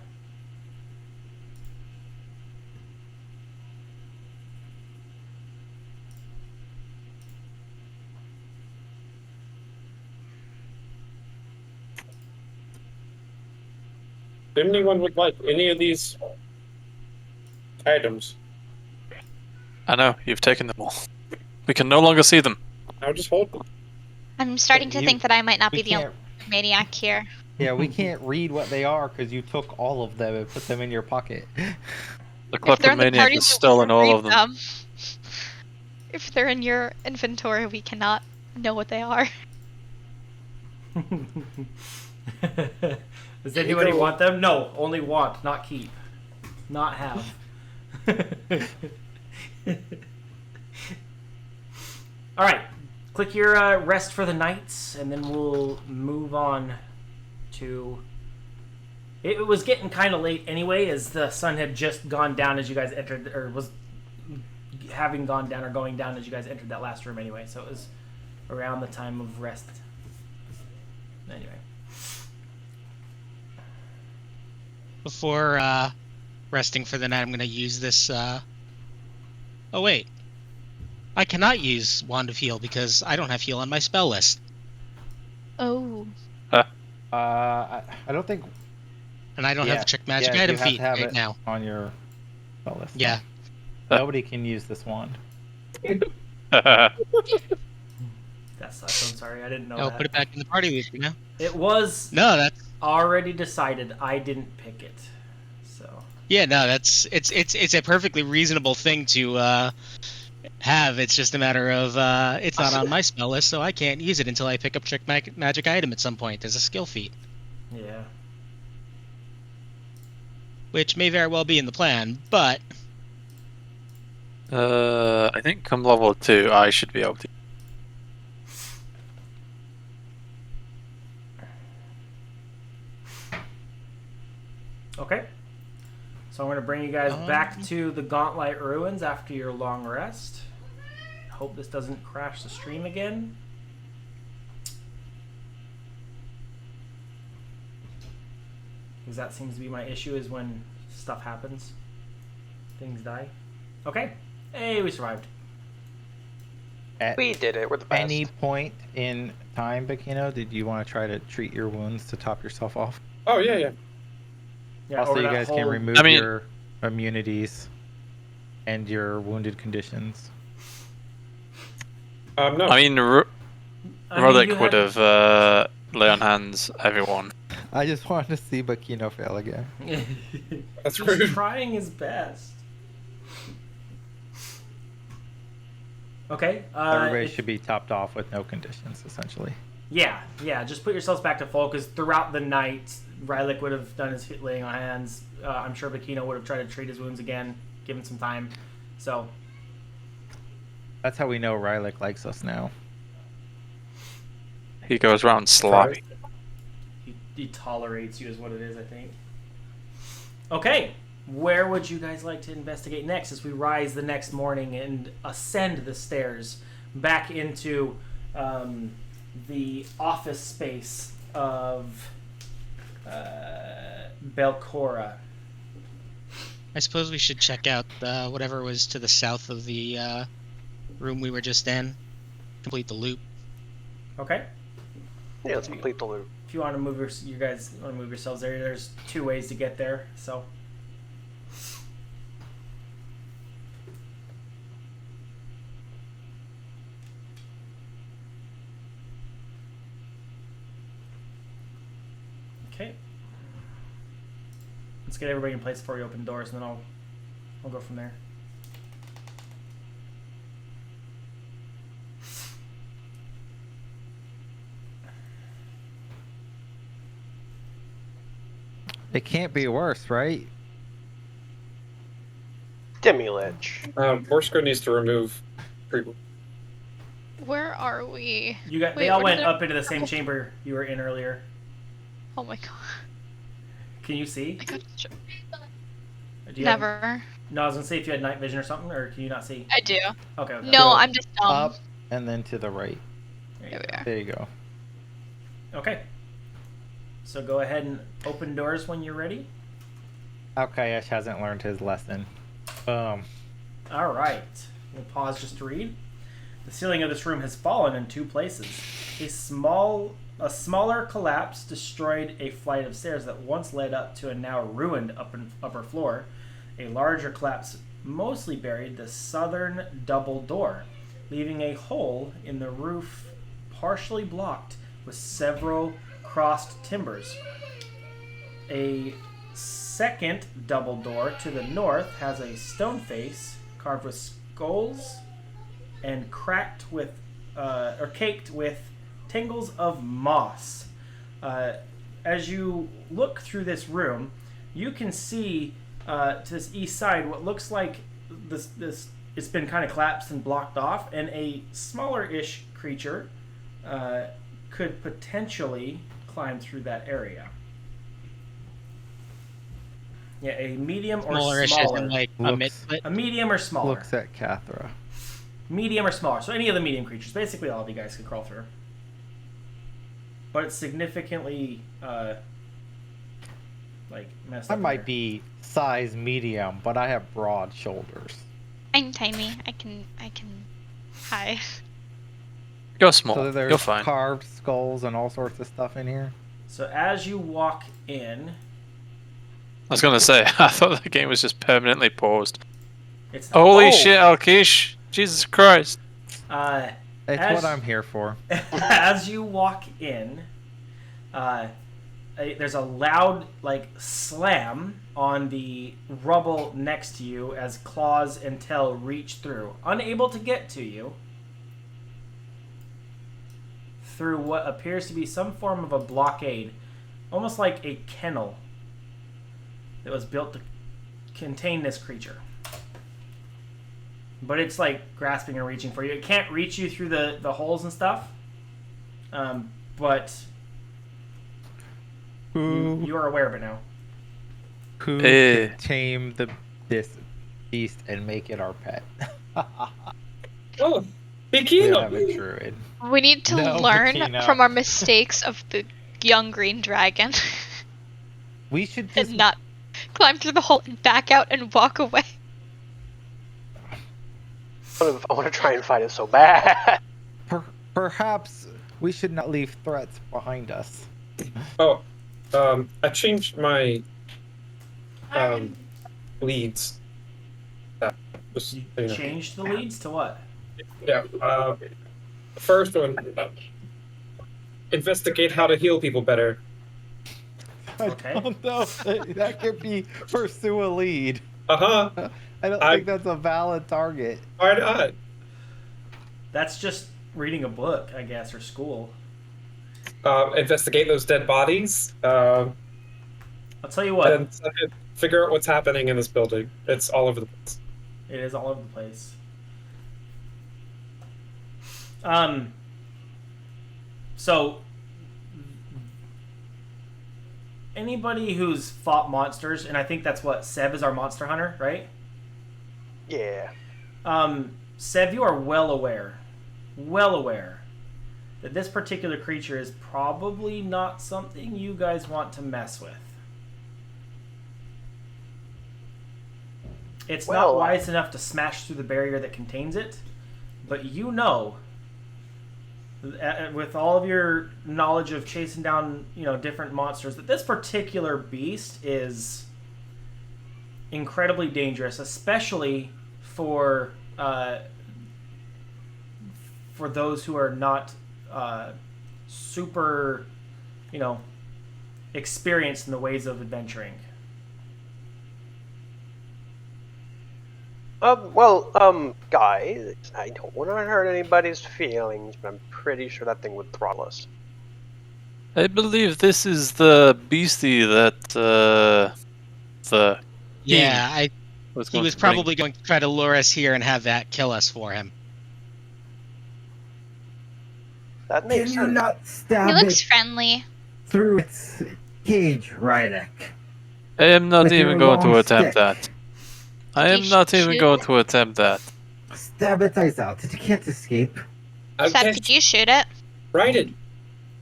If anyone would like any of these items, I know, you've taken them all. We can no longer see them. I'll just hold them. I'm starting to You- think that I might not we be the only can't- maniac here. Yeah, we can't read what they are because you took all of them and put them in your pocket. The If they're in the kleptomaniac party, has we stolen can all read of them. If they're in your inventory, we cannot know what they are. Does anybody want them? No, only want, not keep. Not have. Alright, click your rest for the night, and then we'll move on to... It was getting kind of late anyway, as the sun had just gone down as you guys entered, or was having gone down or going down as you guys entered that last room anyway, so it was around the time of rest. Anyway. Before resting for the night, I'm gonna use this. Oh wait, I cannot use Wand of Heal because I don't have heal on my spell list, Oh. I don't think. and I don't Yeah, have Check Magic yeah, Item you have feat to have right it now. on your spell list. Yeah. Nobody can use this wand. That sucks. I'm sorry. I didn't know Oh, that. put it back in the party list, you know? It was No, that's already decided. I didn't pick it. So. yeah, no, that's it's a perfectly reasonable thing to have. It's just a matter of it's not on my spell list, so I can't use it until I pick up Check Magic Item at some point as a skill feat, Yeah. which may very well be in the plan, but I think come level 2, I should be able to. Okay. So I'm going to bring you guys back to the Gauntlight ruins after your long rest. Hope this doesn't crash the stream again. Because that seems to be my issue, is when stuff happens. Things die. Okay. Hey, we survived. At We did it. We're the best. any point in time, Bikino, did you want to try to treat your wounds to top yourself off? Oh, yeah, yeah. Yeah, Also, over you that guys can whole- remove I mean- your immunities and your wounded conditions. No. I mean, I mean, Roderick you would had- have lay on hands everyone. I just wanted to see Bikino fail again. That's He's rude. trying his best. Okay. Everybody if- should be topped off with no conditions, essentially. Yeah, just put yourselves back to full, because throughout the night, Rylick would have done his laying on hands. I'm sure Bikino would have tried to treat his wounds again, give him some time. So, That's how we know Rylick likes us now. He goes around slapping. he tolerates you, is what it is, I think. Okay, where would you guys like to investigate next as we rise the next morning and ascend the stairs back into the office space of Belcora? I suppose we should check out whatever was to the south of the room we were just in. Complete the loop. Okay. Yeah, let's complete the loop. If you want to move you guys want to move yourselves there, there's 2 ways to get there. So. Okay. Let's get everybody in place before we open doors, and then I'll go from there. It can't be worse, right? Demi-lich. Borsko needs to remove. Where are we? You got. Wait, They all where went did up into the same chamber you were in earlier. Oh my god. Can you see? I got Do you have- Never. No, I was gonna say if you had night vision or something, or can you not see? I do. Okay. okay. No, I'm just dumb. Up and then to the right. There you There we go. are. There you go. Okay. So go ahead and open doors when you're ready. Alkayesh hasn't learned his lesson. All right. We'll pause just to read. The ceiling of this room has fallen in 2 places. A smaller collapse destroyed a flight of stairs that once led up to a now ruined upper floor. A larger collapse mostly buried the southern double door, leaving a hole in the roof partially blocked with several crossed timbers. A second double door to the north has a stone face carved with skulls and cracked with or caked with tangles of moss. As you look through this room, you can see to this east side what looks like this it's been kind of collapsed and blocked off, and a smaller-ish creature could potentially climb through that area. Yeah, a medium or Smaller-ish smaller. isn't like a mid-foot. A medium or smaller. Looks at Cathra. Medium or smaller. So any of the medium creatures. Basically all of you guys could crawl through. But it's significantly messed I up. might be size medium, but I have broad shoulders. I'm tiny. I can. Hi. You're small. So there's You're fine. carved skulls and all sorts of stuff in here. So as you walk in, I was gonna say, I thought the game was just permanently paused. it's Holy shit, Alkish! Jesus Christ! It's As- what I'm here for. As you walk in, there's a loud slam on the rubble next to you as claws and tail reach through, unable to get to you, through what appears to be some form of a blockade, almost like a kennel that was built to contain this creature. But it's grasping and reaching for you. It can't reach you through the holes and stuff, but you are aware of it now. Who can tame this beast and make it our pet? Oh, We Bikino! have a druid. We need to No, learn Bettina. from our mistakes of the young green dragon We should just and not climb through the hole and back out and walk away. I want to try and fight it so bad. perhaps we should not leave threats behind us. Oh, I changed my leads. Just, You you know. changed the leads to what? Yeah. The first one, investigate how to heal people better. Okay. I don't know. That could be pursue a lead. Uh-huh. I don't think that's a valid target. Why not? That's just reading a book, I guess, or school. Investigate those dead bodies. I'll tell you what. And second, figure out what's happening in this building. It's all over the place. It is all over the place. So anybody who's fought monsters, and I think that's what Seb is, our monster hunter, right? Yeah. Seb, you are well aware that this particular creature is probably not something you guys want to mess with. It's not wise enough to smash through the barrier that contains it, but you know, with all of your knowledge of chasing down, different monsters, that this particular beast is incredibly dangerous, especially for those who are not super, experienced in the ways of adventuring. Guys, I don't want to hurt anybody's feelings, but I'm pretty sure that thing would throttle us. I believe this is the beastie that the Yeah, king he going was to bring. probably going to try to lure us here and have that kill us for him. That Can makes you sense. not He stab looks it friendly. through its cage, Rydek? I am not With even your going to long attempt stick. that. I You am not even shoot going it? to attempt that. Stab its eyes out. It can't escape. Seb, Okay, could you shoot it? write it.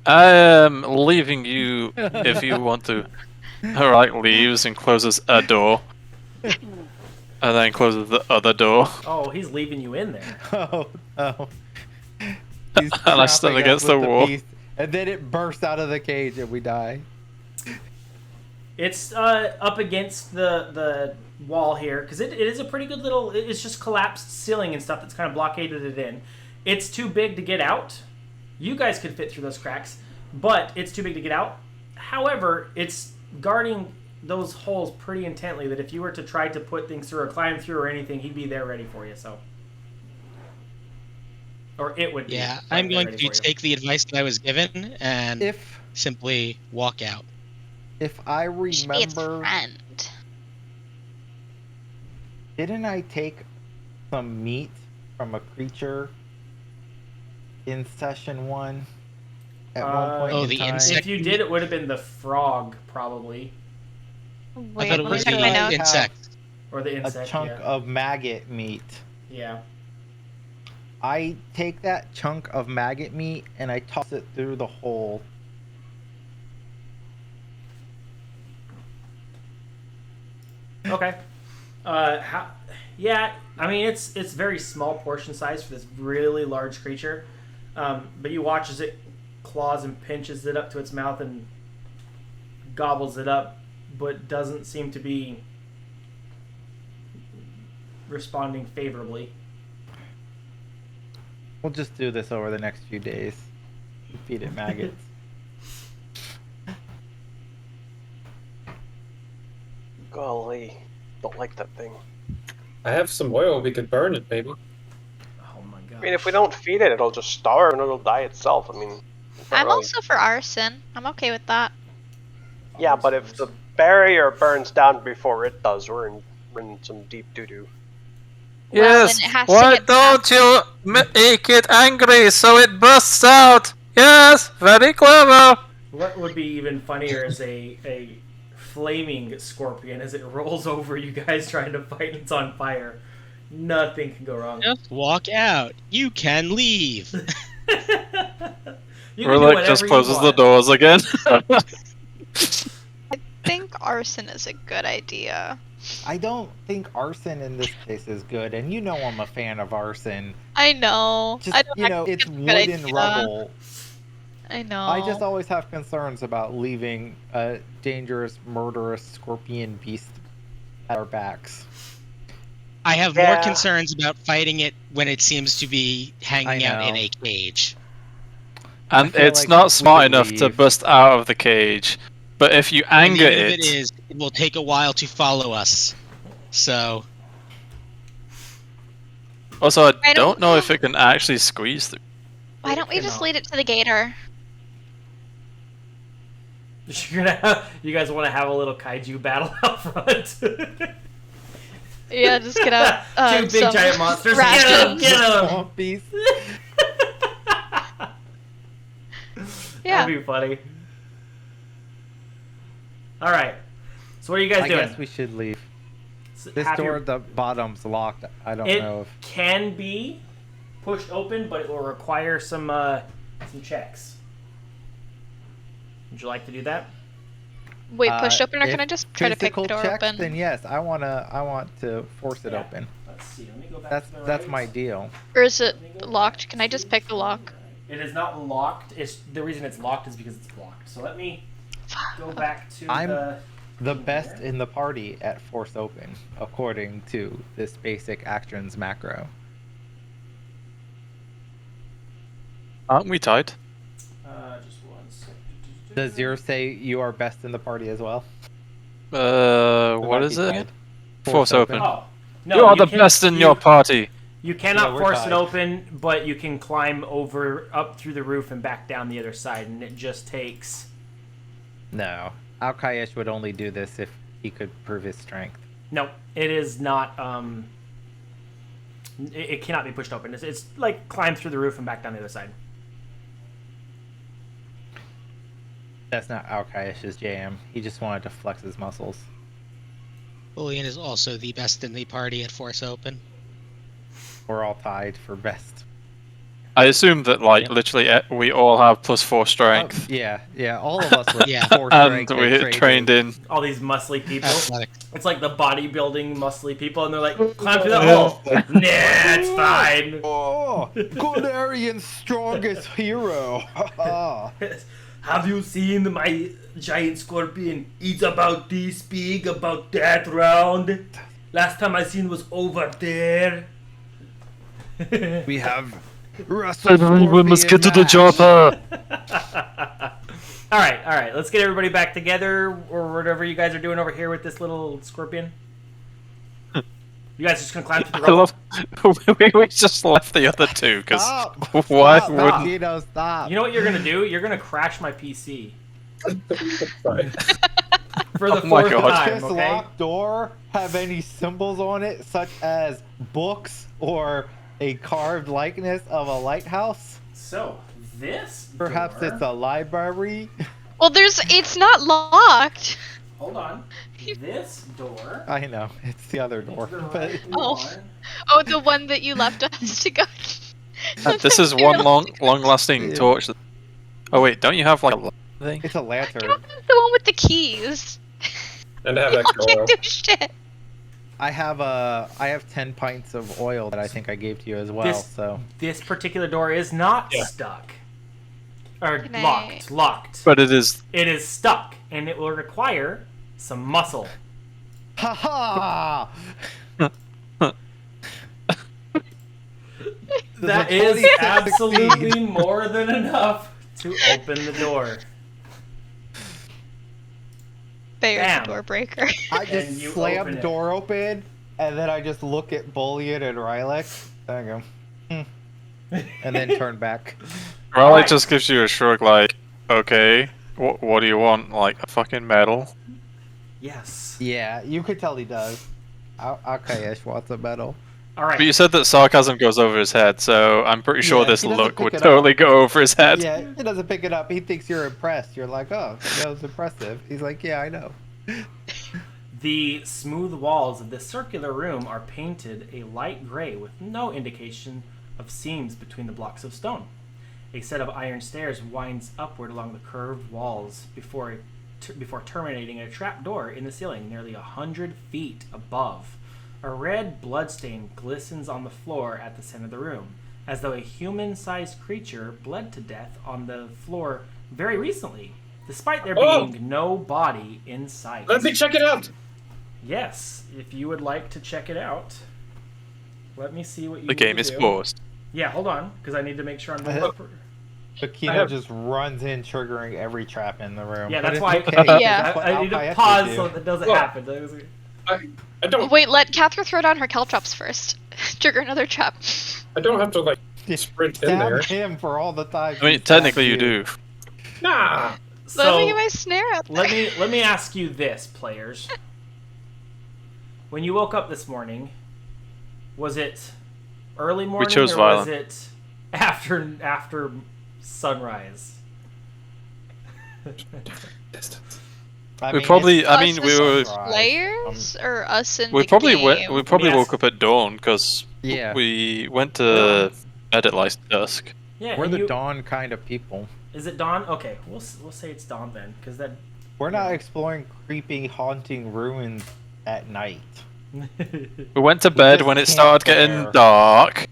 I am leaving you if you want to. Alright, leaves and closes a door. And then closes the other door. Oh, he's leaving you in there. Oh, no. He's And I stand trapping us against with the wall. beast, and then it bursts out of the cage and we die. It's up against the wall here because it is a pretty good little. It's just collapsed ceiling and stuff that's kind of blockaded it in. It's too big to get out. You guys could fit through those cracks, but it's too big to get out. However, it's guarding those holes pretty intently. That if you were to try to put things through or climb through or anything, he'd be there ready for you. So, or it would. Yeah, be I'm right there going ready to for you. take the advice that I was given and If simply walk out. I You should be its remember, friend. didn't I take some meat from a creature in session 1 at one point Oh, in the time? insect- If you did, it would have been the frog probably, I Wait, thought it let me was check the my notes. insect. or the A insect. chunk Yeah. of maggot meat. Yeah. I take that chunk of maggot meat and I toss it through the hole. Okay. Yeah, I mean it's very small portion size for this really large creature, but you watch as it claws and pinches it up to its mouth and gobbles it up, but doesn't seem to be responding favorably. We'll just do this over the next few days. Feed it maggots. Golly, don't like that thing. I have some oil. We could burn it, maybe. Oh my god. I mean, if we don't feed it, it'll just starve and it'll die itself. I mean, it's not I'm really- also for arson. I'm okay with that. Yeah, but if the barrier burns down before it does, we're in some deep doo-doo. Well, Yes, then it has to why get past- don't you make it angry so it bursts out? Yes, very clever. What would be even funnier is a flaming scorpion as it rolls over you guys trying to fight and it's on fire. Nothing can go wrong. Just walk out. You can leave. You Or can do like whatever just you closes the want. doors again. I think arson is a good idea. I don't think arson in this case is good, and you know I'm a fan of arson. I know. Just, I don't you know, actually it's think a good wooden idea. rubble. I know. I just always have concerns about leaving a dangerous, murderous scorpion beast at our backs. I have more Yeah. concerns about fighting it when it seems to be hanging out in know. a cage. And feel it's like not we smart could enough to leave. burst out of the cage. But if you And anger even if it, it is, it will take a while to follow us. So also I I don't don't know know. if it can actually squeeze through. Why don't we just cannot. lead it to the gator? You're gonna you guys want to have a little kaiju battle out front. Yeah, just get out. Two big some giant monsters. rations. Get 'em! Swamp beast. Yeah. That'd be funny. All right. So what are you guys I doing? guess we should leave. S- This have door your- at the bottom's locked. I don't it know if... can be pushed open, but it will require some checks. Would you like to do that? Wait, pushed open, or if can I just try to pick physical the door checks, open? Then yes, I want to force it Yeah. open. Let's see. Let me go back That's to the that's right. my deal. Or is it locked? Can I just pick the lock? It is not locked. It's the reason it's locked is because it's blocked. So let me go back to I'm the. the best in the party at force open, according to this basic actions macro. Aren't we tied? Just one second. Does yours say you are best in the party as well? We What might is be it? tied. Force open. Oh no! You are the can- best in you- your party. You cannot we're force tied. it open, but you can climb up through the roof and back down the other side, and it just takes... No. Alkayesh would only do this if he could prove his strength. No, it is not, it cannot be pushed open. It's like climb through the roof and back down the other side. That's not Alkayesh's jam. He just wanted to flex his muscles. Julian is also the best in the party at Force Open. We're all tied for best. I assume that, like, literally we all have +4 strength. Yeah, all of us were Yeah. 4 And strength. we're trained in. All these muscly people. Athletic. It's like the bodybuilding muscly people, and they're like, climb through that hole. Nah, it's fine. Oh, Golarian's strongest hero. Have you seen my giant scorpion? It's about this big, about that round. Last time I seen was over there. We have Russell. We must get to the chopper. All right. Let's get everybody back together, or whatever you guys are doing over here with this little scorpion. You guys just gonna climb through the I rope? love. we just left the other two because Stop. why Stop, wouldn't? Tino, stop. You know what you're gonna do? You're gonna crash my PC Fine. for the Oh my fourth God. time. Does this Okay. locked door have any symbols on it, such as books or a carved likeness of a lighthouse? So this. Perhaps door- it's a library? Well, it's not locked. Hold on. This door. I know, it's the other door. The But right Oh. door. Oh, the one that you left us to go. This is one long-lasting Yeah. torch. Oh wait, don't you have like a thing? it's a lantern. The one with the keys. And I have Y'all extra oil. can't do shit. I have 10 pints of oil that I think I gave to you as well. This- So This particular door is not Yeah. stuck. Or Can I- locked. But it is. It is stuck, and it will require some muscle. ha ha! That There's a is 26 absolutely more than enough to open the door. There's Bam. the door breaker. I And just you slam open the it. door open, and then I just look at Bullion and Rylek. There you go. And then turn back. Raleigh Alright. just gives you a shrug, like, okay, what do you want? Like a fucking medal? Yes. Yeah, you could tell he does. Alkayesh wants a medal. All right. But you said that sarcasm goes over his head, so I'm pretty sure Yeah, this he doesn't look pick would it up. totally go over his head. Yeah, he doesn't pick it up. He thinks you're impressed. You're like, oh, that was impressive. He's like, yeah, I know. The smooth walls of this circular room are painted a light gray with no indication of seams between the blocks of stone. A set of iron stairs winds upward along the curved walls before terminating a trap door in the ceiling nearly 100 feet above. A red bloodstain glistens on the floor at the center of the room, as though a human-sized creature bled to death on the floor very recently, despite there being no body in sight. Let me check it out. Yes, if you would like to check it out. Let me see what you The game need is to do. paused. Yeah, hold on, because I need to make sure I'm doing it. Akino just runs in, triggering every trap in the room. Yeah, But that's it's why okay, 'cause Yeah. that's what I need to Alkayesh pause would do. so that doesn't Look. happen. I don't. Wait, let Catherine throw down her caltrops first. Trigger another trap. I don't have to like sprint in Stab there. him for all the time. I mean, technically you do. Nah. Let me So get my snare out there. let me ask you this, players. When you woke up this morning, was it early morning chose or violent. was it after sunrise? Distance. I We mean, probably. it's- I mean, we Us were. as Players or us in We the probably game? we probably Let me woke ask- up at dawn because Yeah. we went to bed at like dusk. Yeah, We're and the you- dawn kind of people. Is it dawn? Okay, we'll say it's dawn then, because that. We're not exploring creepy, haunting ruins at night. We went to bed just when it camp started getting there. dark.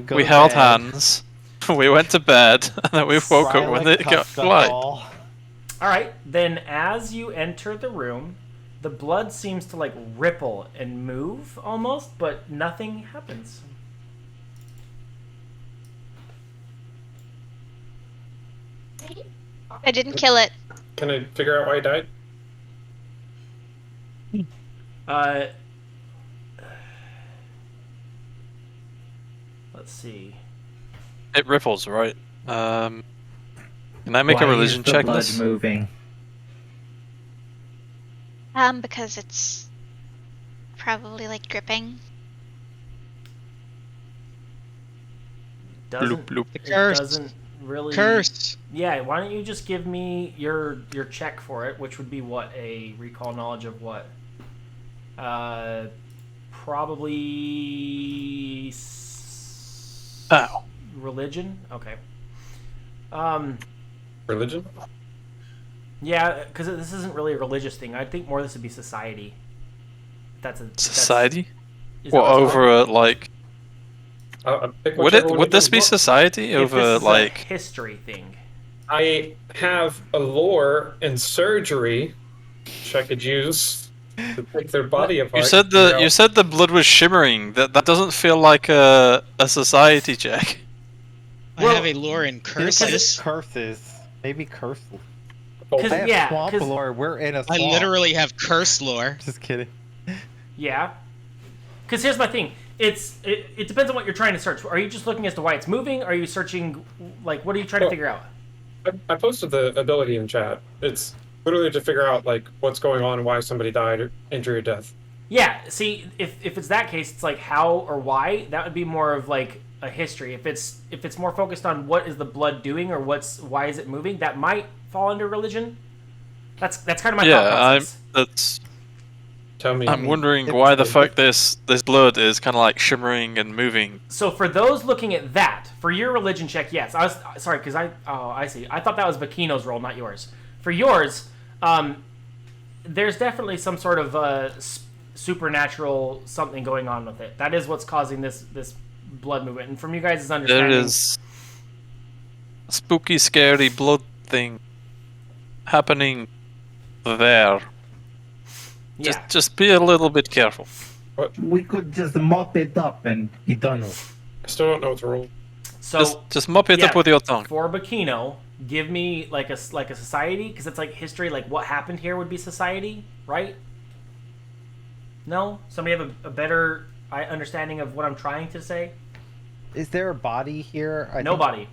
Go We to held bed, hands. We went to bed, and then we woke up when Rylek it got touched us light. all. All right, then as you enter the room, the blood seems to like ripple and move almost, but nothing happens. I didn't kill it. Can I figure out why I died? let's see. It ripples, right? Can I make Why a religion is the check blood this? moving? Because it's probably like dripping. Doesn't bloop. The it curse. doesn't really Curse. Yeah, why don't you just give me your check for it, which would be what, a recall knowledge of what? Probably Ow. religion. Okay. Religion? Yeah, because this isn't really a religious thing. I think more this would be society. Society? Is that Well, what it's called? over like, Pick would whichever one would you this guys be want. society If over this is a like? history thing. I have a lore and surgery, which I could use to pick their body apart. You said and figure out- the blood was shimmering. That doesn't feel like a society check. I Well, have a lore in curses. Curses. Maybe curse. Because I have yeah, swamp 'cause- lore. We're in a I swamp. literally have curse lore. Just kidding. yeah. Because here's my thing. It depends on what you're trying to search. Are you just looking as to why it's moving? Are you searching, like, what are you trying to figure out? I posted the ability in chat. It's literally to figure out like what's going on and why somebody died or injury or death. Yeah, see, if it's that case, it's like how or why. That would be more of like a history. If it's more focused on what is the blood doing or why is it moving, that might fall under religion. That's kind of my thought process. Tell me. I'm wondering why the fuck this blood is kind of like shimmering and moving. So for those looking at that, for your religion check, yes. I was sorry because I see. I thought that was Bakino's role, not yours. For yours, there's definitely some sort of supernatural something going on with it. That is what's causing this blood movement. And from you guys' understanding, There is a spooky, scary blood thing happening there. yeah. Just be a little bit careful. We could just mop it up and be done with. I still don't know what to roll. So Just mop it yeah, up with your tongue. for Bakino, give me like a society because it's like history. Like what happened here would be society, right? No, somebody have a better understanding of what I'm trying to say. Is there a body here? No body.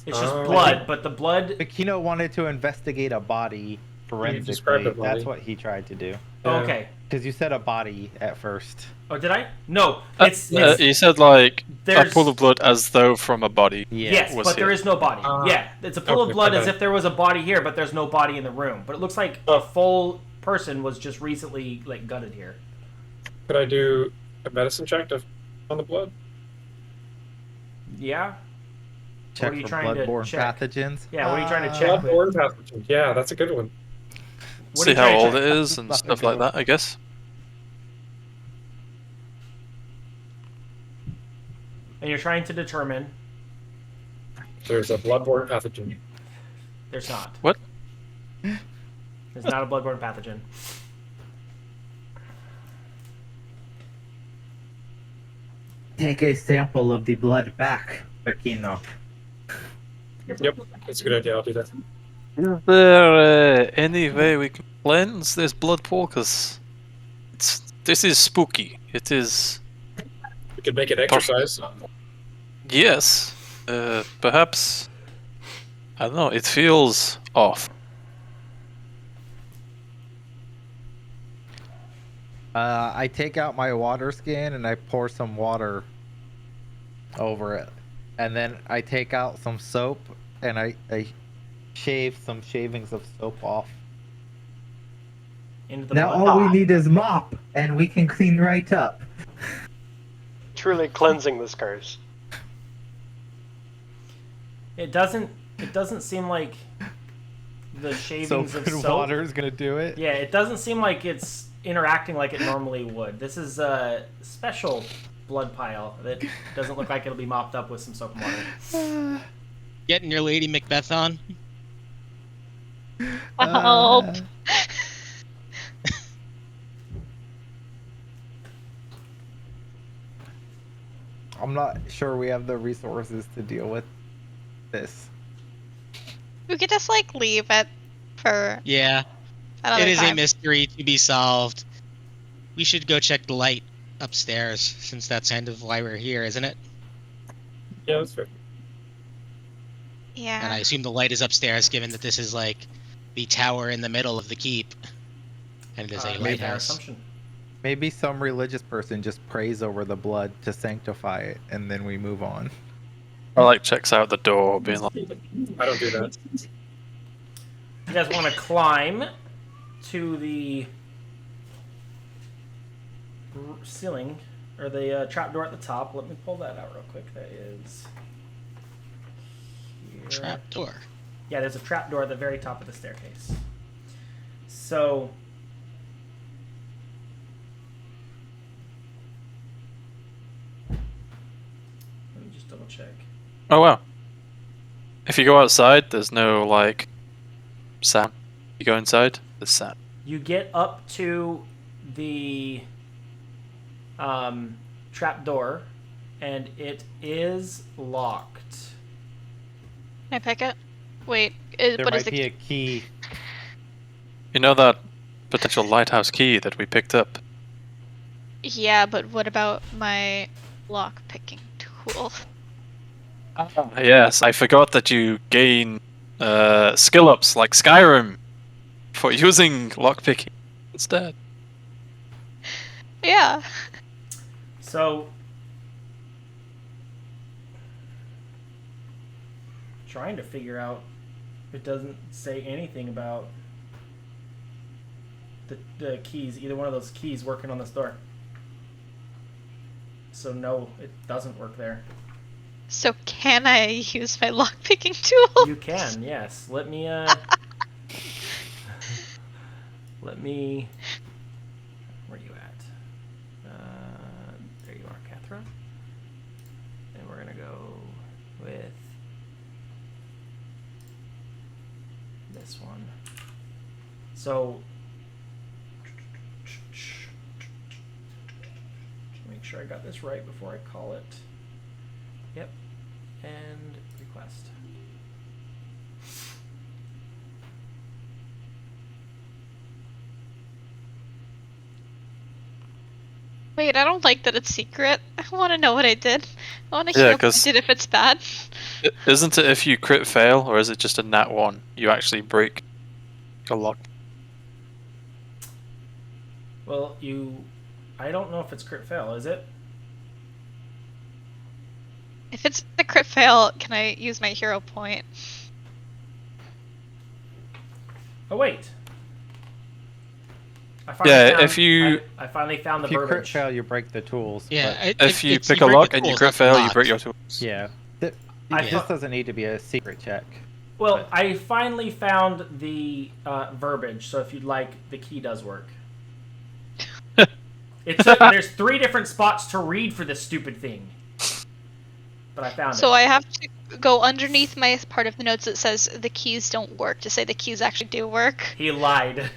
It's just Oh. blood, but the blood. Aquino wanted to investigate a body described forensically. a body. That's what he tried to do. Oh, okay. Because you said a body at first. Oh, did I? No. It's You said like a there's- pool of blood as though from a body. Yeah. yes, was but there here. is no body. Yeah, it's a pool of Okay, blood my as bad. if there was a body here, but there's no body in the room. But it looks like a full person was just recently like gutted here. Could I do a medicine check on the blood? Yeah. Check are you for trying to bloodborne check? pathogens. Yeah, what are you trying to check? Bloodborne pathogen. Yeah, that's a good one. What are See you how trying to old check? it is and stuff like that, I guess. And you're trying to determine. There's a bloodborne pathogen. There's not. What? There's not a bloodborne pathogen. Take a sample of the blood back, Aquino. Yep, that's a good idea. I'll do that. Is there any way we can cleanse this blood pool? Because this is spooky. It is. We could make it exercise. Yes. Perhaps. I don't know. It feels off. I take out my water skin and I pour some water over it. And then I take out some soap and I shave some shavings of soap off. Into the Now blood. all we need is mop, and we can clean right up. Truly cleansing this curse. It doesn't seem like the shavings Soap of and soap. water is gonna do it. Yeah, it doesn't seem like it's interacting like it normally would. This is a special blood pile that doesn't look like it'll be mopped up with some soap and water. Getting your Lady Macbeth on? Help. I'm not sure we have the resources to deal with this. We could just like leave it for Yeah, another it is time. a mystery to be solved. We should go check the light. upstairs, since that's kind of why we're here, isn't it? Yeah, that's fair. Yeah. And I assume the light is upstairs, given that this is like the tower in the middle of the keep, and it is a Made that lighthouse. assumption. Maybe some religious person just prays over the blood to sanctify it, and then we move on. Or like checks out the door, being like, I don't do that. You guys want to climb to the ceiling, or the trapdoor at the top. Let me pull that out real quick. That is here. Trap door. Yeah, there's a trapdoor at the very top of the staircase. So let me just double check. oh wow. If you go outside, there's no like sound. You go inside, there's sound. You get up to the trapdoor, and it is locked. Can I pick it? Wait, There what is might the be a key. You know that potential lighthouse key that we picked up? Yeah, but what about my lock picking tool? Yes, I forgot that you gain skill ups like Skyrim for using lockpicking instead. Yeah. So, trying to figure out, it doesn't say anything about the keys, either one of those keys working on this door. So no, it doesn't work there. So can I use my lock picking tool? You can, yes. Let me let me. Where are you at? There you are, Catherine. And we're gonna go with this one. So make sure I got this right before I call it. Yep. And request. Wait, I don't like that it's secret. I want to know what I did. I want to Yeah, hear what I 'cause- did if it's bad. Isn't it if you crit fail, or is it just a nat 1? You actually break a lock. Well, I don't know if it's crit fail, is it? If it's a crit fail, can I use my hero point? Oh wait. I finally found the If you crit verbiage. fail, you break the tools. Yeah. If you it's- pick a break lock the and you tools, crit not fail, you lock. break your tools. But, yeah. I This thought- doesn't need to be a secret check. Well, but- I finally found the verbiage, so if you'd like, the key does work. There's 3 different spots to read for this stupid thing. But I found So it. I have to go underneath my part of the notes that says the keys don't work to say the keys actually do work. He lied.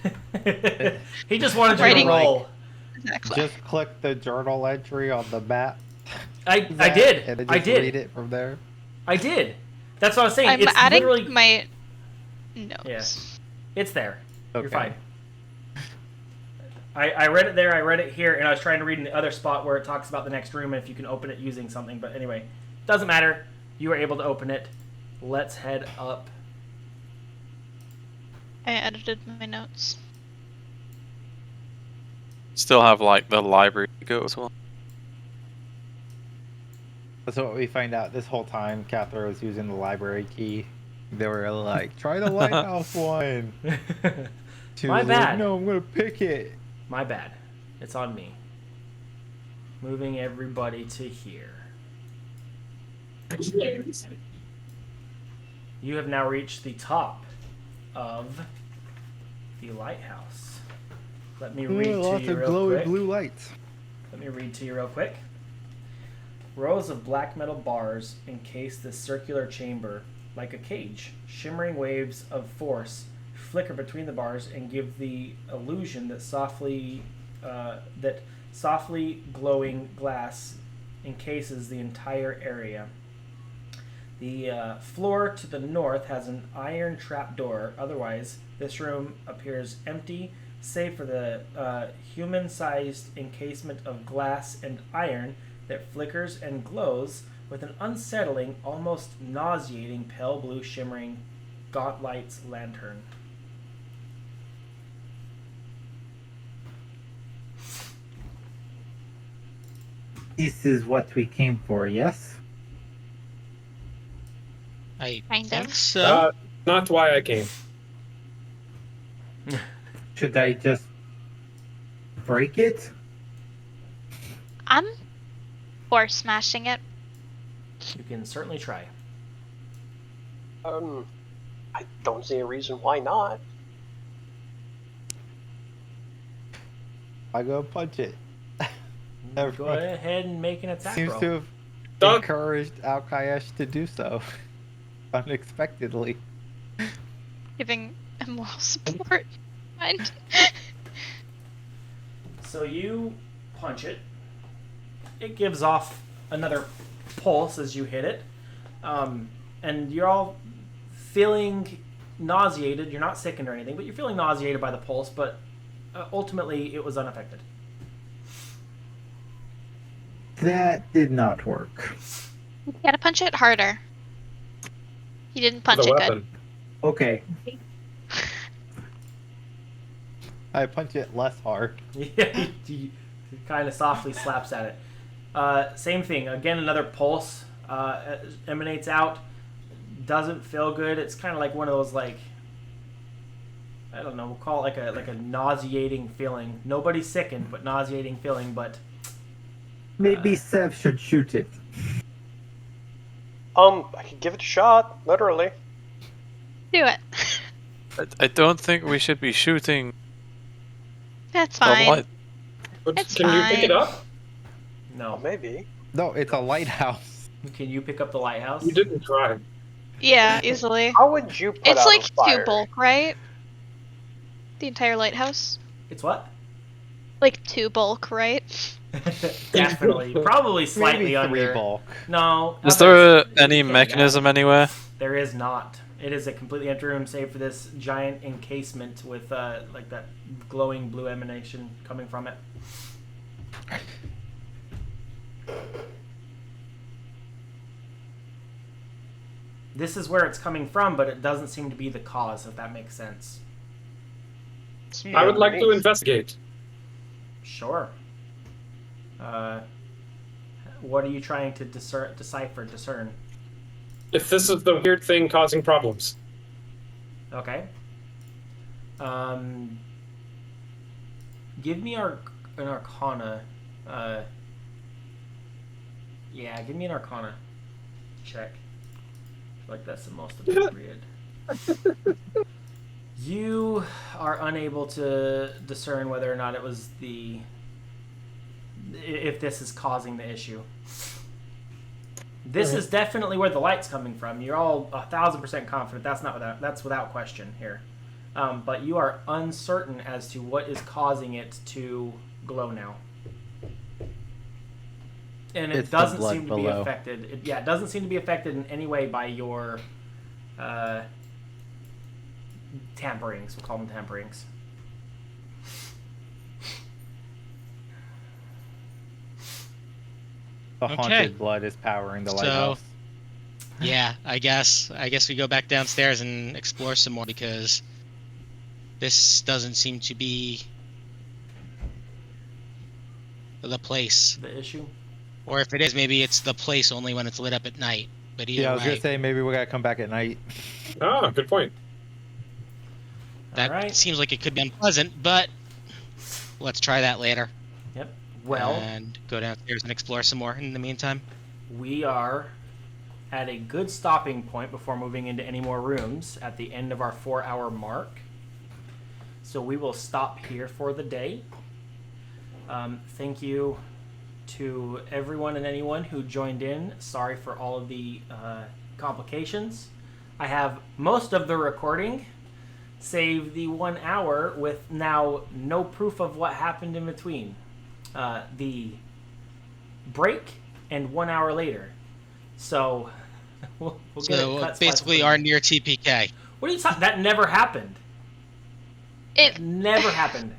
He just wanted you to Writing- roll. Exactly. Just click the journal entry on the map. I That, did. And then I just did. read it from there. I did. That's what I was saying. I'm It's adding literally my notes. Yeah. It's there. You're Okay. fine. I read it there, I read it here, and I was trying to read in the other spot where it talks about the next room and if you can open it using something. But anyway, doesn't matter. You were able to open it. Let's head up. I edited my notes. Still have like the library to go as well. That's what we find out this whole time. Catherine was using the library key. They were like, try the lighthouse one. She My was bad. Like, no, I'm going to pick it. My bad. It's on me. Moving everybody to here. You have now reached the top of the lighthouse. Let me read to Lots you of real glowy quick. blue lights. Let me read to you real quick. Rows of black metal bars encase this circular chamber like a cage. Shimmering waves of force flicker between the bars and give the illusion that softly glowing glass encases the entire area. The floor to the north has an iron trapdoor. Otherwise, this room appears empty, save for the human-sized encasement of glass and iron that flickers and glows with an unsettling, almost nauseating pale blue shimmering Gauntlight's lantern. This is what we came for, yes? I Kind think of. so. Not why I came. Should I just break it? I'm for smashing it. You can certainly try. I don't see a reason why not. I go punch it. Go ahead and make an attack Seems roll. to have Done. encouraged Alkayesh to do so. Unexpectedly. Giving a moral support. Fine. So you punch it. It gives off another pulse as you hit it. And you're all feeling nauseated. You're not sickened or anything, but you're feeling nauseated by the pulse, but ultimately it was unaffected. That did not work. You gotta punch it harder. You didn't punch The it weapon. Okay. I punch it less hard. Yeah, he kind of softly slaps at it. Same thing. Again, another pulse emanates out. Doesn't feel good. It's kind of like one of those, like, I don't know, we'll call it like a nauseating feeling. Nobody's sickened, but nauseating feeling. But Maybe Sev should shoot it. I could give it a shot, literally. good. Do it. I don't think we should be shooting That's the fine. light. But It's can you pick it fine. up? no. Maybe. No, it's a lighthouse. Can you pick up the lighthouse? You didn't try. Yeah, easily. How would you put It's out like a fire? 2 bulk, right? The entire lighthouse? It's what? Like 2 bulk, right? Definitely. Probably slightly Maybe under. 3 bulk. No. Is others- there any you can't mechanism anywhere? There is not. It is a completely empty room, save for this giant encasement with like that glowing blue emanation coming from it. This is where it's coming from, but it doesn't seem to be the cause, if that makes sense. I would like to investigate. Sure. What are you trying to discern? If this is the weird thing causing problems. Okay. Give me an Arcana. Yeah, give me an Arcana check. I feel like that's the most appropriate. You are unable to discern whether or not it was if this is causing the issue. This is definitely where the light's coming from. You're all 1,000% confident that's without question here. But you are uncertain as to what is causing it to glow now. And it It's the doesn't blood seem to be below. affected. It doesn't seem to be affected in any way by your tamperings. We'll call them tamperings. The Okay. haunted blood is powering the So- lighthouse. Yeah, I guess we go back downstairs and explore some more because this doesn't seem to be the place. The issue. Or if it is, maybe it's the place only when it's lit up at night. But either Yeah, I was way, gonna say maybe we gotta come back at night. Ah, good point. that All right. seems like it could be unpleasant, but let's try that later. Yep. Well, And go downstairs and explore some more in the meantime. we are at a good stopping point before moving into any more rooms at the end of our 4-hour mark. So we will stop here for the day. Thank you to everyone and anyone who joined in. Sorry for all of the complications. I have most of the recording, save the 1 hour with now no proof of what happened in between. The break and 1 hour later. So we'll get it So cut basically slice. our near TPK. What are you talking? That never happened. It never happened.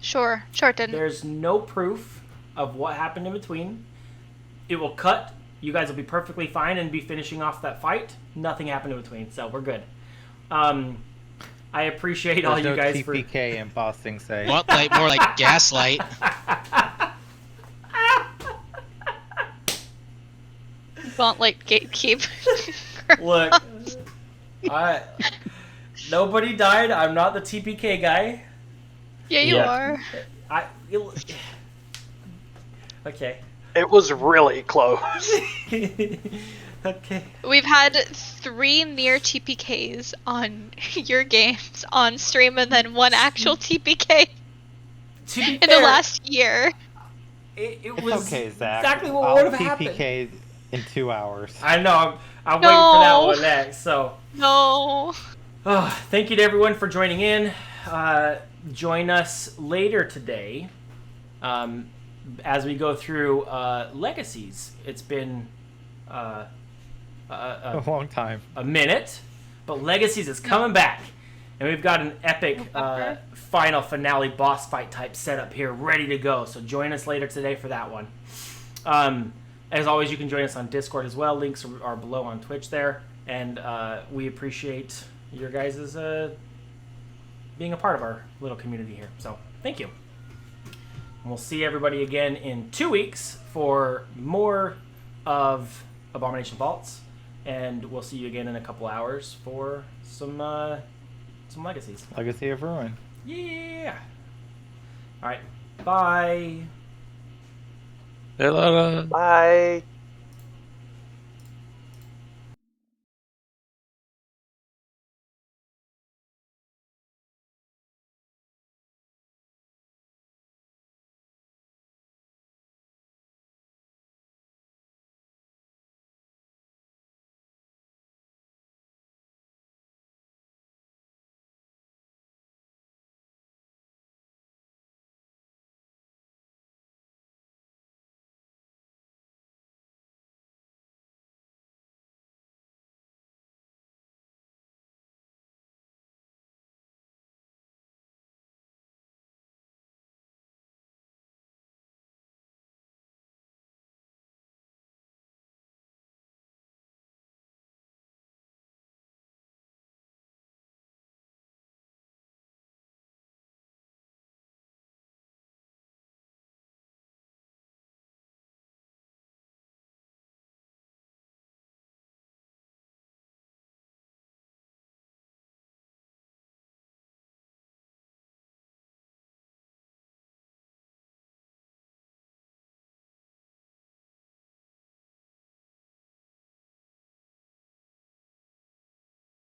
Sure it didn't. There's no proof of what happened in between. It will cut. You guys will be perfectly fine and be finishing off that fight. Nothing happened in between, so we're good. I appreciate all you guys for TPK in Boston say. Gauntlight, more like gaslight. Gauntlight gatekeep. Look. Nobody died. I'm not the TPK guy. Yeah, you are. Okay. It was really close. Okay. We've had 3 near TPKs on your games on stream, and then 1 actual TPK in the last year. It was okay, Zach. exactly what would have happened. TPK in 2 hours. I know. I'm waiting for that one next. So. No. Oh, thank you to everyone for joining in. Join us later today as we go through Legacies. It's been A long time. A minute, but Legacies is coming back. And we've got an epic final finale boss fight type setup here ready to go. So join us later today for that one. As always, you can join us on Discord as well. Links are below on Twitch there. And we appreciate your guys' being a part of our little community here. So thank you. And we'll see everybody again in 2 weeks for more of Abomination Vaults. And we'll see you again in a couple hours for some Legacies. Legacy of Ruin. Yeah. All right. Bye. Hello. Bye.